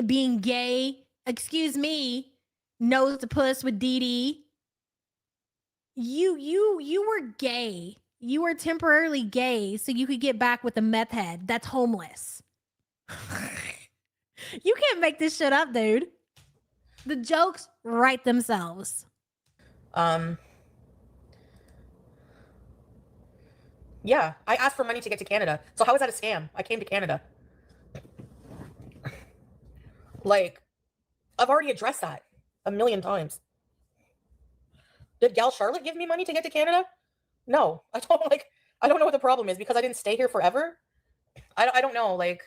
being gay. Excuse me, nose to puss with Dee Dee. You were gay. You were temporarily gay so you could get back with a meth head that's homeless. You can't make this shit up, dude. The jokes write themselves. Yeah, I asked for money to get to Canada. So how is that a scam? I came to Canada. Like, I've already addressed that a million times. Did Gal Charlotte give me money to get to Canada? No, I don't know what the problem is because I didn't stay here forever. I don't know, like.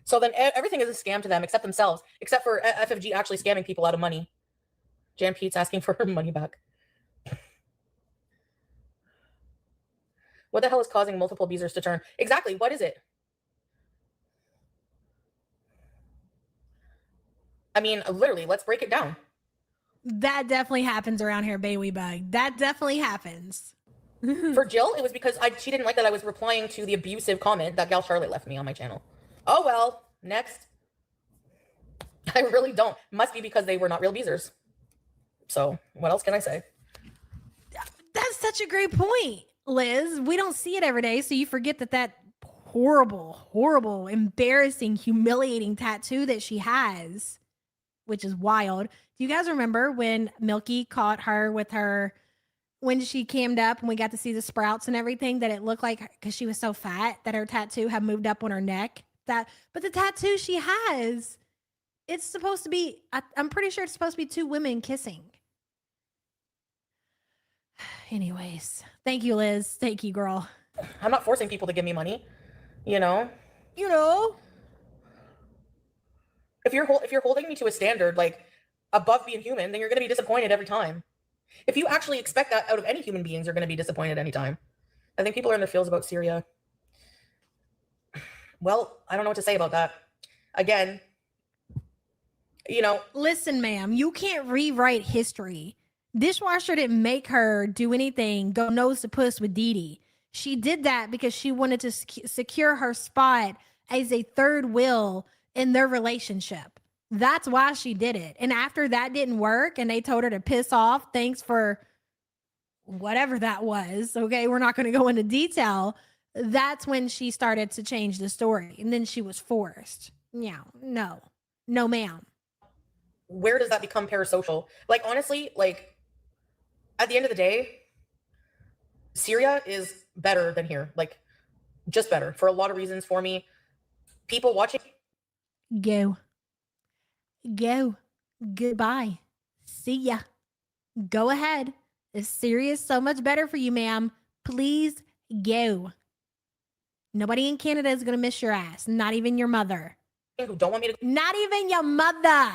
So then everything is a scam to them except themselves, except for FFG actually scamming people out of money. Jan Pete's asking for her money back. What the hell is causing multiple abusers to turn? Exactly, what is it? I mean, literally, let's break it down. That definitely happens around here, Baby Bug. That definitely happens. For Jill, it was because she didn't like that I was replying to the abusive comment that Gal Charlotte left me on my channel. Oh well, next. I really don't. Must be because they were not real abusers. So, what else can I say? That's such a great point, Liz. We don't see it every day, so you forget that horrible, embarrassing, humiliating tattoo that she has, which is wild. Do you guys remember when Milky caught her with her, when she cammed up and we got to see the sprouts and everything, that it looked like, because she was so fat, that her tattoo had moved up on her neck? But the tattoo she has, it's supposed to be, I'm pretty sure it's supposed to be two women kissing. Anyways, thank you, Liz. Thank you, girl. I'm not forcing people to give me money, you know? If you're holding me to a standard, like, above being human, then you're going to be disappointed every time. If you actually expect that out of any human beings, you're going to be disappointed anytime. I think people are in their feels about Syria. Well, I don't know what to say about that. Again, you know. Listen, ma'am, you can't rewrite history. Dishwasher didn't make her do anything, go nose to puss with Dee Dee. She did that because she wanted to secure her spot as a third wheel in their relationship. That's why she did it. And after that didn't work and they told her to piss off, thanks for whatever that was. Okay, we're not going to go into detail. That's when she started to change the story. And then she was forced. Yeah, no, ma'am. Where does that become parasocial? Like, honestly, like, at the end of the day, Syria is better than here. Like, just better for a lot of reasons for me. People watching. Go. Goodbye. See ya. Go ahead. Syria is so much better for you, ma'am. Please go. Nobody in Canada is going to miss your ass. Not even your mother. Who don't want me to. Not even your mother,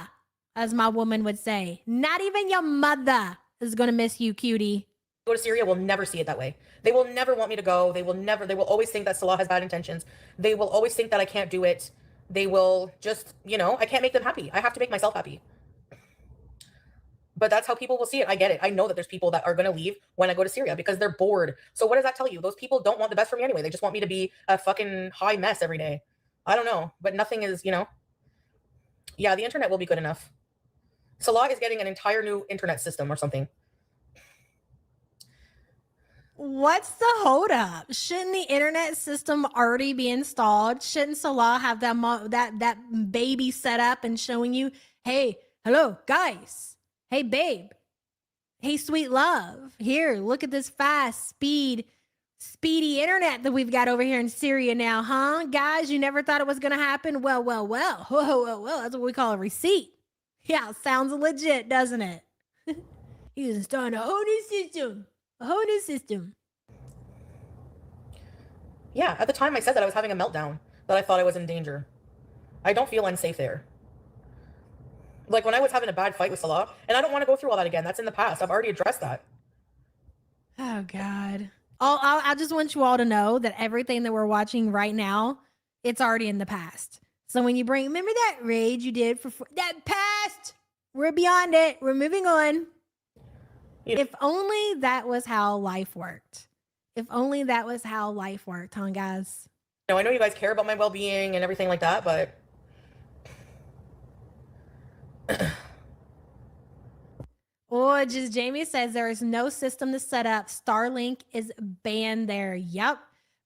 as my woman would say. Not even your mother is going to miss you, cutie. Go to Syria will never see it that way. They will never want me to go. They will always think that Salah has bad intentions. They will always think that I can't do it. They will just, you know, I can't make them happy. I have to make myself happy. But that's how people will see it. I get it. I know that there's people that are going to leave when I go to Syria because they're bored. So what does that tell you? Those people don't want the best for me anyway. They just want me to be a fucking high mess every day. I don't know. But nothing is, you know. Yeah, the internet will be good enough. Salah is getting an entire new internet system or something. What's the holdup? Shouldn't the internet system already be installed? Shouldn't Salah have that baby set up and showing you, hey, hello, guys. Hey, babe. Hey, sweet love. Here, look at this fast, speedy internet that we've got over here in Syria now, huh? Guys, you never thought it was going to happen? Well. Whoa. That's what we call a receipt. Yeah, sounds legit, doesn't it? He's installing a whole new system. A whole new system. Yeah, at the time I said that I was having a meltdown, that I thought I was in danger. I don't feel unsafe there. Like when I was having a bad fight with Salah, and I don't want to go through all that again. That's in the past. I've already addressed that. Oh, God. I just want you all to know that everything that we're watching right now, it's already in the past. So when you remember that rage you did for that past, we're beyond it. We're moving on. Yeah. If only that was how life worked. If only that was how life worked, huh, guys? I know you guys care about my well-being and everything like that, but Or just Jamie says there is no system to set up. Starlink is banned there. Yep.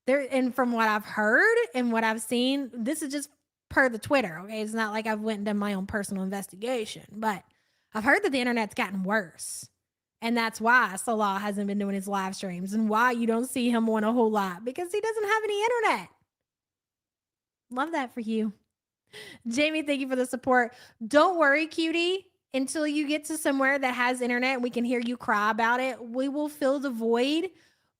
And from what I've heard and what I've seen, this is just per the Twitter. Okay. It's not like I've went and done my own personal investigation, but I've heard that the internet's gotten worse. And that's why Salah hasn't been doing his live streams and why you don't see him on a whole lot, because he doesn't have any internet. Love that for you. Jamie, thank you for the support. Don't worry, cutie. Until you get to somewhere that has internet and we can hear you cry about it, we will fill the void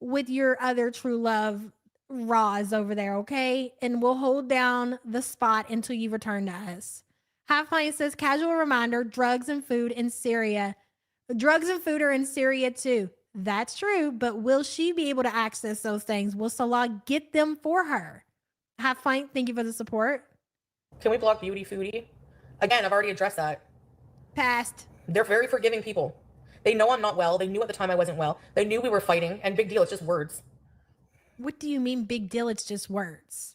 with your other true love, Roz, over there, okay? And we'll hold down the spot until you return to us. Half Pint says, casual reminder, drugs and food in Syria. Drugs and food are in Syria too. That's true, but will she be able to access those things? Will Salah get them for her? Half Pint, thank you for the support. can we block Beauty Foodie? Again, I've already addressed that. Passed. They're very forgiving people. They know I'm not well. They knew at the time I wasn't well. They knew we were fighting, and big deal, it's just words. What do you mean big deal? It's just words.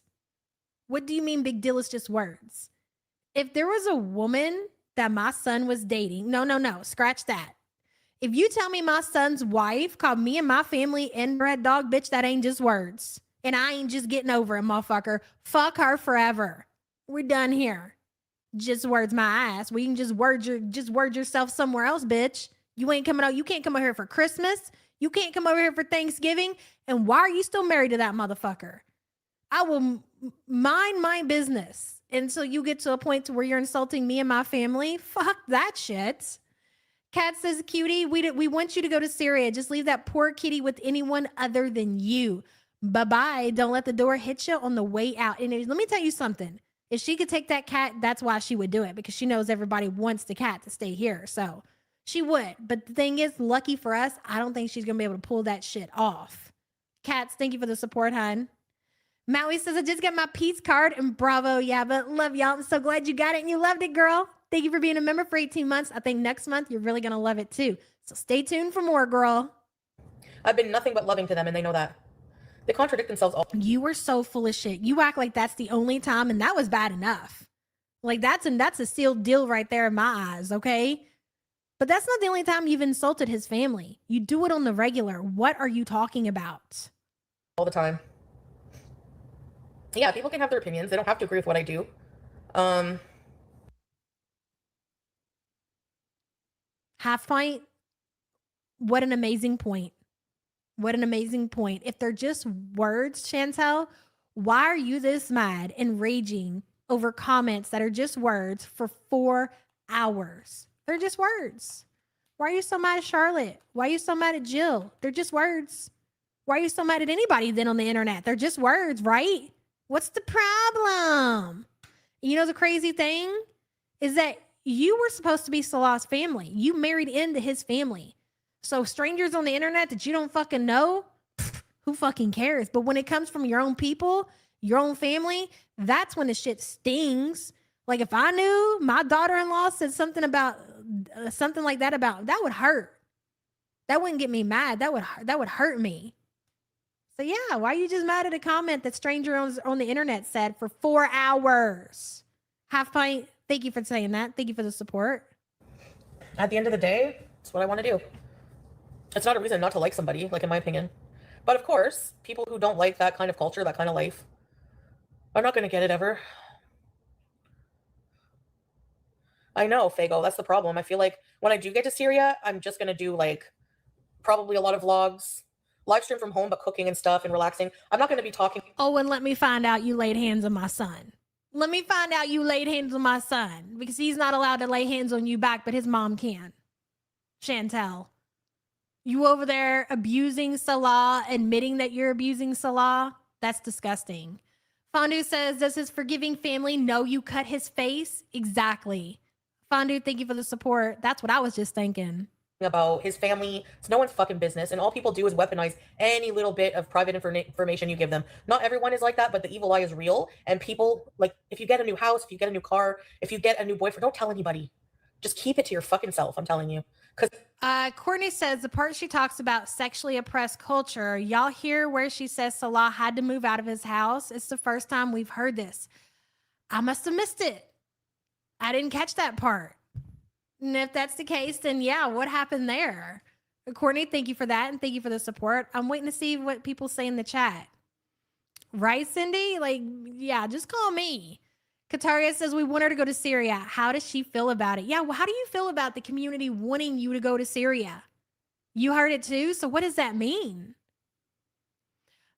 What do you mean big deal? It's just words. If there was a woman that my son was dating, no, scratch that. If you tell me my son's wife called me and my family inbred dog, bitch, that ain't just words. And I ain't just getting over it, motherfucker. Fuck her forever. We're done here. Just words my ass. We can just word yourself somewhere else, bitch. You ain't coming out. You can't come over here for Christmas. You can't come over here for Thanksgiving. And why are you still married to that motherfucker? I will mind my business until you get to a point to where you're insulting me and my family. Fuck that shit. Kat says, cutie, we want you to go to Syria. Just leave that poor kitty with anyone other than you. Bye-bye. Don't let the door hit you on the way out. And let me tell you something. If she could take that cat, that's why she would do it, because she knows everybody wants the cat to stay here. So she would. But the thing is, lucky for us, I don't think she's going to be able to pull that shit off. Cats, thank you for the support, hon. Maui says, I just got my peace card and bravo. Yeah, but love y'all. I'm so glad you got it and you loved it, girl. Thank you for being a member for 18 months. I think next month you're really going to love it too. So stay tuned for more, girl. I've been nothing but loving to them, and they know that. They contradict themselves all. You were so full of shit. You act like that's the only time, and that was bad enough. Like that's a sealed deal right there in my eyes, okay? But that's not the only time you've insulted his family. You do it on the regular. What are you talking about? All the time. Yeah, people can have their opinions. They don't have to agree with what I do. Half Pint, what an amazing point. What an amazing point. If they're just words, Chantel, why are you this mad and raging over comments that are just words for 4 hours? They're just words. Why are you so mad at Charlotte? Why are you so mad at Jill? They're just words. Why are you so mad at anybody then on the internet? They're just words, right? What's the problem? You know, the crazy thing is that you were supposed to be Salah's family. You married into his family. So strangers on the internet that you don't fucking know, who fucking cares? But when it comes from your own people, your own family, that's when the shit stings. Like if I knew my daughter-in-law said something about something like that that would hurt. That wouldn't get me mad. That would hurt me. So yeah, why are you just mad at a comment that strangers on the internet said for 4 hours? Half Pint, thank you for saying that. Thank you for the support. At the end of the day, it's what I want to do. It's not a reason not to like somebody, like in my opinion. But of course, people who don't like that kind of culture, that kind of life, are not going to get it ever. I know, Fago, that's the problem. I feel like when I do get to Syria, I'm just going to do like probably a lot of vlogs, live stream from home, but cooking and stuff and relaxing. I'm not going to be talking. Oh, and let me find out you laid hands on my son. Let me find out you laid hands on my son because he's not allowed to lay hands on you back, but his mom can. Chantel, you over there abusing Salah, admitting that you're abusing Salah? That's disgusting. Fondue says, does his forgiving family know you cut his face? Exactly. Fondue, thank you for the support. That's what I was just thinking. About his family. It's no one's fucking business, and all people do is weaponize any little bit of private information you give them. Not everyone is like that, but the evil eye is real, and people, like, if you get a new house, if you get a new car, if you get a new boyfriend, don't tell anybody. Just keep it to your fucking self, I'm telling you. Because Courtney says the part she talks about sexually oppressed culture, y'all hear where she says Salah had to move out of his house? It's the first time we've heard this. I must have missed it. I didn't catch that part. And if that's the case, then yeah, what happened there? Courtney, thank you for that. And thank you for the support. I'm waiting to see what people say in the chat. Right, Cindy? Like, yeah, just call me. Kataria says we want her to go to Syria. How does she feel about it? Yeah, well, how do you feel about the community wanting you to go to Syria? You heard it too? So what does that mean?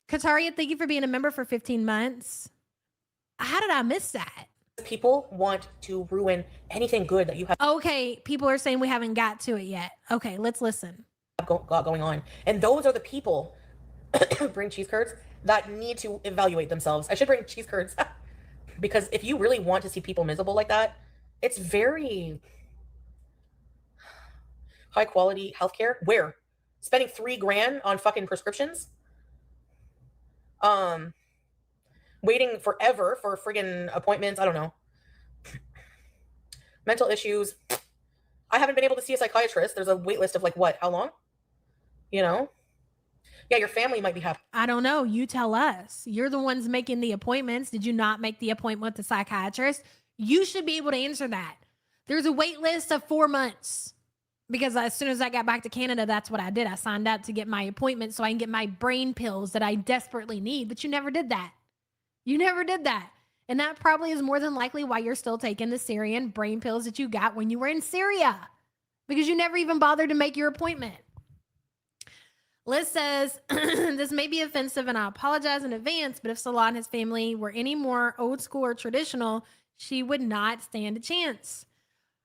Kataria, thank you for being a member for 15 months. How did I miss that? people want to ruin anything good that you have Okay, people are saying we haven't got to it yet. Okay, let's listen. got going on. And those are the people, bring cheese curds, that need to evaluate themselves. I should bring cheese curds. Because if you really want to see people miserable like that, it's very high quality healthcare. Where? Spending $3,000 on fucking prescriptions? Waiting forever for friggin' appointments. I don't know. Mental issues. I haven't been able to see a psychiatrist. There's a wait list of like what? How long? You know? Yeah, your family might be happy. I don't know. You tell us. You're the ones making the appointments. Did you not make the appointment with the psychiatrist? You should be able to answer that. There's a wait list of 4 months. Because as soon as I got back to Canada, that's what I did. I signed up to get my appointment so I can get my brain pills that I desperately need. But you never did that. You never did that. And that probably is more than likely why you're still taking the Syrian brain pills that you got when you were in Syria. Because you never even bothered to make your appointment. Liz says, this may be offensive and I apologize in advance, but if Salah and his family were any more old school or traditional, she would not stand a chance.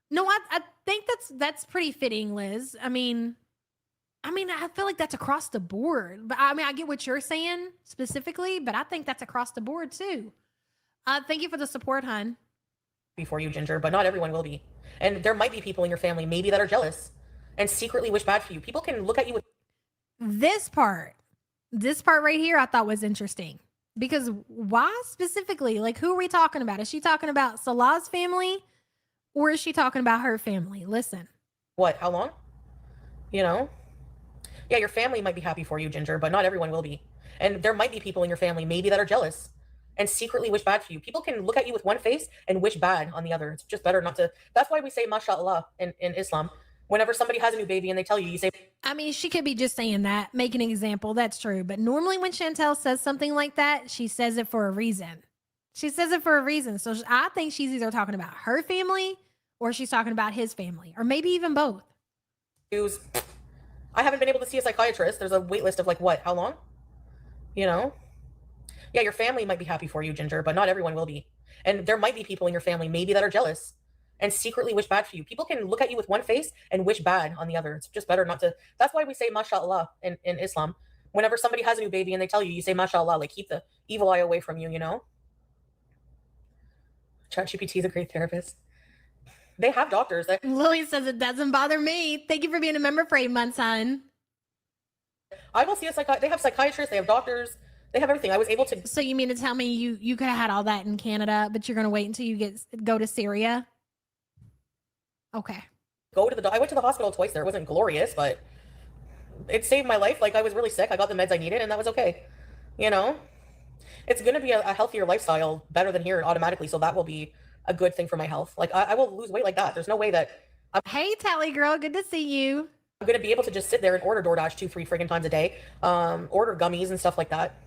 No, I think that's pretty fitting, Liz. I mean, I feel like that's across the board. But I mean, I get what you're saying specifically, but I think that's across the board too. Thank you for the support, hun. Before you, Ginger, but not everyone will be. And there might be people in your family maybe that are jealous and secretly wish bad for you. People can look at you with this part right here, I thought was interesting. Because why specifically? Like, who are we talking about? Is she talking about Salah's family or is she talking about her family? Listen. what? How long? You know? Yeah, your family might be happy for you, Ginger, but not everyone will be. And there might be people in your family maybe that are jealous and secretly wish bad for you. People can look at you with one face and wish bad on the other. It's just better not to. That's why we say mashallah in Islam. Whenever somebody has a new baby and they tell you, you say, I mean, she could be just saying that, make an example. That's true. But normally when Chantel says something like that, she says it for a reason. She says it for a reason. So I think she's either talking about her family or she's talking about his family, or maybe even both. I haven't been able to see a psychiatrist. There's a wait list of like what? How long? You know? Yeah, your family might be happy for you, Ginger, but not everyone will be. And there might be people in your family maybe that are jealous and secretly wish bad for you. People can look at you with one face and wish bad on the other. It's just better not to. That's why we say mashallah in Islam. Whenever somebody has a new baby and they tell you, you say mashallah, like keep the evil eye away from you, you know? ChatGPT is a great therapist. They have doctors that Lily says it doesn't bother me. Thank you for being a member for 8 months, hon. I will see a they have psychiatrists, they have doctors, they have everything. I was able to. So you mean to tell me you could have had all that in Canada, but you're going to wait until you go to Syria? Okay. I went to the hospital twice there. It wasn't glorious, but it saved my life. Like I was really sick. I got the meds I needed and that was okay. You know, it's going to be a healthier lifestyle, better than here automatically. So that will be a good thing for my health. Like I will lose weight like that. There's no way that Hey, Tally girl. Good to see you. I'm gonna be able to just sit there and order DoorDash 2-3 friggin' times a day, order gummies and stuff like that.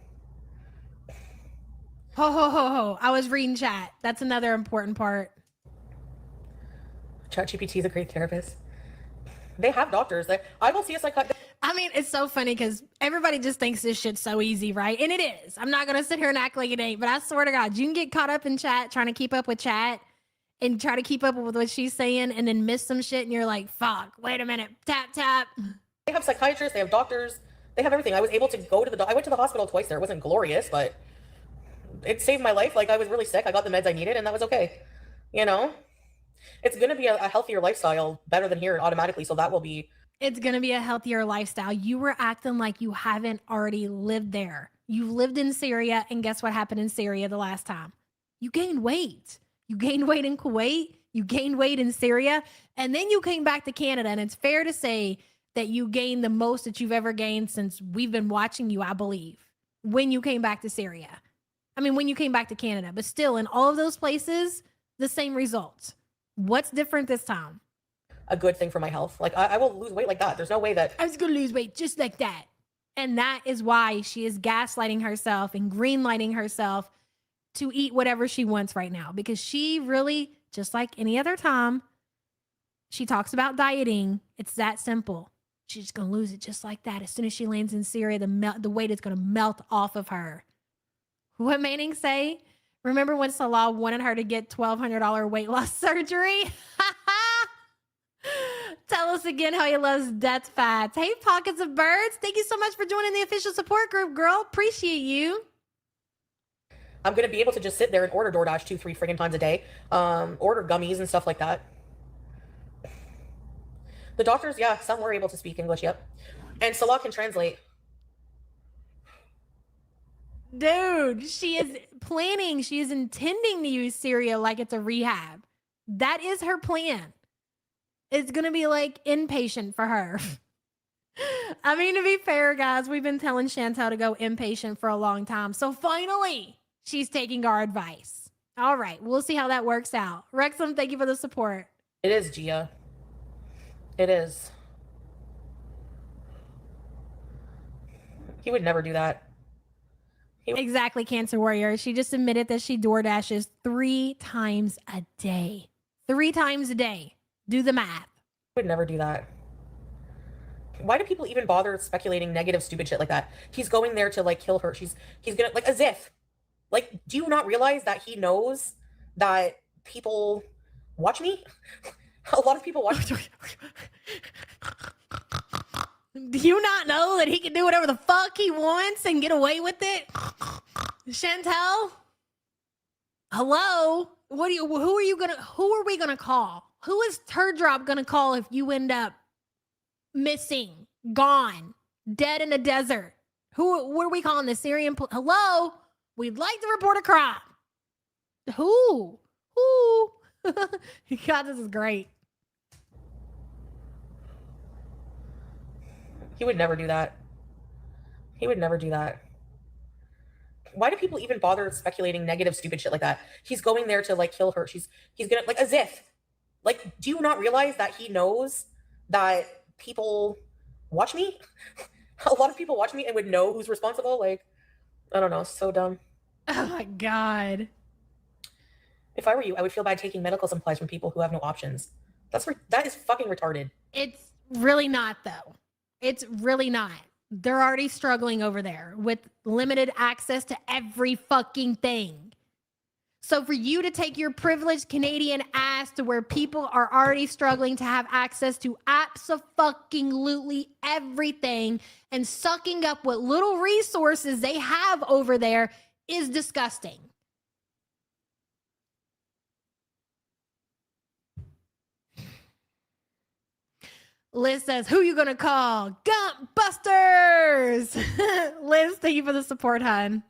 Ho, ho, ho, ho. I was reading chat. That's another important part. ChatGPT is a great therapist. They have doctors. I will see a psychiatrist. I mean, it's so funny because everybody just thinks this shit's so easy, right? And it is. I'm not going to sit here and act like it ain't, but I swear to God, you can get caught up in chat, trying to keep up with chat and try to keep up with what she's saying and then miss some shit. And you're like, fuck, wait a minute. Tap, tap. They have psychiatrists. They have doctors. They have everything. I was able to go to I went to the hospital twice there. It wasn't glorious, but it saved my life. Like, I was really sick. I got the meds I needed, and that was okay. You know? It's going to be a healthier lifestyle, better than here automatically. So that will be. It's going to be a healthier lifestyle. You were acting like you haven't already lived there. You lived in Syria, and guess what happened in Syria the last time? You gained weight. You gained weight in Kuwait. You gained weight in Syria. And then you came back to Canada. And it's fair to say that you gained the most that you've ever gained since we've been watching you, I believe, when you came back to Syria. I mean, when you came back to Canada. But still, in all of those places, the same results. What's different this time? A good thing for my health. Like, I will lose weight like that. There's no way that I was going to lose weight just like that. And that is why she is gaslighting herself and greenlighting herself to eat whatever she wants right now. Because she really, just like any other time, she talks about dieting. It's that simple. She's just going to lose it just like that. As soon as she lands in Syria, the weight is going to melt off of her. What Manning say? Remember when Salah wanted her to get $1,200 weight loss surgery? Tell us again how he loves death fats. Hey, Pockets of Birds. Thank you so much for joining the official support group, girl. Appreciate you. I'm going to be able to just sit there and order DoorDash 2-3 friggin' times a day, order gummies and stuff like that. The doctors, yeah, some were able to speak English, yep. And Salah can translate. Dude, she is planning, she is intending to use Syria like it's a rehab. That is her plan. It's going to be like inpatient for her. I mean, to be fair, guys, we've been telling Chantel to go inpatient for a long time. So finally, she's taking our advice. All right, we'll see how that works out. Wrexham, thank you for the support. It is, Gia. It is. He would never do that. Exactly, Cancer Warrior. She just admitted that she DoorDashes 3 times a day. 3 times a day. Do the math. He would never do that. Why do people even bother speculating negative, stupid shit like that? He's going there to, like, kill her. He's gonna, like, as if. Like, do you not realize that he knows that people watch me? A lot of people watch me. Do you not know that he can do whatever the fuck he wants and get away with it? Chantel? Hello? Who are we gonna call? Who is Turd Drop gonna call if you end up missing, gone, dead in a desert? What are we calling the Syrian? Hello? We'd like to report a crime. Who? God, this is great. He would never do that. He would never do that. Why do people even bother speculating negative, stupid shit like that? He's going there to, like, kill her. He's gonna, like, as if. Like, do you not realize that he knows that people watch me? A lot of people watch me and would know who's responsible. Like, I don't know. So dumb. Oh my God. If I were you, I would feel bad taking medical supplies from people who have no options. That is fucking retarded. It's really not, though. It's really not. They're already struggling over there with limited access to every fucking thing. So for you to take your privileged Canadian ass to where people are already struggling to have access to abso-fucking-lutely everything and sucking up what little resources they have over there is disgusting. Liz says, who you gonna call? Gump Busters! Liz, thank you for the support, hon.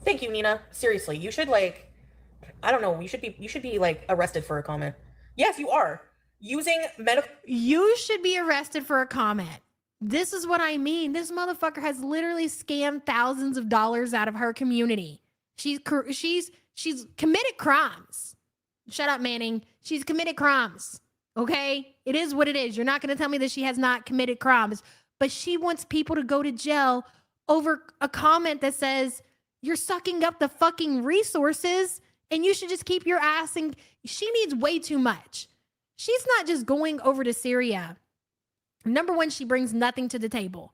Thank you, Nina. Seriously, you should, like, I don't know, you should be like arrested for a comment. Yes, you are. Using medical. You should be arrested for a comment. This is what I mean. This motherfucker has literally scammed thousands of dollars out of her community. She's committed crimes. Shut up, Manning. She's committed crimes. Okay? It is what it is. You're not going to tell me that she has not committed crimes, but she wants people to go to jail over a comment that says, you're sucking up the fucking resources and you should just keep your ass in. She needs way too much. She's not just going over to Syria. Number one, she brings nothing to the table.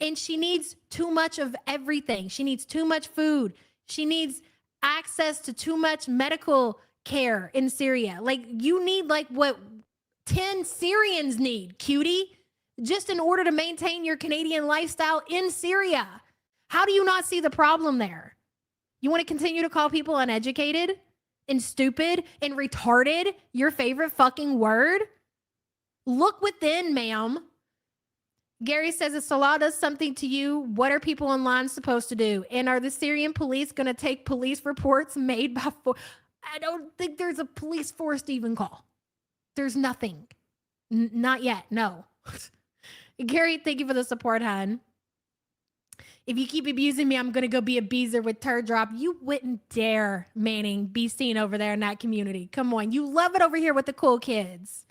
And she needs too much of everything. She needs too much food. She needs access to too much medical care in Syria. Like, you need like what 10 Syrians need, cutie, just in order to maintain your Canadian lifestyle in Syria. How do you not see the problem there? You want to continue to call people uneducated and stupid and retarded your favorite fucking word? Look within, ma'am. Gary says, if Salah does something to you, what are people online supposed to do? And are the Syrian police going to take police reports made by... I don't think there's a police force to even call. There's nothing. Not yet. No. Gary, thank you for the support, hon. If you keep abusing me, I'm going to go be a beezer with turd drop. You wouldn't dare, Manning, be seen over there in that community. Come on. You love it over here with the cool kids.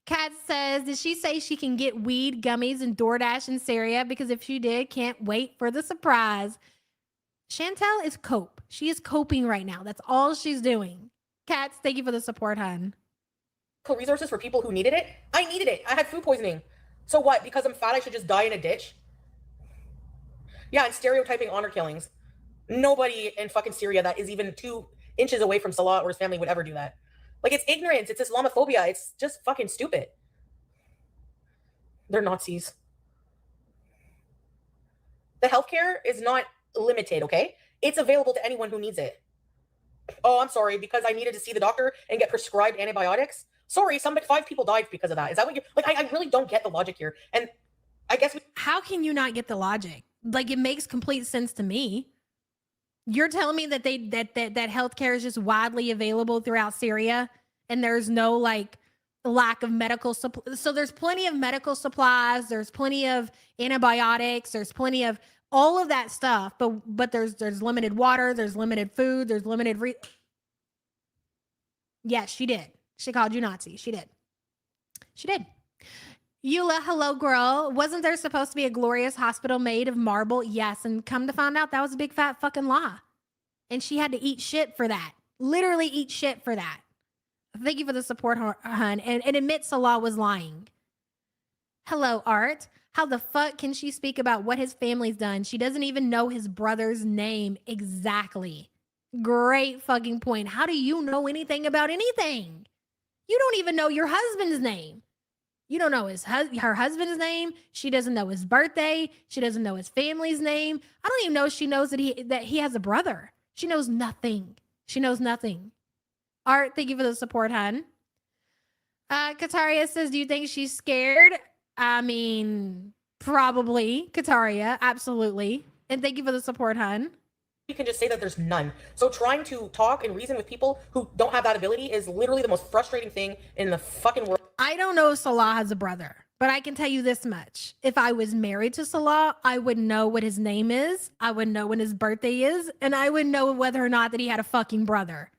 Kat says, did she say she can get weed, gummies, and DoorDash in Syria? Because if she did, can't wait for the surprise. Chantel is cope. She is coping right now. That's all she's doing. Kat, thank you for the support, hon. Resources for people who needed it. I needed it. I had food poisoning. So what? Because I'm fat, I should just die in a ditch? Yeah, and stereotyping honor killings. Nobody in fucking Syria that is even 2 inches away from Salah or his family would ever do that. Like, it's ignorance. It's Islamophobia. It's just fucking stupid. They're Nazis. The healthcare is not limited, okay? It's available to anyone who needs it. Oh, I'm sorry, because I needed to see the doctor and get prescribed antibiotics. Sorry, 5 people died because of that. Is that what you like? I really don't get the logic here. And I guess how can you not get the logic? Like, it makes complete sense to me. You're telling me that that healthcare is just widely available throughout Syria, and there's no like lack of medical supply. So there's plenty of medical supplies. There's plenty of antibiotics. There's plenty of all of that stuff. But there's limited water. There's limited food. There's limited. Yes, she did. She called you Nazi. She did. She did. Eula, hello, girl. Wasn't there supposed to be a glorious hospital made of marble? Yes. And come to find out, that was a big fat fucking lie. And she had to eat shit for that. Literally eat shit for that. Thank you for the support, hun. And admit Salah was lying. Hello, Art. How the fuck can she speak about what his family's done? She doesn't even know his brother's name exactly. Great fucking point. How do you know anything about anything? You don't even know your husband's name. You don't know her husband's name. She doesn't know his birthday. She doesn't know his family's name. I don't even know if she knows that he has a brother. She knows nothing. She knows nothing. Art, thank you for the support, hun. Kataria says, do you think she's scared? I mean, probably. Kataria, absolutely. And thank you for the support, hun. You can just say that there's none. So trying to talk and reason with people who don't have that ability is literally the most frustrating thing in the fucking world. I don't know if Salah has a brother, but I can tell you this much. If I was married to Salah, I would know what his name is. I would know when his birthday is. And I would know whether or not that he had a fucking brother.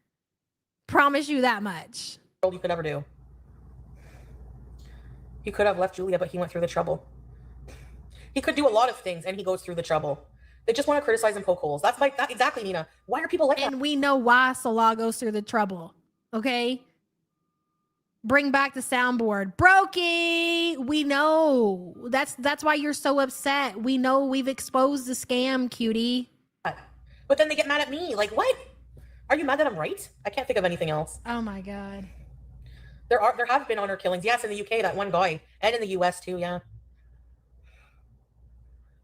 Promise you that much. You could ever do. He could have left Julia, but he went through the trouble. He could do a lot of things, and he goes through the trouble. They just want to criticize and poke holes. That's exactly, Nina. Why are people like that? And we know why Salah goes through the trouble. Okay? Bring back the soundboard. Brokey! We know. That's why you're so upset. We know we've exposed the scam, cutie. But then they get mad at me. Like, what? Are you mad that I'm right? I can't think of anything else. Oh my God. There have been honor killings. Yes, in the UK, that one guy. And in the US too, yeah.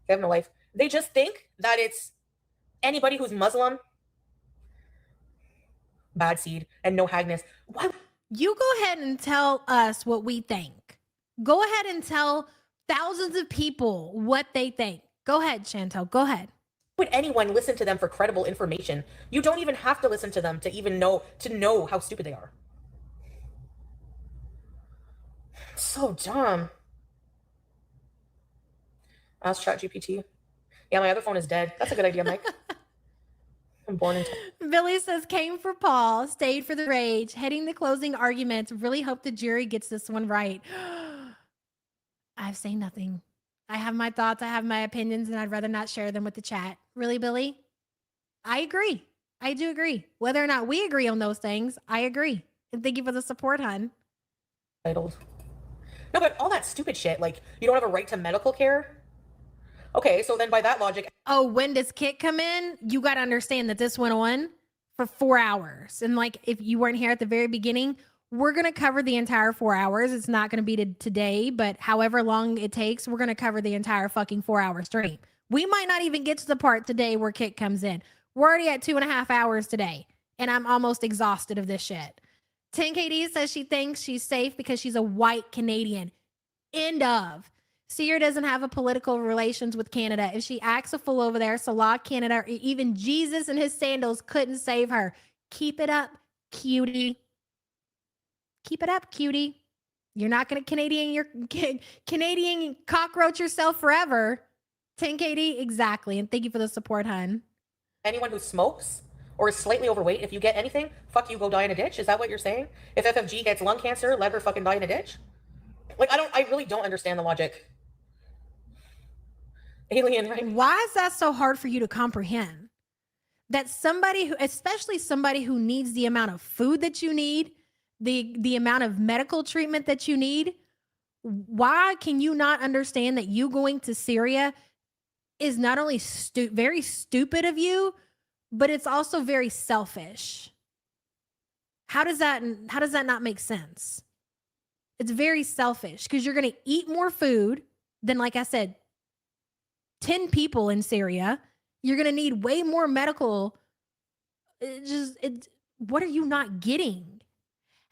They have no life. They just think that it's anybody who's Muslim, bad seed, and no hagness. Why? You go ahead and tell us what we think. Go ahead and tell thousands of people what they think. Go ahead, Chantel. Go ahead. Would anyone listen to them for credible information? You don't even have to listen to them to even know how stupid they are. So dumb. Ask ChatGPT. Yeah, my other phone is dead. That's a good idea, Mike. I'm born in Billy says, came for Paul, stayed for the rage, heading the closing arguments. Really hope the jury gets this one right. I've say nothing. I have my thoughts, I have my opinions, and I'd rather not share them with the chat. Really, Billy? I agree. I do agree. Whether or not we agree on those things, I agree. And thank you for the support, hun. entitled. No, but all that stupid shit, like, you don't have a right to medical care? Okay, so then by that logic... Oh, when does Kit come in? You got to understand that this went on for 4 hours. And like, if you weren't here at the very beginning, we're going to cover the entire 4 hours. It's not going to be today, but however long it takes, we're going to cover the entire fucking 4-hour stream. We might not even get to the part today where Kit comes in. We're already at 2.5 hours today, and I'm almost exhausted of this shit. 10KD says she thinks she's safe because she's a white Canadian. End of. Seer doesn't have a political relations with Canada. If she acts a fool over there, Salah, Canada, or even Jesus and his sandals couldn't save her. Keep it up, cutie. Keep it up, cutie. You're not going to Canadian cockroach yourself forever. 10KD, exactly. And thank you for the support, hun. Anyone who smokes or is slightly overweight, if you get anything, fuck you, go die in a ditch. Is that what you're saying? If FFG gets lung cancer, let her fucking die in a ditch? Like, I really don't understand the logic. Alien, right? Why is that so hard for you to comprehend? That somebody who, especially somebody who needs the amount of food that you need, the amount of medical treatment that you need, why can you not understand that you going to Syria is not only very stupid of you, but it's also very selfish? How does that not make sense? It's very selfish because you're going to eat more food than, like I said, 10 people in Syria. You're going to need way more medical. What are you not getting?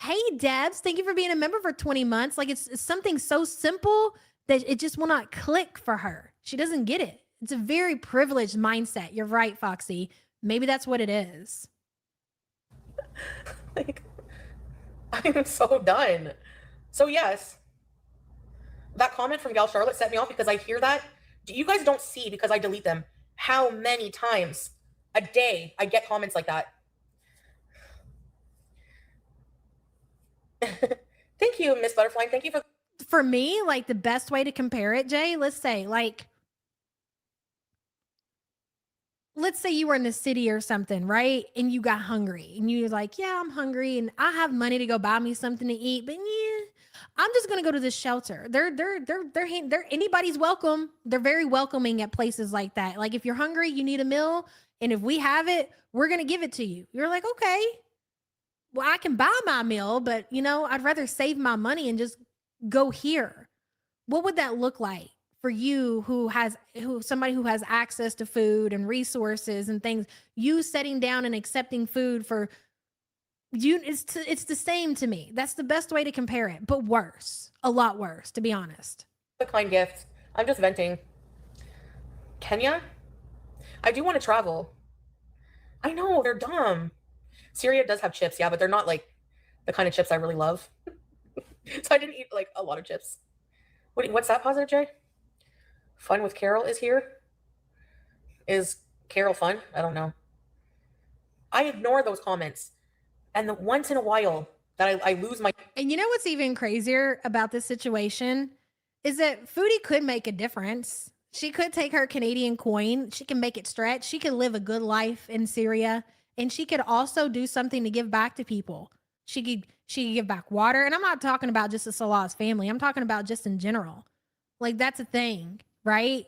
Hey, Debs, thank you for being a member for 20 months. Like, it's something so simple that it just will not click for her. She doesn't get it. It's a very privileged mindset. You're right, Foxy. Maybe that's what it is. Like, I'm so done. So yes, that comment from Gal Charlotte set me off because I hear that. You guys don't see, because I delete them, how many times a day I get comments like that. Thank you, Miss Butterfly. Thank you for me, like, the best way to compare it, Jay, let's say you were in the city or something, right? And you got hungry and you're like, yeah, I'm hungry and I have money to go buy me something to eat, but yeah, I'm just going to go to this shelter. They're anybody's welcome. They're very welcoming at places like that. Like, if you're hungry, you need a meal, and if we have it, we're going to give it to you. You're like, okay, well, I can buy my meal, but I'd rather save my money and just go here. What would that look like for you, somebody who has access to food and resources and things? You sitting down and accepting food for you, it's the same to me. That's the best way to compare it, but worse, a lot worse, to be honest. a kind gift. I'm just venting. Kenya? I do want to travel. I know, they're dumb. Syria does have chips, yeah, but they're not like the kind of chips I really love. So I didn't eat like a lot of chips. What's that, Positive J? Fun with Carol is here? Is Carol fun? I don't know. I ignore those comments. And once in a while that I lose my... And you know what's even crazier about this situation is that Foodie could make a difference. She could take her Canadian coin. She can make it stretch. She could live a good life in Syria. And she could also do something to give back to people. She could give back water. And I'm not talking about just the Salah's family. I'm talking about just in general. Like, that's a thing, right?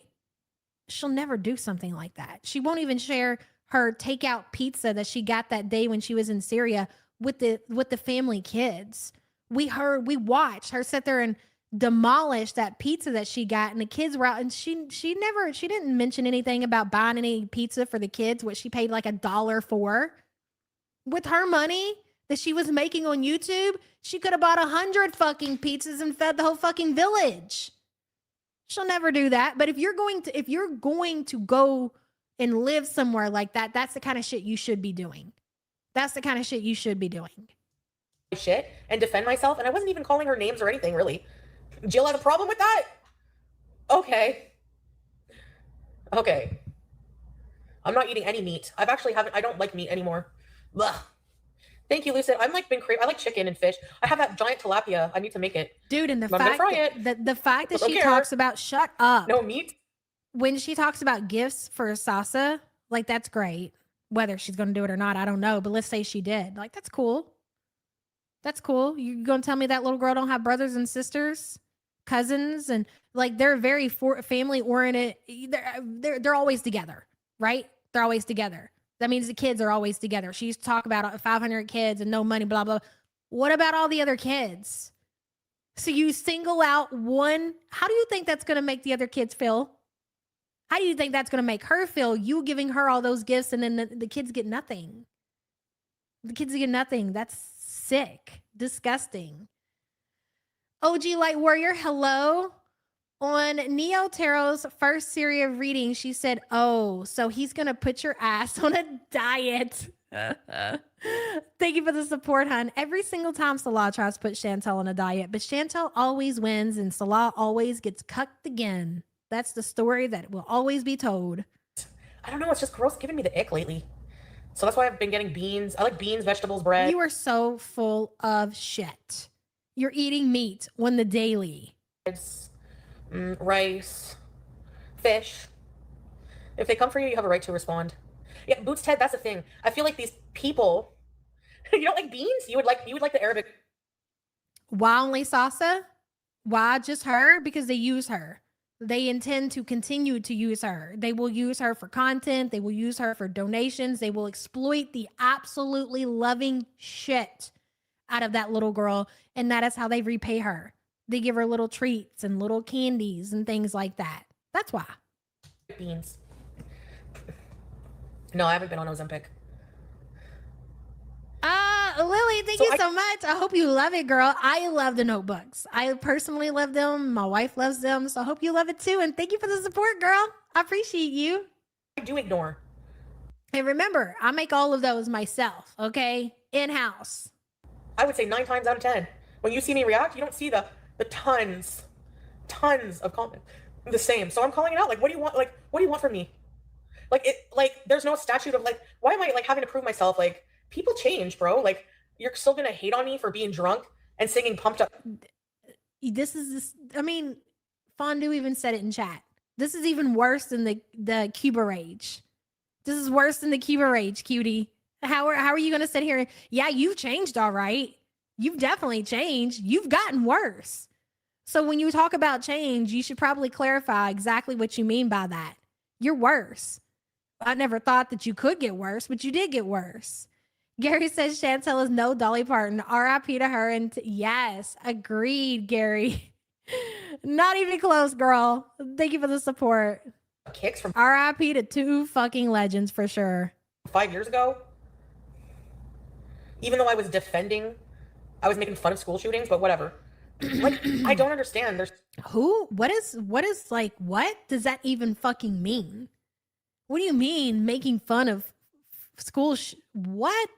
She'll never do something like that. She won't even share her takeout pizza that she got that day when she was in Syria with the family kids. We watched her sit there and demolish that pizza that she got, and the kids were out, and she didn't mention anything about buying any pizza for the kids, what she paid like $1 for. With her money that she was making on YouTube, she could have bought 100 fucking pizzas and fed the whole fucking village. She'll never do that. But if you're going to go and live somewhere like that, that's the kind of shit you should be doing. That's the kind of shit you should be doing. Shit and defend myself, and I wasn't even calling her names or anything, really. Jill had a problem with that? Okay. I'm not eating any meat. I don't like meat anymore. Blah. Thank you, Lucid. I like chicken and fish. I have that giant tilapia. I need to make it. Dude, and I'm gonna fry it. the fact that Don't she care. talks about, shut up. No meat. When she talks about gifts for Sasa, like, that's great. Whether she's going to do it or not, I don't know. But let's say she did. Like, that's cool. That's cool. You going to tell me that little girl don't have brothers and sisters, cousins, and like they're very family oriented. They're always together, right? They're always together. That means the kids are always together. She used to talk about 500 kids and no money, blah, blah. What about all the other kids? So you single out one. How do you think that's going to make the other kids feel? How do you think that's going to make her feel? You giving her all those gifts and then the kids get nothing. The kids get nothing. That's sick. Disgusting. OG Light Warrior, hello. On Neo Tarot's first series of readings, she said, oh, so he's going to put your ass on a diet. Thank you for the support, hun. Every single time Salah tries to put Chantel on a diet, but Chantel always wins and Salah always gets cucked again. That's the story that will always be told. I don't know. It's just gross giving me the ick lately. So that's why I've been getting beans. I like beans, vegetables, bread. You are so full of shit. You're eating meat on the daily. Rice, fish. If they come for you, you have a right to respond. Yeah, Boots Ted, that's the thing. I feel like these people, you don't like beans? You would like the Arabic. Why only Sasa? Why just her? Because they use her. They intend to continue to use her. They will use her for content. They will use her for donations. They will exploit the absolutely loving shit out of that little girl. And that is how they repay her. They give her little treats and little candies and things like that. That's why. Beans. No, I haven't been on Ozempic. Lily, thank you so much. I hope you love it, girl. I love the notebooks. I personally love them. My wife loves them. So I hope you love it too. And thank you for the support, girl. I appreciate you. I do ignore. And remember, I make all of those myself, okay? In-house. I would say 9 times out of 10. When you see me react, you don't see the tons of comments. The same. So I'm calling it out. Like, what do you want? Like, what do you want from me? There's no statute of like, why am I like having to prove myself? Like, people change, bro. Like, you're still gonna hate on me for being drunk and singing pumped up. I mean, Fondue even said it in chat. This is even worse than the Cuba rage. This is worse than the Cuba rage, cutie. How are you gonna sit here? Yeah, you've changed, all right. You've definitely changed. You've gotten worse. So when you talk about change, you should probably clarify exactly what you mean by that. You're worse. I never thought that you could get worse, but you did get worse. Gary says Chantel is no Dolly Parton. R.I.P. to her. And yes, agreed, Gary. Not even close, girl. Thank you for the support. Kicks from R.I.P. to 2 fucking legends for sure. 5 years ago. Even though I was making fun of school shootings, but whatever. Like, I don't understand. What is like, what does that even fucking mean? What do you mean making fun of school? What?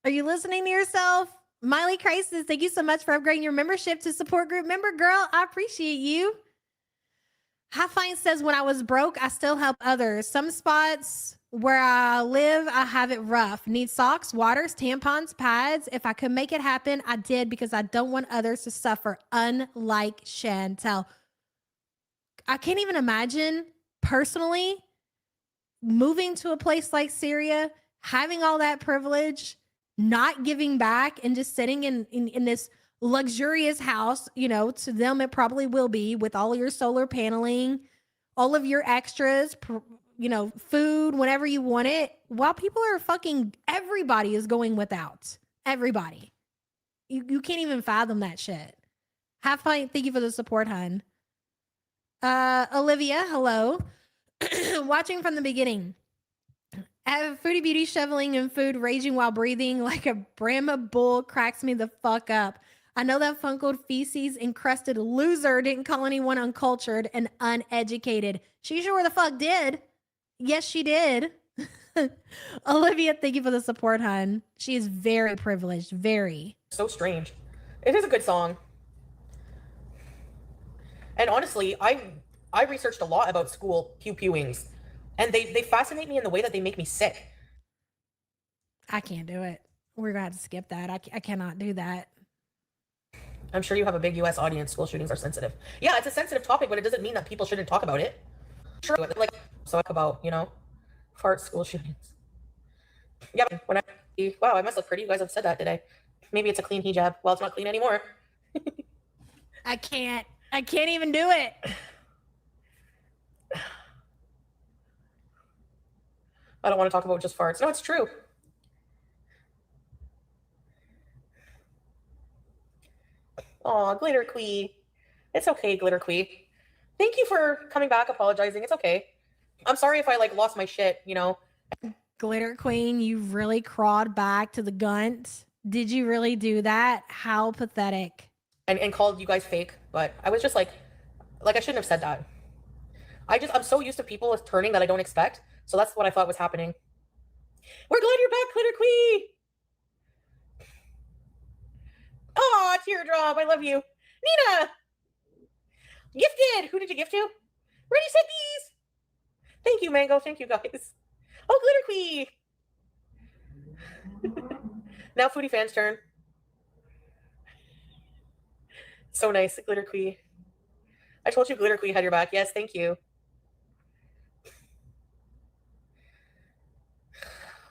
Are you listening to yourself? Miley Crisis, thank you so much for upgrading your membership to support group member, girl. I appreciate you. Half Fine says, when I was broke, I still help others. Some spots where I live, I have it rough. Need socks, waters, tampons, pads. If I could make it happen, I did because I don't want others to suffer, unlike Chantel. I can't even imagine personally moving to a place like Syria, having all that privilege, not giving back, and just sitting in this luxurious house. You know, to them, it probably will be, with all your solar paneling, all of your extras, you know, food whenever you want it, while people are everybody is going without. Everybody. You can't even fathom that shit. Have fun. Thank you for the support, hun. Olivia, hello. Watching from the beginning. I have Foodie Beauty shoveling in food, raging while breathing like a Brahma bull cracks me the fuck up. I know that funkled feces encrusted loser didn't call anyone uncultured and uneducated. She sure the fuck did. Yes, she did. Olivia, thank you for the support, hun. She is very privileged. Very. So strange. It is a good song. And honestly, I researched a lot about school pew-pewings, and they fascinate me in the way that they make me sick. I can't do it. We're going to have to skip that. I cannot do that. I'm sure you have a big U.S. audience. School shootings are sensitive. Yeah, it's a sensitive topic, but it doesn't mean that people shouldn't talk about it. Sure, like so about fart school shootings. Yeah, when wow, I must look pretty. You guys have said that today. Maybe it's a clean hijab. Well, it's not clean anymore. I can't even do it. I don't want to talk about just farts. No, it's true. Aw, Glitter Quee. It's okay, Glitter Quee. Thank you for coming back, apologizing. It's okay. I'm sorry if I lost my shit, Glitter Queen, you really crawled back to the gunt. Did you really do that? How pathetic. And called you guys fake, but I was just like I shouldn't have said that. I'm so used to people turning that I don't expect. So that's what I thought was happening. We're glad you're back, Glitter Quee. Aw, teardrop. I love you. Nina. Gifted. Who did you gift to? Ready, set, these. Thank you, Mango. Thank you, guys. Oh, Glitter Quee. Now Foodie fan's turn. So nice, Glitter Quee. I told you Glitter Quee had your back. Yes, thank you.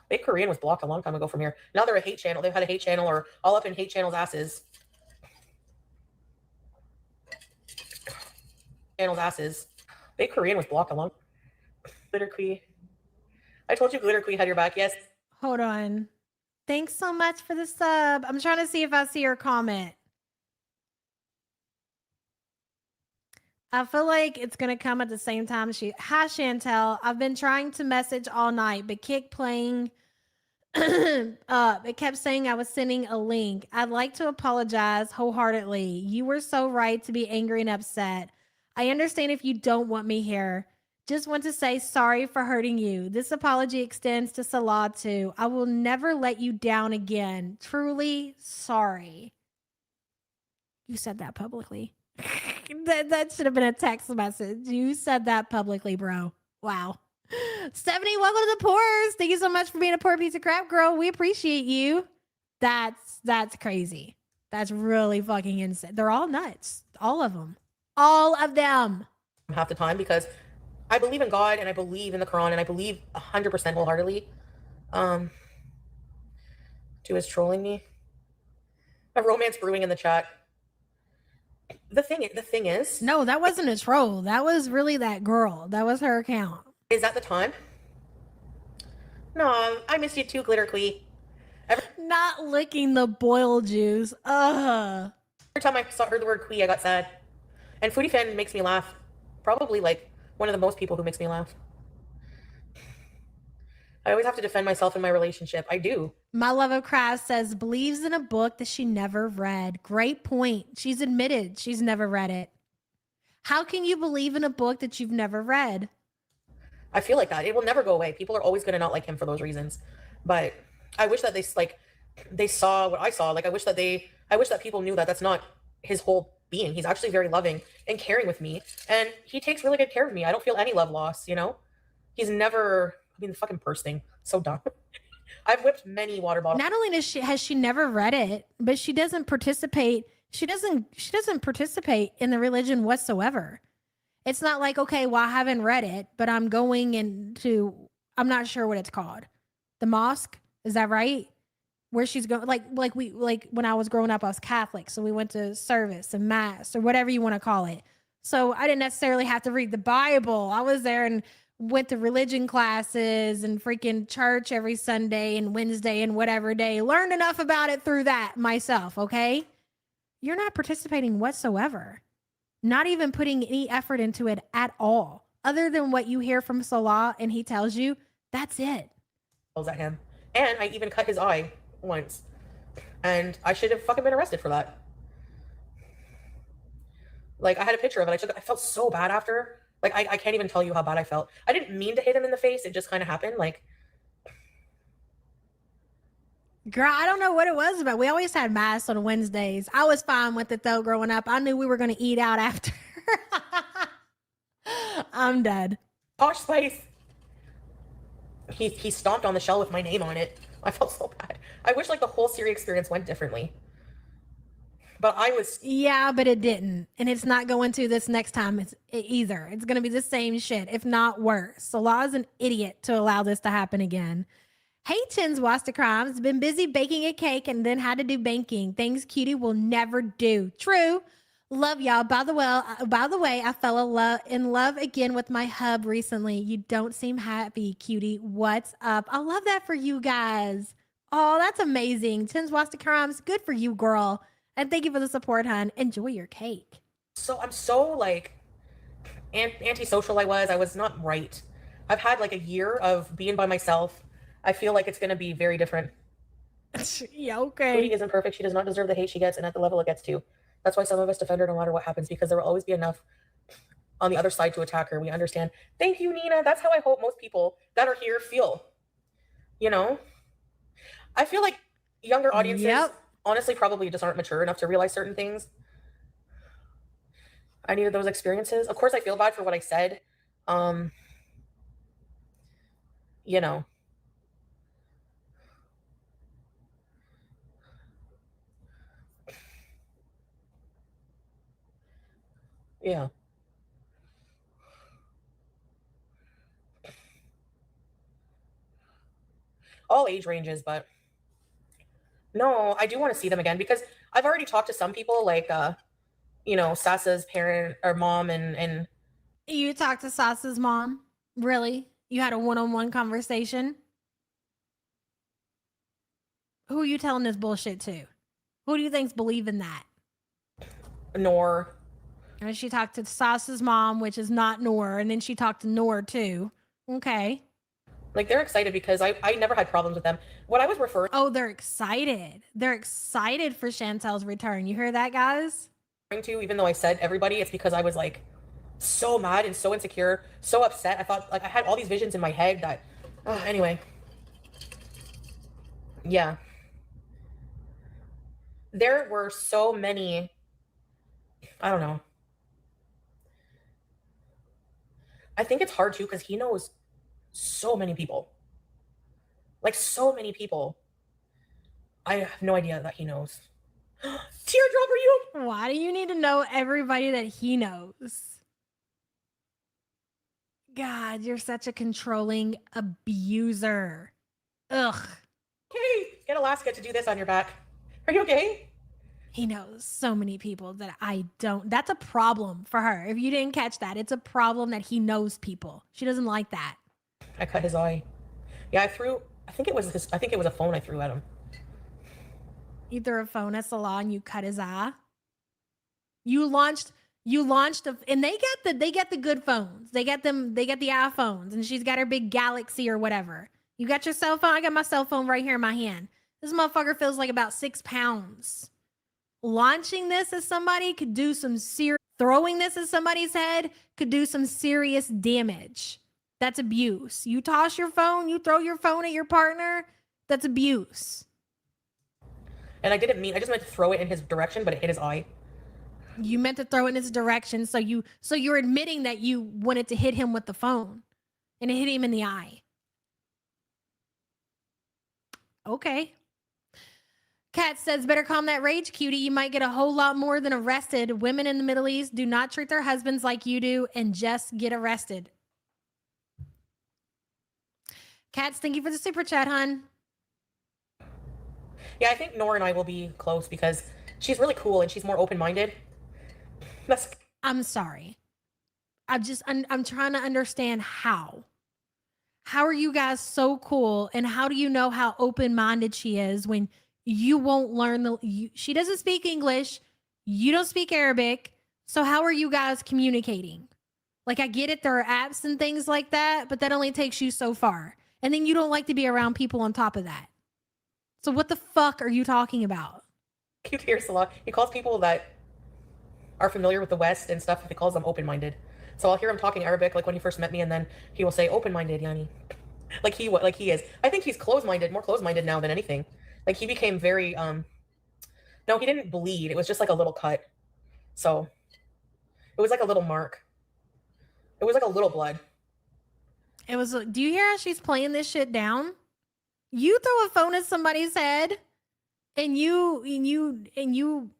Babe Korean was blocked a long time ago from here. Now they're a hate channel. They've had a hate channel or all up in hate channel's asses. Channel's asses. Babe Korean was blocked a long. Glitter Quee. I told you Glitter Quee had your back. Yes. Hold on. Thanks so much for the sub. I'm trying to see if I see her comment. I feel like it's going to come at the same time. Hi, Chantel. I've been trying to message all night, but Kick playing up. It kept saying I was sending a link. I'd like to apologize wholeheartedly. You were so right to be angry and upset. I understand if you don't want me here. Just want to say sorry for hurting you. This apology extends to Salah too. I will never let you down again. Truly sorry. You said that publicly. That should have been a text message. You said that publicly, bro. Wow. 70, welcome to the Pores. Thank you so much for being a poor piece of crap, girl. We appreciate you. That's crazy. That's really fucking insane. They're all nuts. All of them. All of them. Half the time because I believe in God and I believe in the Quran and I believe 100% wholeheartedly. Two is trolling me. A romance brewing in the chat. The thing is, no, that wasn't a troll. That was really that girl. That was her account. Is that the time? No, I miss you too, Glitter Quee. Not licking the boil juice. Ugh. Every time I heard the word Quee, I got sad. And Foodie Fan makes me laugh. Probably one of the most people who makes me laugh. I always have to defend myself in my relationship. I do. My love of Christ says believes in a book that she never read. Great point. She's admitted she's never read it. How can you believe in a book that you've never read? I feel like that. It will never go away. People are always going to not like him for those reasons. But I wish that they saw what I saw. I wish that people knew that that's not his whole being. He's actually very loving and caring with me. And he takes really good care of me. I don't feel any love loss, He's never... the fucking purse thing. So dumb. I've whipped many water bottles. Not only has she never read it, but she doesn't participate. She doesn't participate in the religion whatsoever. It's not like, okay, well, I haven't read it, but I'm going into, I'm not sure what it's called. The mosque. Is that right? Where she's going, like when I was growing up, I was Catholic. So we went to service and mass or whatever you want to call it. So I didn't necessarily have to read the Bible. I was there and went to religion classes and freaking church every Sunday and Wednesday and whatever day. Learned enough about it through that myself, okay? You're not participating whatsoever. Not even putting any effort into it at all. Other than what you hear from Salah and he tells you, that's it. At him. And I even cut his eye once. And I should have fucking been arrested for that. I had a picture of it. I felt so bad after. I can't even tell you how bad I felt. I didn't mean to hit him in the face. It just kind of happened. Girl, I don't know what it was about. We always had mass on Wednesdays. I was fine with it though growing up. I knew we were going to eat out after. I'm dead. Posh Spice. He stomped on the shell with my name on it. I felt so bad. I wish like the whole Siri experience went differently. But I was Yeah, but it didn't. And it's not going to this next time either. It's going to be the same shit, if not worse. Salah is an idiot to allow this to happen again. Hey, Chins Wasta Crimes. Been busy baking a cake and then had to do banking. Things Cutie will never do. True. Love y'all. By the way, I fell in love again with my hub recently. You don't seem happy, Cutie. What's up? I love that for you guys. Oh, that's amazing. Chins Wasta Crimes. Good for you, girl. And thank you for the support, hon. Enjoy your cake. I'm so like antisocial. I was not right. I've had like a year of being by myself. I feel like it's going to be very different. Yeah, okay. Foodie isn't perfect. She does not deserve the hate she gets and at the level it gets to. That's why some of us defend her no matter what happens, because there will always be enough on the other side to attack her. We understand. Thank you, Nina. That's how I hope most people that are here feel. You know? I feel like younger audiences honestly probably just aren't mature enough to realize certain things. I needed those experiences. Of course, I feel bad for what I said. You know. Yeah. All age ranges, but no, I do want to see them again because I've already talked to some people like Sasa's parent or mom and You talked to Sasa's mom? Really? You had a one-on-one conversation? Who are you telling this bullshit to? Who do you think's believing that? Noor. And she talked to Sasa's mom, which is not Noor, and then she talked to Noor too. Okay. Like they're excited because I never had problems with them. What I was referring they're excited. They're excited for Chantel's return. You hear that, guys? to, even though I said everybody, it's because I was like so mad and so insecure, so upset. I thought like I had all these visions in my head that anyway. Yeah. There were so many, I don't know. I think it's hard too because he knows so many people. Like so many people. I have no idea that he knows. Teardrop, are you? Why do you need to know everybody that he knows? God, you're such a controlling abuser. Ugh. Okay, get Alaska to do this on your back. Are you okay? He knows so many people that I don't. That's a problem for her. If you didn't catch that, it's a problem that he knows people. She doesn't like that. I cut his eye. Yeah, I think it was a phone I threw at him. You threw a phone at Salah and you cut his eye. You launched and they get the good phones. They get the iPhones, and she's got her big Galaxy or whatever. You got your cell phone? I got my cell phone right here in my hand. This motherfucker feels like about 6 pounds. Launching this at somebody could do some serious, throwing this at somebody's head could do some serious damage. That's abuse. You toss your phone, you throw your phone at your partner, that's abuse. And I just meant to throw it in his direction, but it hit his eye. You meant to throw it in his direction, so you're admitting that you wanted to hit him with the phone, and it hit him in the eye. Okay. Kat says, better calm that rage, cutie. You might get a whole lot more than arrested. Women in the Middle East do not treat their husbands like you do and just get arrested. Katz, thank you for the super chat, hon. Yeah, I think Nora and I will be close because she's really cool and she's more open-minded. I'm sorry. I'm trying to understand how. How are you guys so cool, and how do you know how open-minded she is when you won't learn she doesn't speak English, you don't speak Arabic, so how are you guys communicating? Like, I get it, there are apps and things like that, but that only takes you so far. And then you don't like to be around people on top of that. So what the fuck are you talking about? Cute hears a lot. He calls people that are familiar with the West and stuff, he calls them open-minded. So I'll hear him talking Arabic like when he first met me, and then he will say open-minded, Yani. Like he is. I think he's closed-minded, more closed-minded now than anything. Like he became very no, he didn't bleed. It was just like a little cut. So it was like a little mark. It was like a little blood. It was. Do you hear how she's playing this shit down? You throw a phone at somebody's head, and you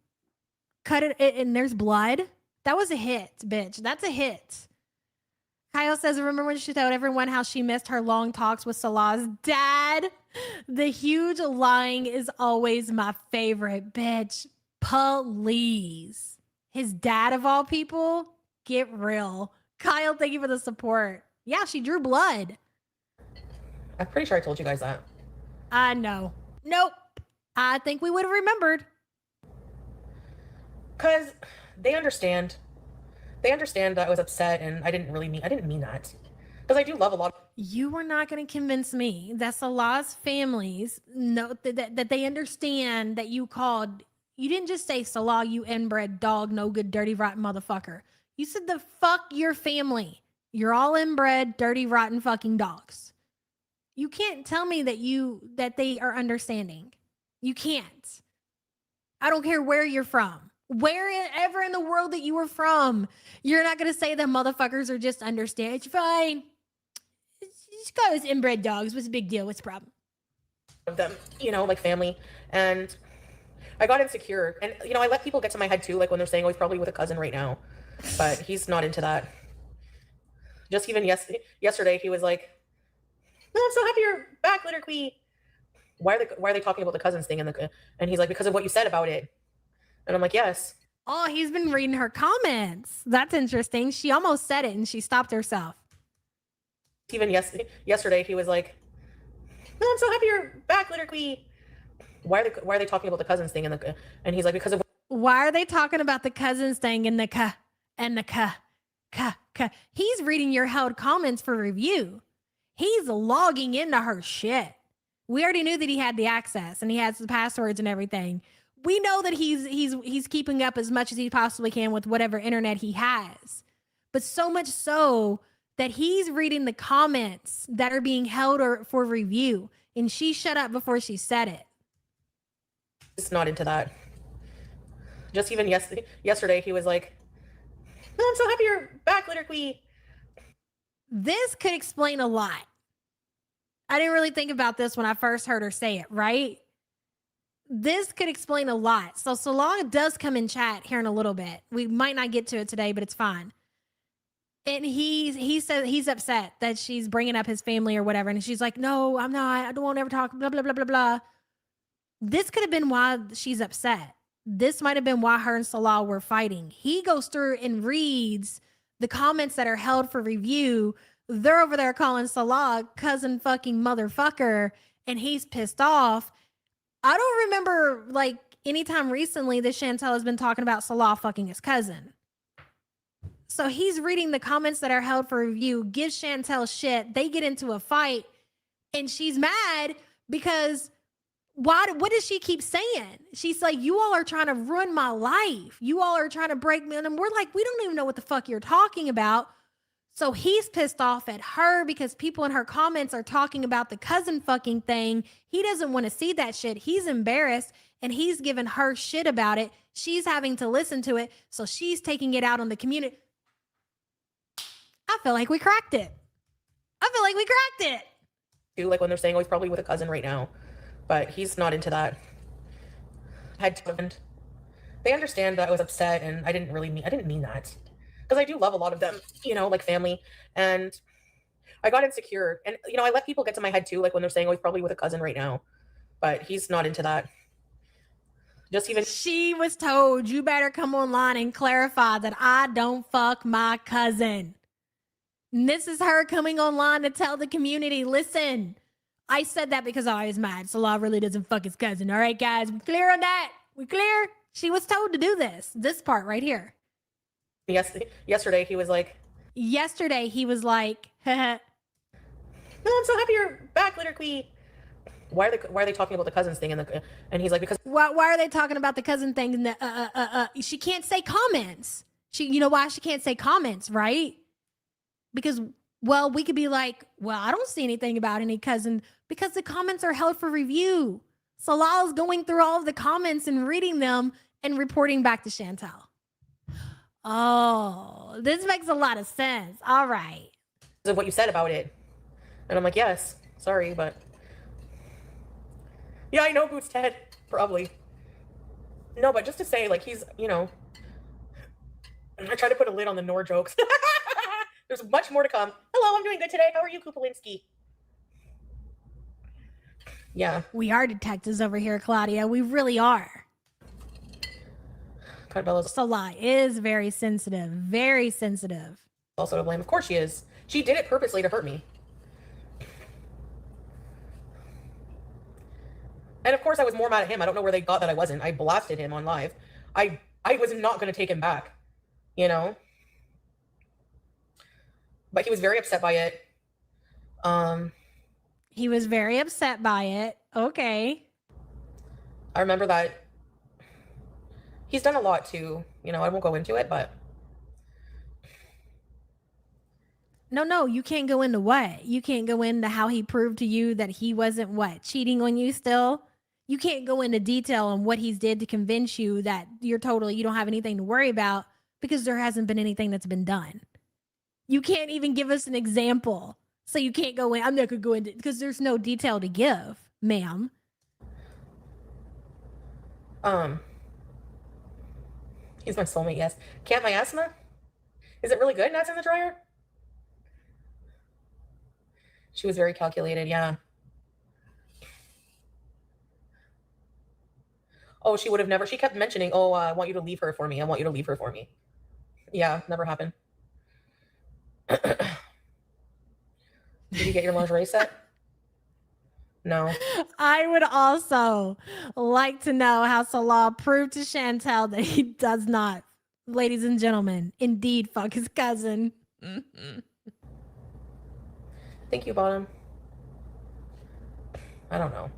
cut it, and there's blood. That was a hit, bitch. That's a hit. Kyle says, remember when she told everyone how she missed her long talks with Salah's dad? The huge lying is always my favorite, bitch. Please. His dad of all people? Get real. Kyle, thank you for the support. Yeah, she drew blood. I'm pretty sure I told you guys that. I know. Nope. I think we would have remembered. Because they understand. They understand that I was upset and I didn't mean that. Because I do love a lot. You were not going to convince me that Salah's families know that they understand that you called. You didn't just say Salah, you inbred dog, no good, dirty, rotten motherfucker. You said the fuck your family. You're all inbred, dirty, rotten fucking dogs. You can't tell me that they are You can't. I don't care where you're from. Wherever in the world that you were from, you're not going to say that motherfuckers are just understand. It's fine. Just call us inbred dogs. What's the big deal? What's the problem? Of them, like family. And I got insecure. And, I let people get to my head too, like when they're saying, oh, he's probably with a cousin right now. But he's not into that. Just even yesterday, he was like, oh, I'm so happy you're back, Litter Queen. Why are they talking about the cousins thing? And he's like, because of what you said about it. And I'm like, yes. Oh, he's been reading her comments. That's interesting. She almost said it and she stopped herself. Even yesterday, he was like, oh, I'm so happy you're back, Litter Queen. Why are they talking about the cousins thing? And he's like, because of. Why are they talking about the cousins thing and the He's reading your held comments for review. He's logging into her shit. We already knew that he had the access and he has the passwords and everything. We know that he's keeping up as much as he possibly can with whatever internet he has. But so much so that he's reading the comments that are being held for review. And she shut up before she said it. Just not into that. Just even yesterday, he was like, oh, I'm so happy you're back, Litter Queen. This could explain a lot. I didn't really think about this when I first heard her say it, right? This could explain a lot. So Salah does come in chat here in a little bit. We might not get to it today, but it's fine. And he said he's upset that she's bringing up his family or whatever. And she's like, no, I'm not. I don't want to ever talk, blah, blah, blah, blah, blah. This could have been why she's upset. This might have been why her and Salah were fighting. He goes through and reads the comments that are held for review. They're over there calling Salah cousin fucking motherfucker, and he's pissed off. I don't remember like anytime recently that Chantel has been talking about Salah fucking his cousin. So he's reading the comments that are held for review, gives Chantel shit. They get into a fight, and she's mad because what does she keep saying? She's like, you all are trying to ruin my life. You all are trying to break me. And we're like, we don't even know what the fuck you're talking about. So he's pissed off at her because people in her comments are talking about the cousin fucking thing. He doesn't want to see that shit. He's embarrassed and he's giving her shit about it. She's having to listen to it. So she's taking it out on the community. I feel like we cracked it. Like when they're saying, oh, he's probably with a cousin right now. But he's not into that. They understand that I was upset and I didn't mean that. Because I do love a lot of them, like family. And I got insecure. And, I let people get to my head too, like when they're saying, oh, he's probably with a cousin right now. But he's not into that. She was told, you better come online and clarify that I don't fuck my cousin. And this is her coming online to tell the community, listen, I said that because I was mad. Salah really doesn't fuck his cousin. All right, guys, we clear on that? We clear? She was told to do this part right here. Yesterday, he was like, haha. Oh, I'm so happy you're back, Litter Queen. Why are they talking about the cousins thing? And he's like, because why are they talking about the cousin thing? She can't say comments. You know why she can't say comments, right? Because, well, we could be like, well, I don't see anything about any cousin because the comments are held for review. Salah is going through all of the comments and reading them and reporting back to Chantel. Oh, this makes a lot of sense. All right. Of what you said about it. And I'm like, yes, sorry, but yeah, I know Boots Ted, probably. No, but just to say, like, he's, you know, I try to put a lid on the Nor jokes. There's much more to come. Hello, I'm doing good today. How are you, Kupolinski? Yeah. We are detectives over here, Claudia. We really are. Carbella's Salah is very sensitive. Very sensitive. also to blame. Of course she is. She did it purposely to hurt me. And of course I was more mad at him. I don't know where they got that I wasn't. I blasted him on live. I was not going to take him back, you know? But he was very upset by it. He was very upset by it. Okay. I remember that he's done a lot too. You know, I won't go into it, but No, you can't go into what? You can't go into how he proved to you that he wasn't what? Cheating on you still? You can't go into detail on what he's did to convince you that you don't have anything to worry about because there hasn't been anything that's been done. You can't even give us an example. So you can't go in. I'm not going to go into because there's no detail to give, ma'am. He's my soulmate, yes. Can't my asthma? Is it really good now it's in the dryer? She was very calculated, yeah. Oh, she would have never, she kept mentioning, oh, I want you to leave her for me. I want you to leave her for me. Yeah, never happened. Did you get your lingerie set? No. I would also like to know how Salah proved to Chantel that he does not, ladies and gentlemen, indeed fuck his cousin. Thank you, Bottom. I don't know.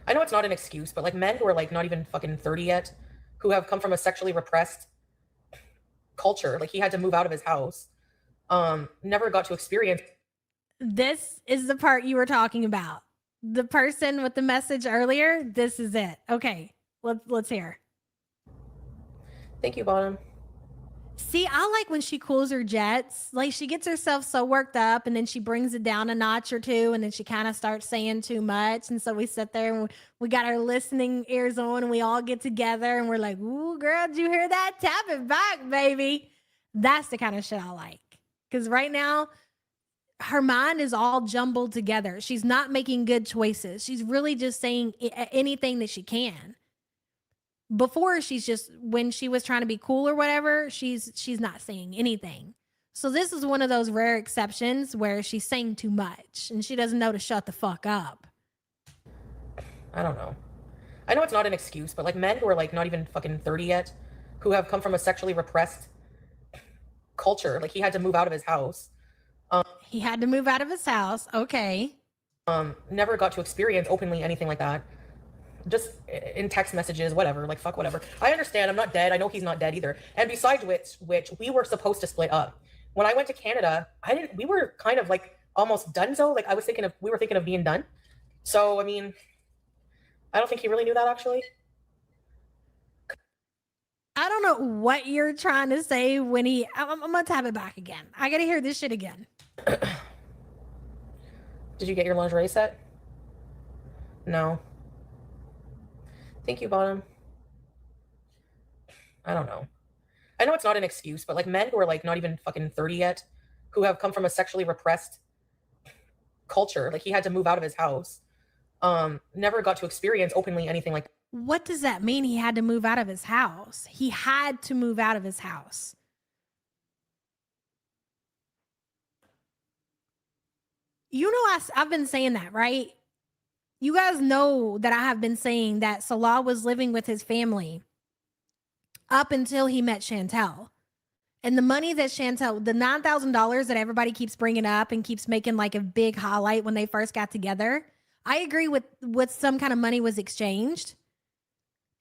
I know it's not an excuse, but like men who are like not even fucking 30 yet, who have come from a sexually repressed culture, like he had to move out of his house, never got to experience. This is the part you were talking about. The person with the message earlier, this is it. Okay, let's hear. Thank you, Bottom. See, I like when she cools her jets. Like she gets herself so worked up and then she brings it down a notch or two and then she kind of starts saying too much. And so we sit there and we got our listening ears on and we all get together and we're like, ooh, girl, did you hear that? Tap it back, baby. That's the kind of shit I like. Because right now, her mind is all jumbled together. She's not making good choices. She's really just saying anything that she can. Before she's just when she was trying to be cool or whatever, she's not saying anything. So this is one of those rare exceptions where she's saying too much and she doesn't know to shut the fuck up. I don't know. I know it's not an excuse, but like men who are like not even fucking 30 yet, who have come from a sexually repressed culture, like he had to move out of his house. He had to move out of his house. Okay. Never got to experience openly anything like that. Just in text messages, whatever, like fuck whatever. I understand, I'm not dead. I know he's not dead either. And besides which we were supposed to split up. When I went to Canada, we were kind of like almost donezo. Like we were thinking of being done. So, I mean, I don't think he really knew that actually. I don't know what you're trying to say when I'm gonna tap it back again. I gotta hear this shit again. Did you get your lingerie set? No. Thank you, Bottom. I don't know. I know it's not an excuse, but like men who are like not even fucking 30 yet, who have come from a sexually repressed culture, like he had to move out of his house, never got to experience openly anything like. What does that mean? He had to move out of his house. He had to move out of his house. You know, I've been saying that, right? You guys know that I have been saying that Salah was living with his family up until he met Chantel. And the money that Chantel, the $9,000 that everybody keeps bringing up and keeps making like a big highlight when they first got together, I agree with some kind of money was exchanged.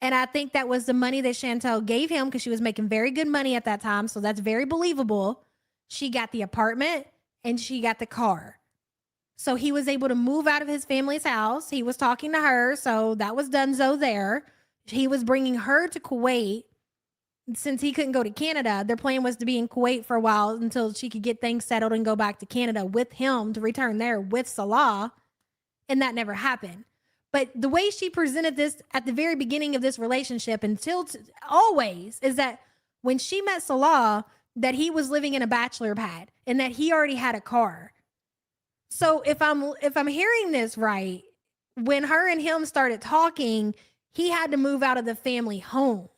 And I think that was the money that Chantel gave him because she was making very good money at that time. So that's very believable. She got the apartment and she got the car. So he was able to move out of his family's house. He was talking to her. So that was donezo there. He was bringing her to Kuwait. since he couldn't go to Canada, their plan was to be in Kuwait for a while until she could get things settled and go back to Canada with him to return there with Salah. And that never happened. But the way she presented this at the very beginning of this relationship always is that when she met Salah, that he was living in a bachelor pad and that he already had a car. So if I'm hearing this right, when her and him started talking, he had to move out of the family home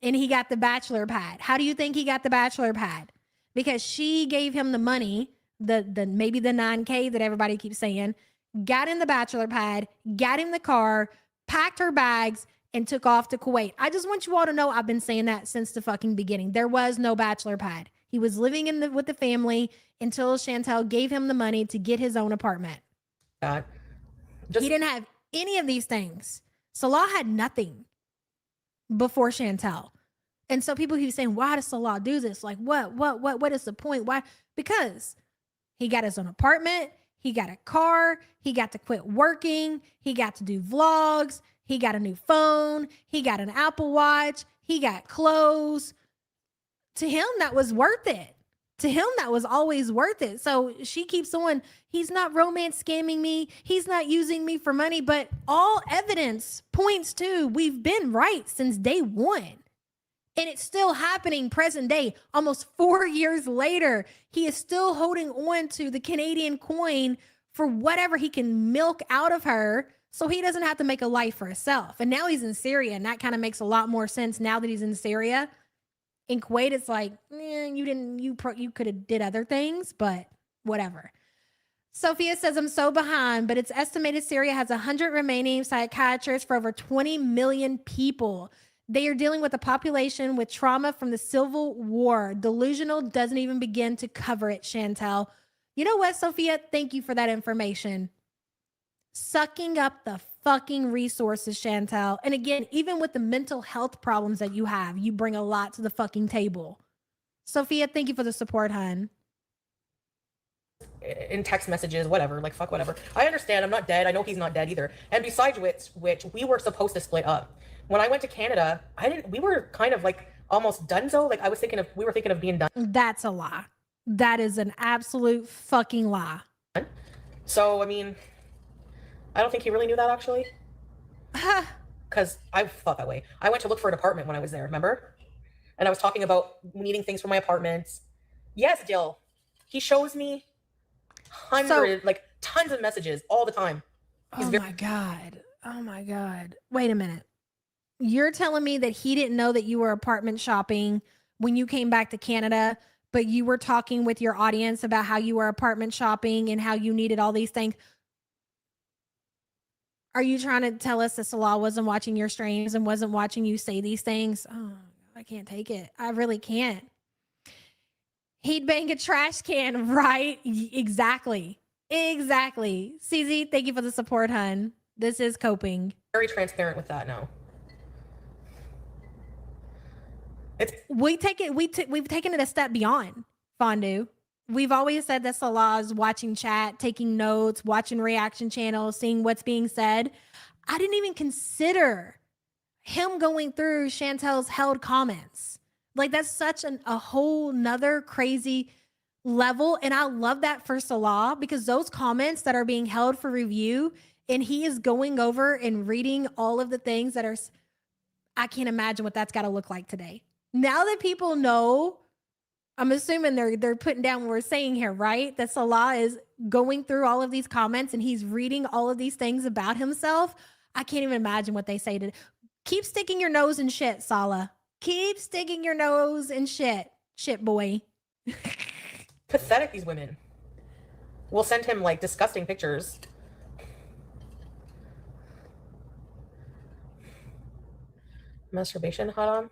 and he got the bachelor pad. How do you think he got the bachelor pad? Because she gave him the money, the maybe the 9K that everybody keeps saying, got in the bachelor pad, got him the car, packed her bags, and took off to Kuwait. I just want you all to know I've been saying that since the fucking beginning. There was no bachelor pad. He was living with the family until Chantel gave him the money to get his own apartment. He didn't have any of these things. Salah had nothing before Chantel. And so people keep saying, why does Salah do this? Like, what is the point? Why? Because he got his own apartment. He got a car. He got to quit working. He got to do vlogs. He got a new phone. He got an Apple Watch. He got clothes. To him, that was worth it. To him, that was always worth it. So she keeps on, he's not romance scamming me. He's not using me for money. But all evidence points to we've been right since day one. And it's still happening present day. Almost 4 years later, he is still holding on to the Canadian coin for whatever he can milk out of her so he doesn't have to make a life for himself. And now he's in Syria, and that kind of makes a lot more sense now that he's in Syria. In Kuwait, it's like, you could have did other things, but whatever. Sophia says, I'm so behind, but it's estimated Syria has 100 remaining psychiatrists for over 20 million people. They are dealing with a population with trauma from the civil war. Delusional doesn't even begin to cover it, Chantel. You know what, Sophia? Thank you for that information. Sucking up the fucking resources, Chantel. And again, even with the mental health problems that you have, you bring a lot to the fucking table. Sophia, thank you for the support, hun. In text messages, whatever, like fuck whatever. I understand, I'm not dead. I know he's not dead either. And besides which we were supposed to split up. When I went to Canada, we were kind of like almost donezo. Like we were thinking of being done. That's a lie. That is an absolute fucking lie. So, I mean, I don't think he really knew that actually. Because I felt that way. I went to look for an apartment when I was there, remember? And I was talking about needing things for my apartment. Yes, Jill. He shows me tons of messages all the time. My God. Oh my God. Wait a minute. You're telling me that he didn't know that you were apartment shopping when you came back to Canada, but you were talking with your audience about how you were apartment shopping and how you needed all these things. Are you trying to tell us that Salah wasn't watching your streams and wasn't watching you say these things? Oh, I can't take it. I really can't. He'd bang a trash can, right? Exactly. CZ, thank you for the support, hun. This is coping. Very transparent with that now. We've taken it a step beyond, Fondue. We've always said that Salah is watching chat, taking notes, watching reaction channels, seeing what's being said. I didn't even consider him going through Chantel's held comments. Like, that's such a whole nother crazy level. And I love that for Salah, because those comments that are being held for review and he is going over and reading all of the things that are, I can't imagine what that's got to look like today. Now that people know, I'm assuming they're putting down what we're saying here, right? That Salah is going through all of these comments and he's reading all of these things about himself. I can't even imagine what they say to. Keep sticking your nose in shit, Salah. Keep sticking your nose in shit. Shit boy. Pathetic, these women. We'll send him like disgusting pictures. Masturbation, haram.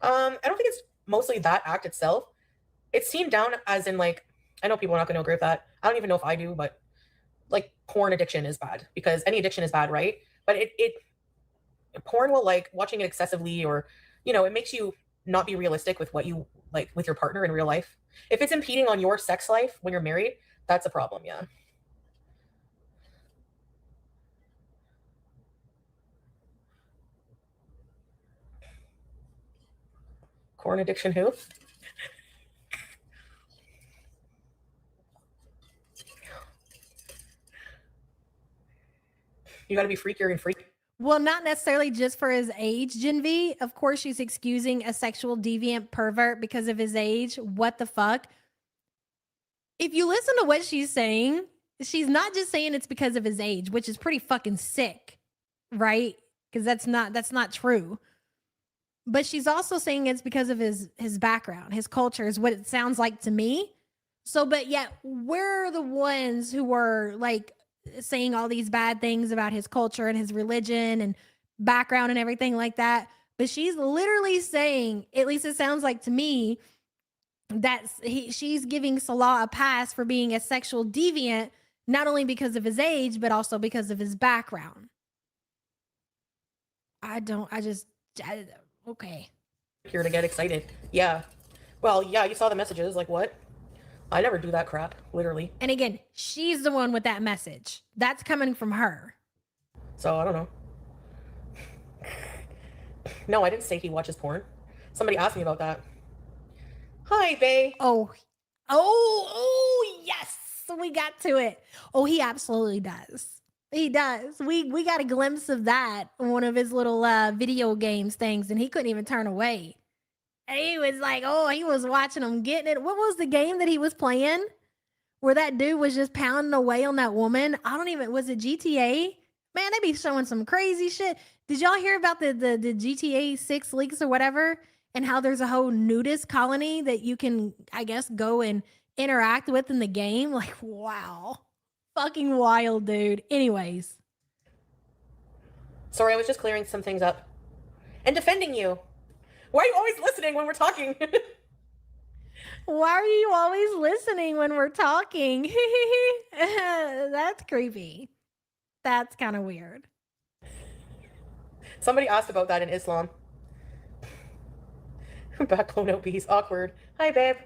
I don't think it's mostly that act itself. It's seen down as in like, I know people are not going to agree with that. I don't even know if I do, but like porn addiction is bad, because any addiction is bad, right? But porn will, like, watching it excessively, or, you know, it makes you not be realistic with what you like with your partner in real life. If it's impeding on your sex life when you're married, that's a problem. Yeah. Corn addiction who? You gotta be freakier and freakier. Well, not necessarily just for his age, Gen V. Of course, she's excusing a sexual deviant pervert because of his age. What the fuck? If you listen to what she's saying, she's not just saying it's because of his age, which is pretty fucking sick, right? Because that's not true. But she's also saying it's because of his background, his culture is what it sounds like to me. So, but yet we're the ones who were like saying all these bad things about his culture and his religion and background and everything like that. But she's literally saying, at least it sounds like to me, that she's giving Salah a pass for being a sexual deviant, not only because of his age, but also because of his background. Okay. Here to get excited. Yeah. Well, yeah, you saw the messages. Like, what? I never do that crap, literally. And again, she's the one with that message. That's coming from her. So, I don't know. No, I didn't say he watches porn. Somebody asked me about that. Hi, bae. Oh, yes. We got to it. Oh, he absolutely does. He does. We got a glimpse of that on one of his little video games things, and he couldn't even turn away. And he was like, oh, he was watching them getting it. What was the game that he was playing where that dude was just pounding away on that woman? Was it GTA? Man, they be showing some crazy shit. Did y'all hear about the GTA 6 leaks or whatever? And how there's a whole nudist colony that you can, I guess, go and interact with in the game? Like, wow. Fucking wild, dude. Anyways. Sorry, I was just clearing some things up. And defending you. Why are you always listening when we're talking? Why are you always listening when we're talking? That's creepy. That's kind of weird. Somebody asked about that in Islam. Backbone obese. Awkward. Hi, babe.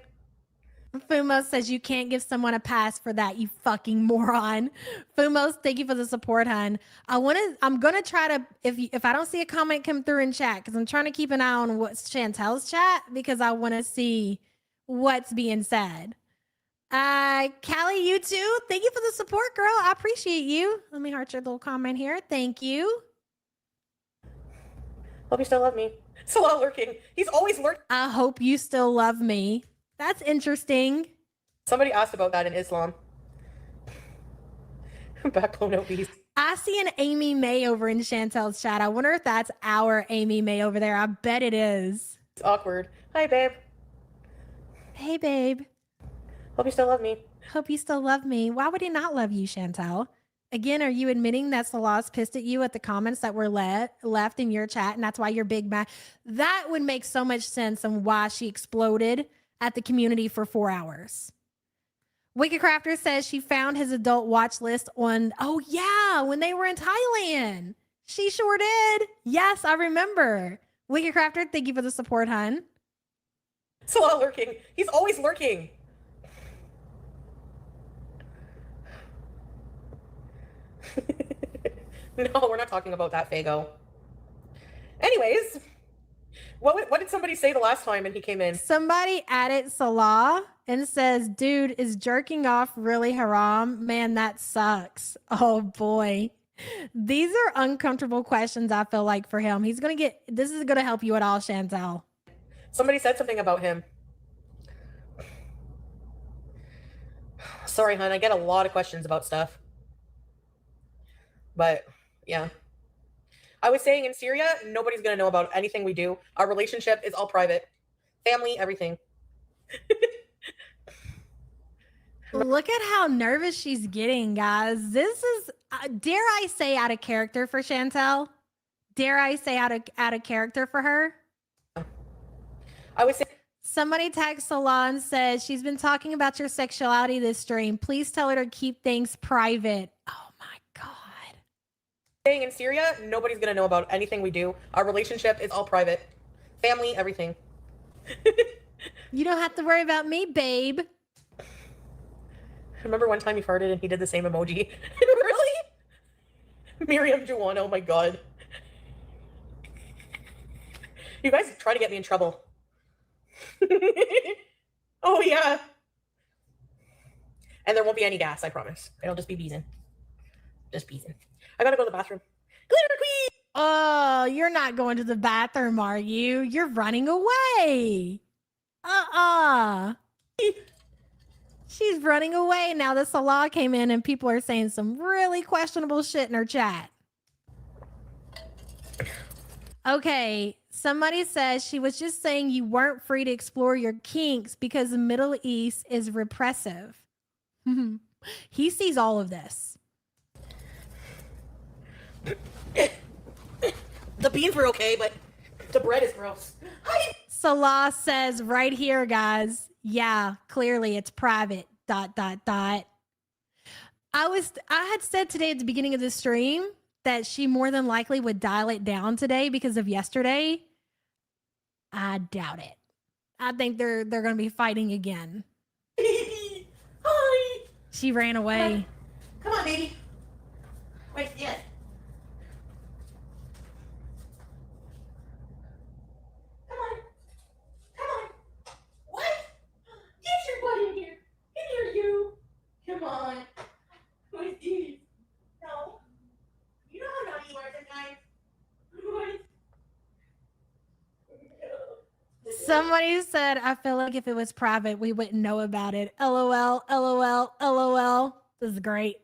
Fumos says you can't give someone a pass for that, you fucking moron. Fumos, thank you for the support, hun. I'm gonna try to, if I don't see a comment come through in chat, because I'm trying to keep an eye on what's Chantel's chat, because I want to see what's being said. Callie, you too. Thank you for the support, girl. I appreciate you. Let me heart your little comment here. Thank you. Hope you still love me. Salah lurking. He's always lurking. I hope you still love me. That's interesting. Somebody asked about that in Islam. Backbone obese. I see an Amy May over in Chantel's chat. I wonder if that's our Amy May over there. I bet it is. It's awkward. Hi, babe. Hey, babe. Hope you still love me. Hope you still love me. Why would he not love you, Chantel? Again, are you admitting that Salah's pissed at you at the comments that were left in your chat, and that's why you're big mad? That would make so much sense on why she exploded at the community for 4 hours. Wicked Crafter says she found his adult watch list on, oh yeah, when they were in Thailand. She sure did. Yes, I remember. Wicked Crafter, thank you for the support, hun. Salah lurking. He's always lurking. No, we're not talking about that, Fago. Anyways, what did somebody say the last time and he came in? Somebody added Salah and says, dude, is jerking off really haram? Man, that sucks. Oh boy. These are uncomfortable questions, I feel like, for him. This is going to help you at all, Chantel. Somebody said something about him. Sorry, hon, I get a lot of questions about stuff. But, yeah. I was saying in Syria, nobody's going to know about anything we do. Our relationship is all private. Family, everything. Look at how nervous she's getting, guys. This is, dare I say, out of character for Chantel? Dare I say out of character for her? I was saying... Somebody tagged Salah and said, she's been talking about your sexuality this stream. Please tell her to keep things private. Oh my God. Saying in Syria, nobody's going to know about anything we do. Our relationship is all private. Family, everything. You don't have to worry about me, babe. Remember one time you farted and he did the same emoji? Really? Miriam Juwan, oh my God. You guys try to get me in trouble. Oh, yeah. And there won't be any gas, I promise. It'll just be beezing. Just beezing. I gotta go to the bathroom. Glitter Queen! Oh, you're not going to the bathroom, are you? You're running away. She's running away now that Salah came in and people are saying some really questionable shit in her chat. Okay, somebody says she was just saying you weren't free to explore your kinks because the Middle East is repressive. He sees all of this. The beans were okay, but the bread is gross. Salah says right here, guys. Yeah, clearly it's private. ... I had said today at the beginning of the stream that she more than likely would dial it down today because of yesterday. I doubt it. I think they're going to be fighting again. Baby! Hi! She ran away. Come on, baby. Wait, yes. Come on. Come on. What? Get your butt in here. In here, you. Come on. What is this? No. You know how naughty you are sometimes. What? Somebody said, I feel like if it was private, we wouldn't know about it. LOL, LOL, LOL. This is great.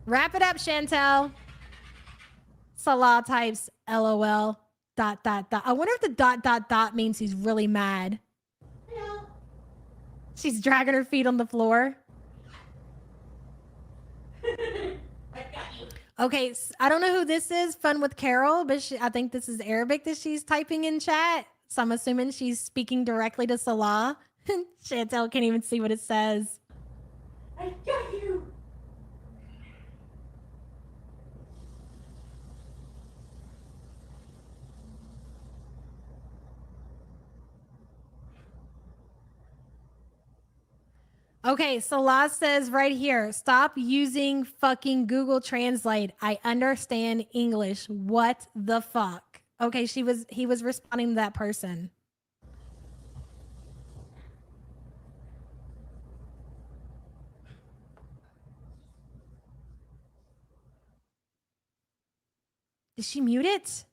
Wrap it up, Chantel. Salah types LOL ... I wonder if the ... means he's really mad. No. She's dragging her feet on the floor. I got you. Okay, I don't know who this is, Fun with Carol, but I think this is Arabic that she's typing in chat. So I'm assuming she's speaking directly to Salah. Chantel can't even see what it says. I got you. Okay, Salah says right here, stop using fucking Google Translate. I understand English. What the fuck? Okay, he was responding to that person. Did she mute it?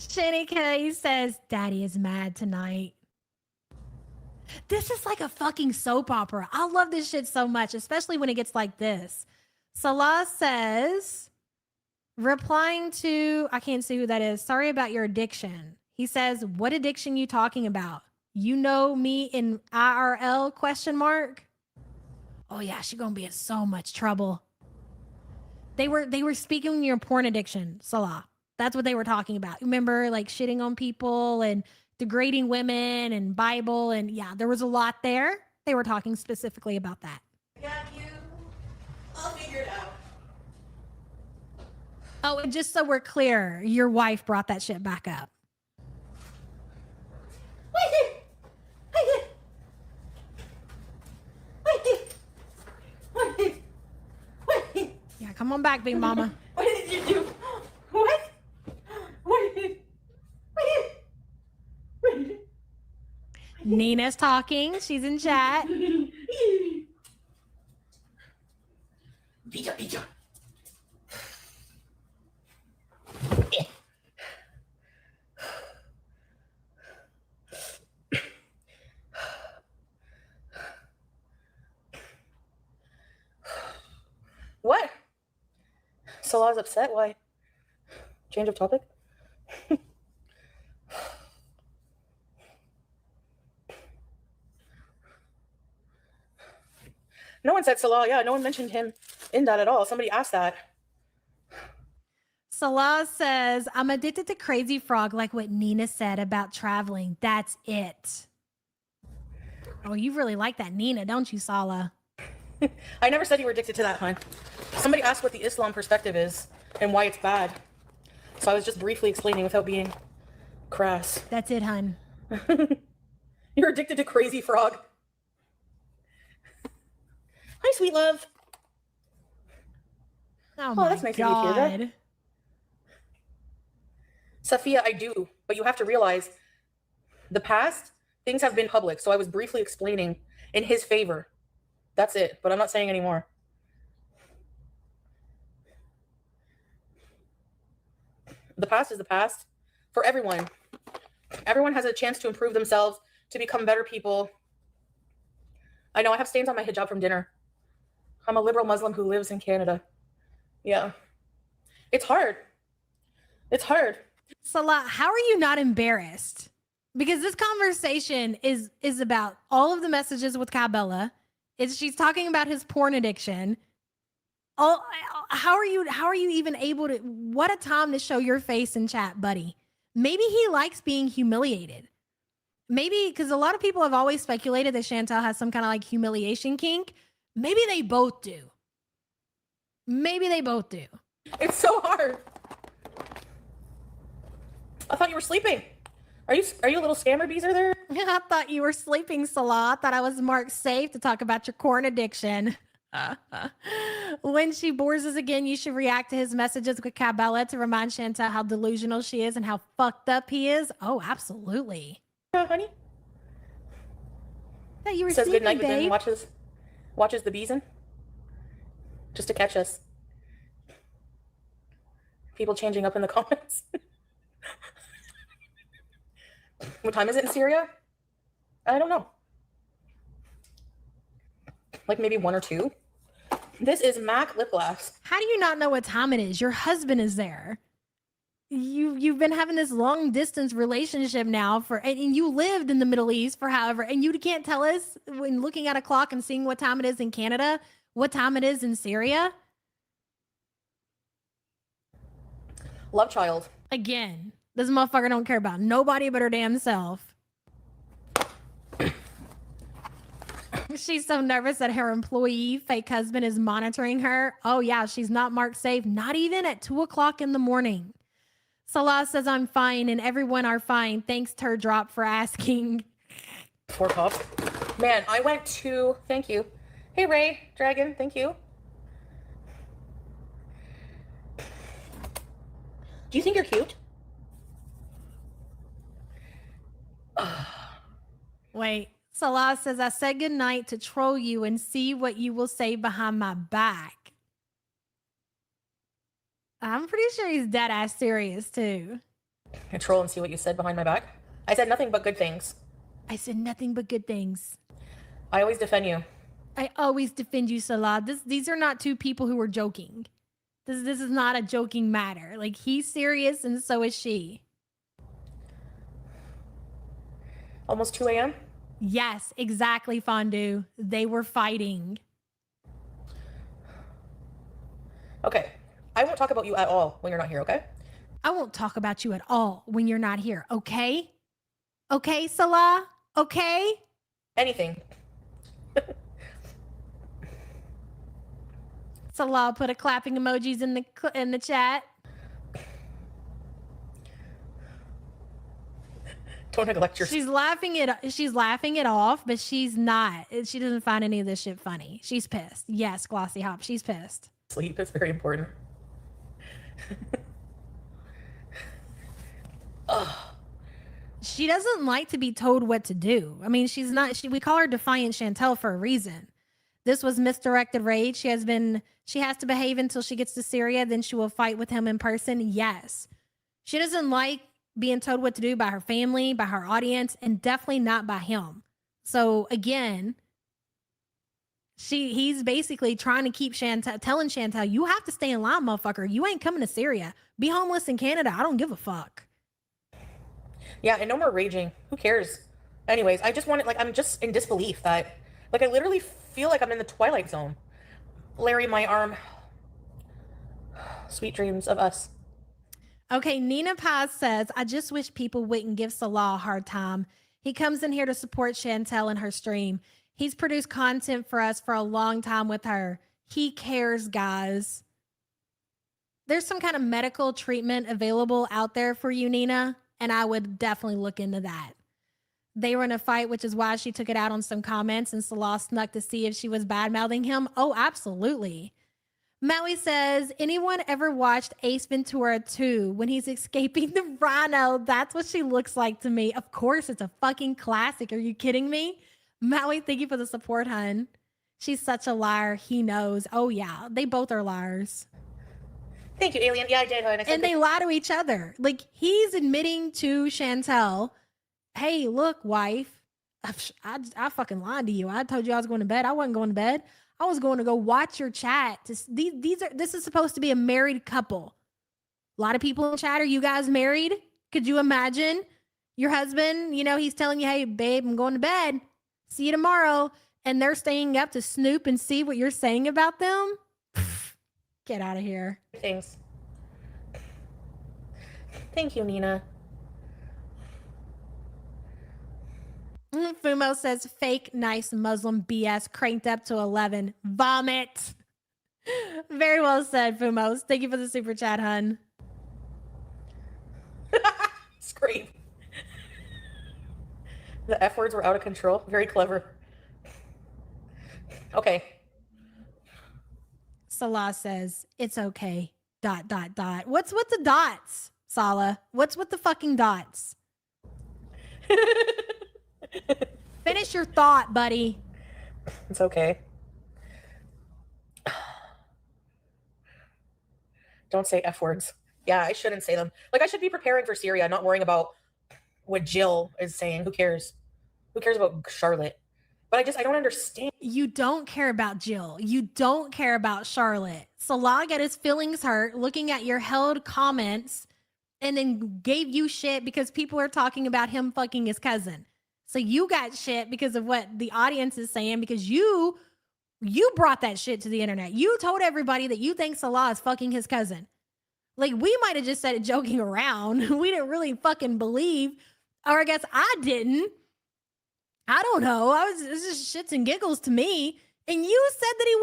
Shanny K says, Daddy is mad tonight. This is like a fucking soap opera. I love this shit so much, especially when it gets like this. Salah says, replying to, I can't see who that is. Sorry about your addiction. He says, what addiction you talking about? You know me in IRL question mark? Oh yeah, she's gonna be in so much trouble. They were speaking your porn addiction, Salah. That's what they were talking about. Remember, like shitting on people and degrading women and Bible. And yeah, there was a lot there. They were talking specifically about that. I got you. I'll figure it out. Oh, and just so we're clear, your wife brought that shit back up. Yeah, come on back, big mama. What did you do? What? What did Nina's talking. She's in chat. Pizza, pizza. What? Salah's upset? Why? Change of topic? No one said Salah. Yeah, no one mentioned him in that at all. Somebody asked that. Salah says, I'm addicted to Crazy Frog, like what Nina said about traveling. That's it. Oh, you really like that Nina, don't you, Salah? I never said you were addicted to that, hon. Somebody asked what the Islam perspective is and why it's bad. So I was just briefly explaining without being crass. That's it, hun. You're addicted to Crazy Frog. Hi, sweet love. Oh, Oh, my that's nice of you, Kira. God. Sophia, I do, but you have to realize the past things have been public. So I was briefly explaining in his favor. That's it, but I'm not saying anymore. The past is the past for everyone. Everyone has a chance to improve themselves, to become better people. I know I have stains on my hijab from dinner. I'm a liberal Muslim who lives in Canada. Yeah. It's hard. It's hard. Salah, how are you not embarrassed? Because this conversation is about all of the messages with Cabela. She's talking about his porn addiction. Oh, how are you even able to? What a time to show your face in chat, buddy. Maybe he likes being humiliated. Maybe because a lot of people have always speculated that Chantel has some kind of like humiliation kink. Maybe they both do. Maybe they both do. It's so hard. I thought you were sleeping. Are you a little scammer beezer there? I thought you were sleeping, Salah. I thought I was marked safe to talk about your corn addiction. When she bores us again, you should react to his messages with Cabela to remind Chantel how delusional she is and how fucked up he is. Oh, absolutely. Honey? That you were Says sleeping, good night, but babe. then watches the beeson just to catch us. People changing up in the comments. What time is it in Syria? I don't know. Like maybe 1 or 2. This is MAC lip gloss. How do you not know what time it is? Your husband is there. You've been having this long distance relationship now and you lived in the Middle East for however, and you can't tell us when looking at a clock and seeing what time it is in Canada, what time it is in Syria. Love child. Again, this motherfucker don't care about nobody but her damn self. She's so nervous that her employee, fake husband, is monitoring her. Oh yeah, she's not marked safe, not even at 2:00 in the morning. Salah says I'm fine and everyone are fine. Thanks, Turdrop, for asking. 4 pops. Man, I went to, thank you. Hey Ray, Dragon, thank you. Do you think you're cute? Wait, Salah says I said goodnight to troll you and see what you will say behind my back. I'm pretty sure he's dead ass serious too. Control and see what you said behind my back. I said nothing but good things. I said nothing but good things. I always defend you. I always defend you, Salah. These are not two people who are joking. This is not a joking matter. Like, he's serious and so is she. Almost 2 a.m.? Yes, exactly, Fondue. They were fighting. Okay. I won't talk about you at all when you're not here, okay? I won't talk about you at all when you're not here, okay? Okay, Salah? Okay? Anything. Salah put a clapping emojis in the chat. Don't neglect your... She's laughing it off, but she's not. She doesn't find any of this shit funny. She's pissed. Yes, Glossy Hop, she's pissed. Sleep is very important. She doesn't like to be told what to do. I mean, we call her Defiant Chantel for a reason. This was misdirected rage. She has to behave until she gets to Syria, then she will fight with him in person. Yes. She doesn't like being told what to do by her family, by her audience, and definitely not by him. So again, he's basically trying to keep telling Chantel, you have to stay in line, motherfucker. You ain't coming to Syria. Be homeless in Canada. I don't give a fuck. Yeah, and no more raging. Who cares? Anyways, I just wanted, I'm just in disbelief that, I literally feel like I'm in the Twilight Zone. Larry, my arm. Sweet dreams of us. Okay, Nina Paz says, I just wish people wouldn't give Salah a hard time. He comes in here to support Chantel in her stream. He's produced content for us for a long time with her. He cares, guys. There's some kind of medical treatment available out there for you, Nina, and I would definitely look into that. They were in a fight, which is why she took it out on some comments, and Salah snuck to see if she was bad-mouthing him. Oh, absolutely. Maui says, anyone ever watched Ace Ventura 2 when he's escaping the rhino? That's what she looks like to me. Of course, it's a fucking classic. Are you kidding me? Maui, thank you for the support, hun. She's such a liar. He knows. Oh, yeah. They both are liars. Thank you, Alien. Yeah, I did, hun. And they lie to each other. Like, he's admitting to Chantel, hey, look, wife, I fucking lied to you. I told you I was going to bed. I wasn't going to bed. I was going to go watch your chat. This is supposed to be a married couple. A lot of people in chat, are you guys married? Could you imagine your husband, he's telling you, hey, babe, I'm going to bed. See you tomorrow. And they're staying up to snoop and see what you're saying about them? Get out of here. Thanks. Thank you, Nina. Fumo says fake nice Muslim BS cranked up to 11. Vomit. Very well said, Fumos. Thank you for the super chat, hun. Scream. The F words were out of control. Very clever. Okay. Salah says, it's okay. ... What's with the dots, Salah? What's with the fucking dots? Finish your thought, buddy. It's okay. Don't say F words. Yeah, I shouldn't say them. Like, I should be preparing for Syria, not worrying about what Jill is saying. Who cares? Who cares about Charlotte? But I don't understand. You don't care about Jill. You don't care about Charlotte. Salah got his feelings hurt looking at your held comments and then gave you shit because people are talking about him fucking his cousin. So you got shit because of what the audience is saying because you brought that shit to the internet. You told everybody that you think Salah is fucking his cousin. Like, we might have just said it joking around. We didn't really fucking believe, or I guess I didn't. I don't know. It's just shits and giggles to me. And you said that he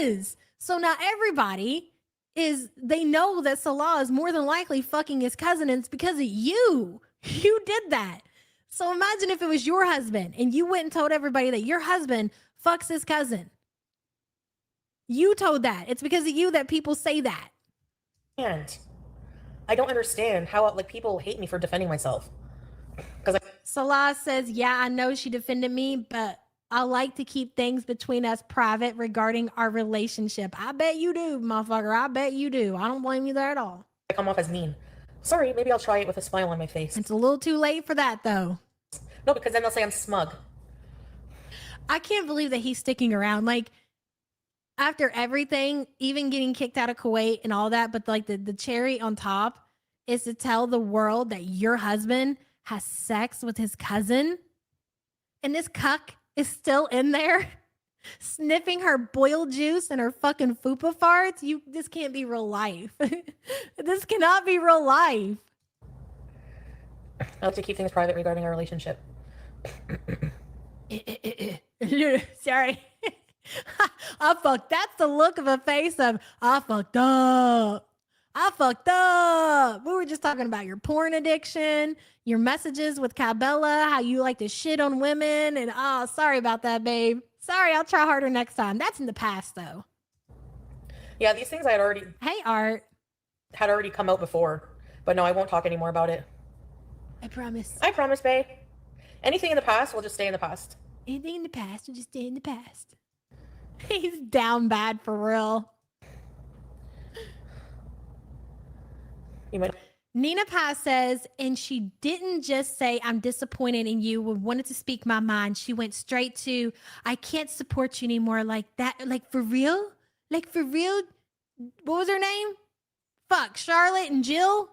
was. So now everybody they know that Salah is more than likely fucking his cousin, and it's because of you. You did that. So imagine if it was your husband and you went and told everybody that your husband fucks his cousin. You told that. It's because of you that people say that. And I don't understand how people hate me for defending myself. Salah says, yeah, I know she defended me, but I like to keep things between us private regarding our relationship. I bet you do, motherfucker. I bet you do. I don't blame you there at all. I come off as mean. Sorry, maybe I'll try it with a smile on my face. It's a little too late for that, though. No, because then they'll say I'm smug. I can't believe that he's sticking around. Like, after everything, even getting kicked out of Kuwait and all that, but like the cherry on top is to tell the world that your husband has sex with his cousin. And this cuck is still in there sniffing her boiled juice and her fucking fupa farts. This can't be real life. This cannot be real life. I like to keep things private regarding our relationship. Sorry. I fucked. That's the look of a face of, I fucked up. I fucked up. We were just talking about your porn addiction, your messages with Cabela, how you like to shit on women. And sorry about that, babe. Sorry, I'll try harder next time. That's in the past, though. Yeah, these things Hey, Art. Had already come out before. But no, I won't talk anymore about it. I promise. I promise, babe. Anything in the past will just stay in the past. Anything in the past will just stay in the past. He's down bad for real. You might. Nina Paz says, and she didn't just say, I'm disappointed in you, wanted to speak my mind. She went straight to, I can't support you anymore like that. Like, for real? Like, for real? What was her name? Fuck, Charlotte and Jill?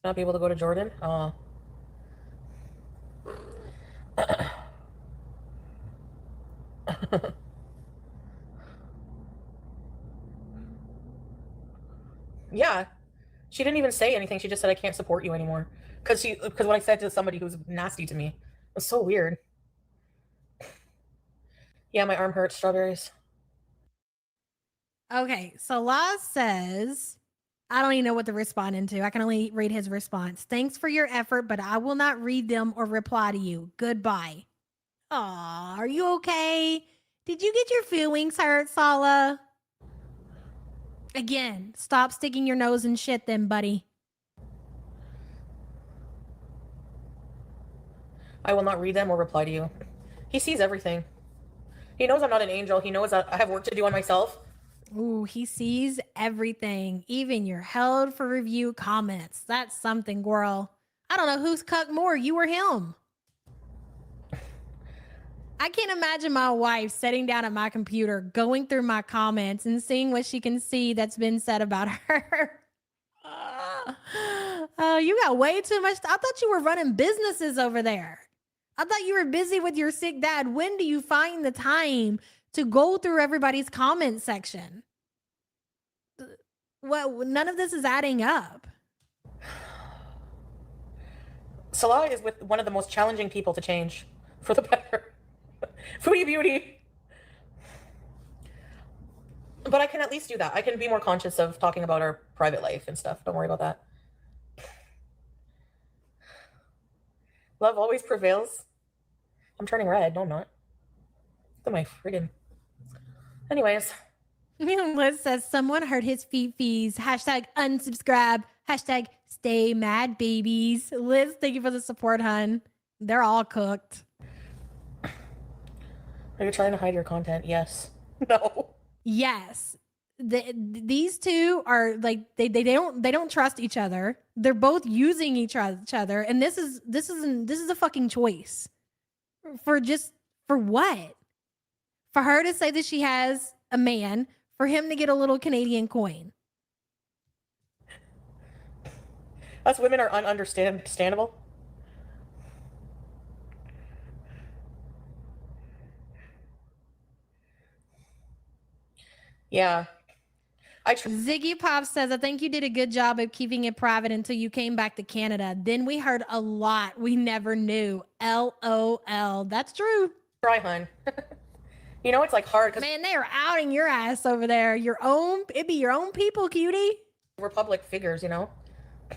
Not be able to go to Jordan? Yeah. She didn't even say anything. She just said, I can't support you anymore. Because what I said to somebody who was nasty to me. It was so weird. Yeah, my arm hurts. Strawberries. Okay, so Law says, I don't even know what to respond into. I can only read his response. Thanks for your effort, but I will not read them or reply to you. Goodbye. Aw, are you okay? Did you get your feelings hurt, Sala? Again, stop sticking your nose in shit then, buddy. I will not read them or reply to you. He sees everything. He knows I'm not an angel. He knows that I have work to do on myself. Ooh, he sees everything, even your held for review comments. That's something, girl. I don't know who's cucked more, you or him. I can't imagine my wife sitting down at my computer, going through my comments and seeing what she can see that's been said about her. You got way too much. I thought you were running businesses over there. I thought you were busy with your sick dad. When do you find the time to go through everybody's comment section? Well, none of this is adding up. Salah is with one of the most challenging people to change for the better. Foodie beauty. But I can at least do that. I can be more conscious of talking about our private life and stuff. Don't worry about that. Love always prevails. I'm turning red. No, I'm not. Look at my friggin'. Anyways. Liz says someone hurt his fees. Hashtag unsubscribe. Hashtag stay mad babies. Liz, thank you for the support, hun. They're all cooked. Are you trying to hide your content? Yes. No. Yes. These two are like they don't trust each other. They're both using each other, and this is a fucking choice. For what? For her to say that she has a man, for him to get a little Canadian coin. Us women are understandable. Yeah. Ziggy Pop says, I think you did a good job of keeping it private until you came back to Canada. Then we heard a lot we never knew. LOL. That's true. Try, hun. You know, it's like hard because man, they are outing your ass over there. It'd be your own people, cutie. we're public figures, you know?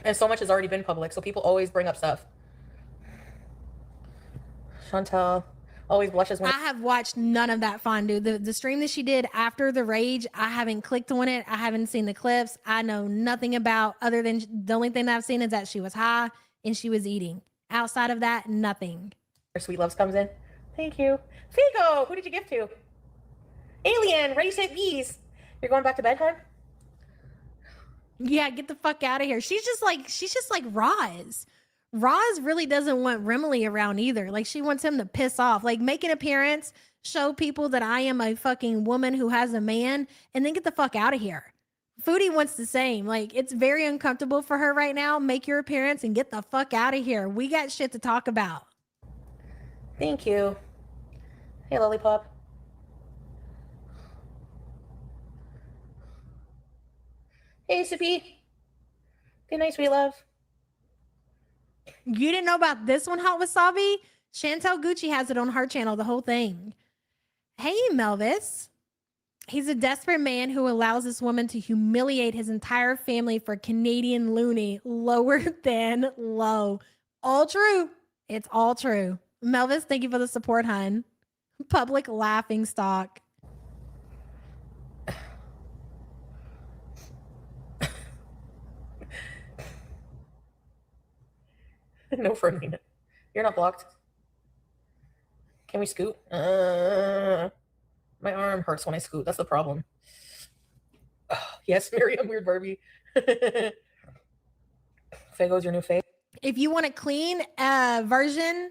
And so much has already been public, so people always bring up stuff. Chantal always blushes when I have watched none of that fondue. The stream that she did after the rage, I haven't clicked on it. I haven't seen the clips. I know nothing about, other than the only thing that I've seen is that she was high and she was eating. Outside of that, nothing. Sweet Loves comes in. Thank you. Figo, who did you give to? Alien, ready, set, bees. You're going back to bed, hun? Yeah, get the fuck out of here. She's just like Roz. Roz really doesn't want Remily around either. Like, she wants him to piss off. Like, make an appearance, show people that I am a fucking woman who has a man, and then get the fuck out of here. Foodie wants the same. Like, it's very uncomfortable for her right now. Make your appearance and get the fuck out of here. We got shit to talk about. Thank you. Hey, Lollipop. Hey, Sippy. Good night, sweet love. You didn't know about this one, Hot Wasabi? Chantel Gucci has it on her channel, the whole thing. Hey, Melvis. He's a desperate man who allows this woman to humiliate his entire family for Canadian loony, lower than low. All true. It's all true. Melvis, thank you for the support, hun. Public laughing stock. No, Fernina. You're not blocked. Can we scoot? My arm hurts when I scoot. That's the problem. Oh, yes, Miriam, weird Barbie. Fago's your new fave. If you want a clean version,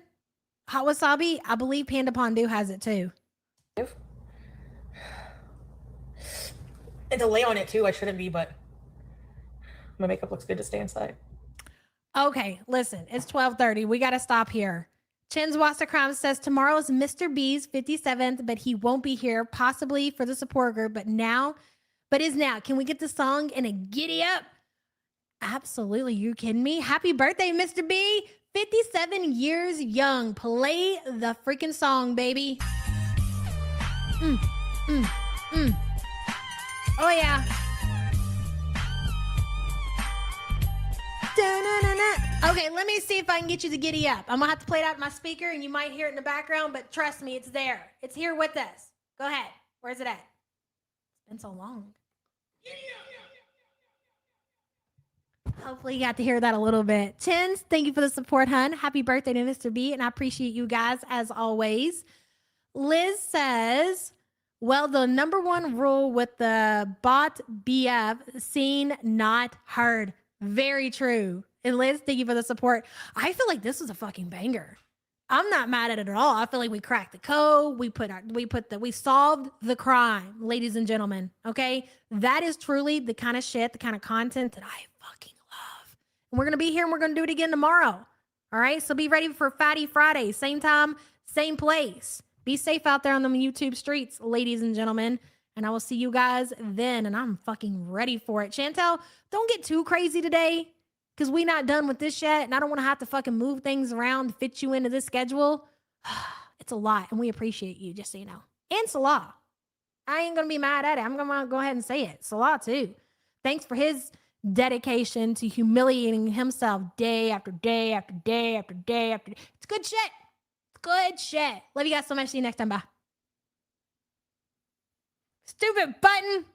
Hot Wasabi, I believe Panda Pondu has it too. And to lay on it too, I shouldn't be, but my makeup looks good to stay inside. Okay, listen, it's 12:30. We got to stop here. Chins Wasserkram says tomorrow is Mr. B's 57th, but he won't be here, possibly for the support group, but is now. Can we get the song and a giddy up? Absolutely. You kidding me? Happy birthday, Mr. B. 57 years young. Play the freaking song, baby. Oh, yeah. Da-na-na-na. Okay, let me see if I can get you to giddy up. I'm gonna have to play it out my speaker and you might hear it in the background, but trust me, it's there. It's here with us. Go ahead. Where's it at? It's been so long. Yeah. Hopefully you got to hear that a little bit. Tins, thank you for the support, hun. Happy birthday to Mr. B, and I appreciate you guys as always. Liz says, well, the number one rule with the bot BF, seen, not heard. Very true. And Liz, thank you for the support. I feel like this was a fucking banger. I'm not mad at it at all. I feel like we cracked the code. We solved the crime, ladies and gentlemen. Okay. That is truly the kind of shit, the kind of content that I fucking love. And we're going to be here and we're going to do it again tomorrow. All right. So be ready for Fatty Friday. Same time, same place. Be safe out there on the YouTube streets, ladies and gentlemen. And I will see you guys then. And I'm fucking ready for it. Chantel, don't get too crazy today, because we not done with this yet, and I don't want to have to fucking move things around to fit you into this schedule. It's a lot, and we appreciate you, just so you know. And Salah. I ain't going to be mad at it. I'm going to go ahead and say it. Salah, too. Thanks for his dedication to humiliating himself day after day after day after day after day. It's good shit. It's good shit. Love you guys so much. See you next time. Bye. Stupid button.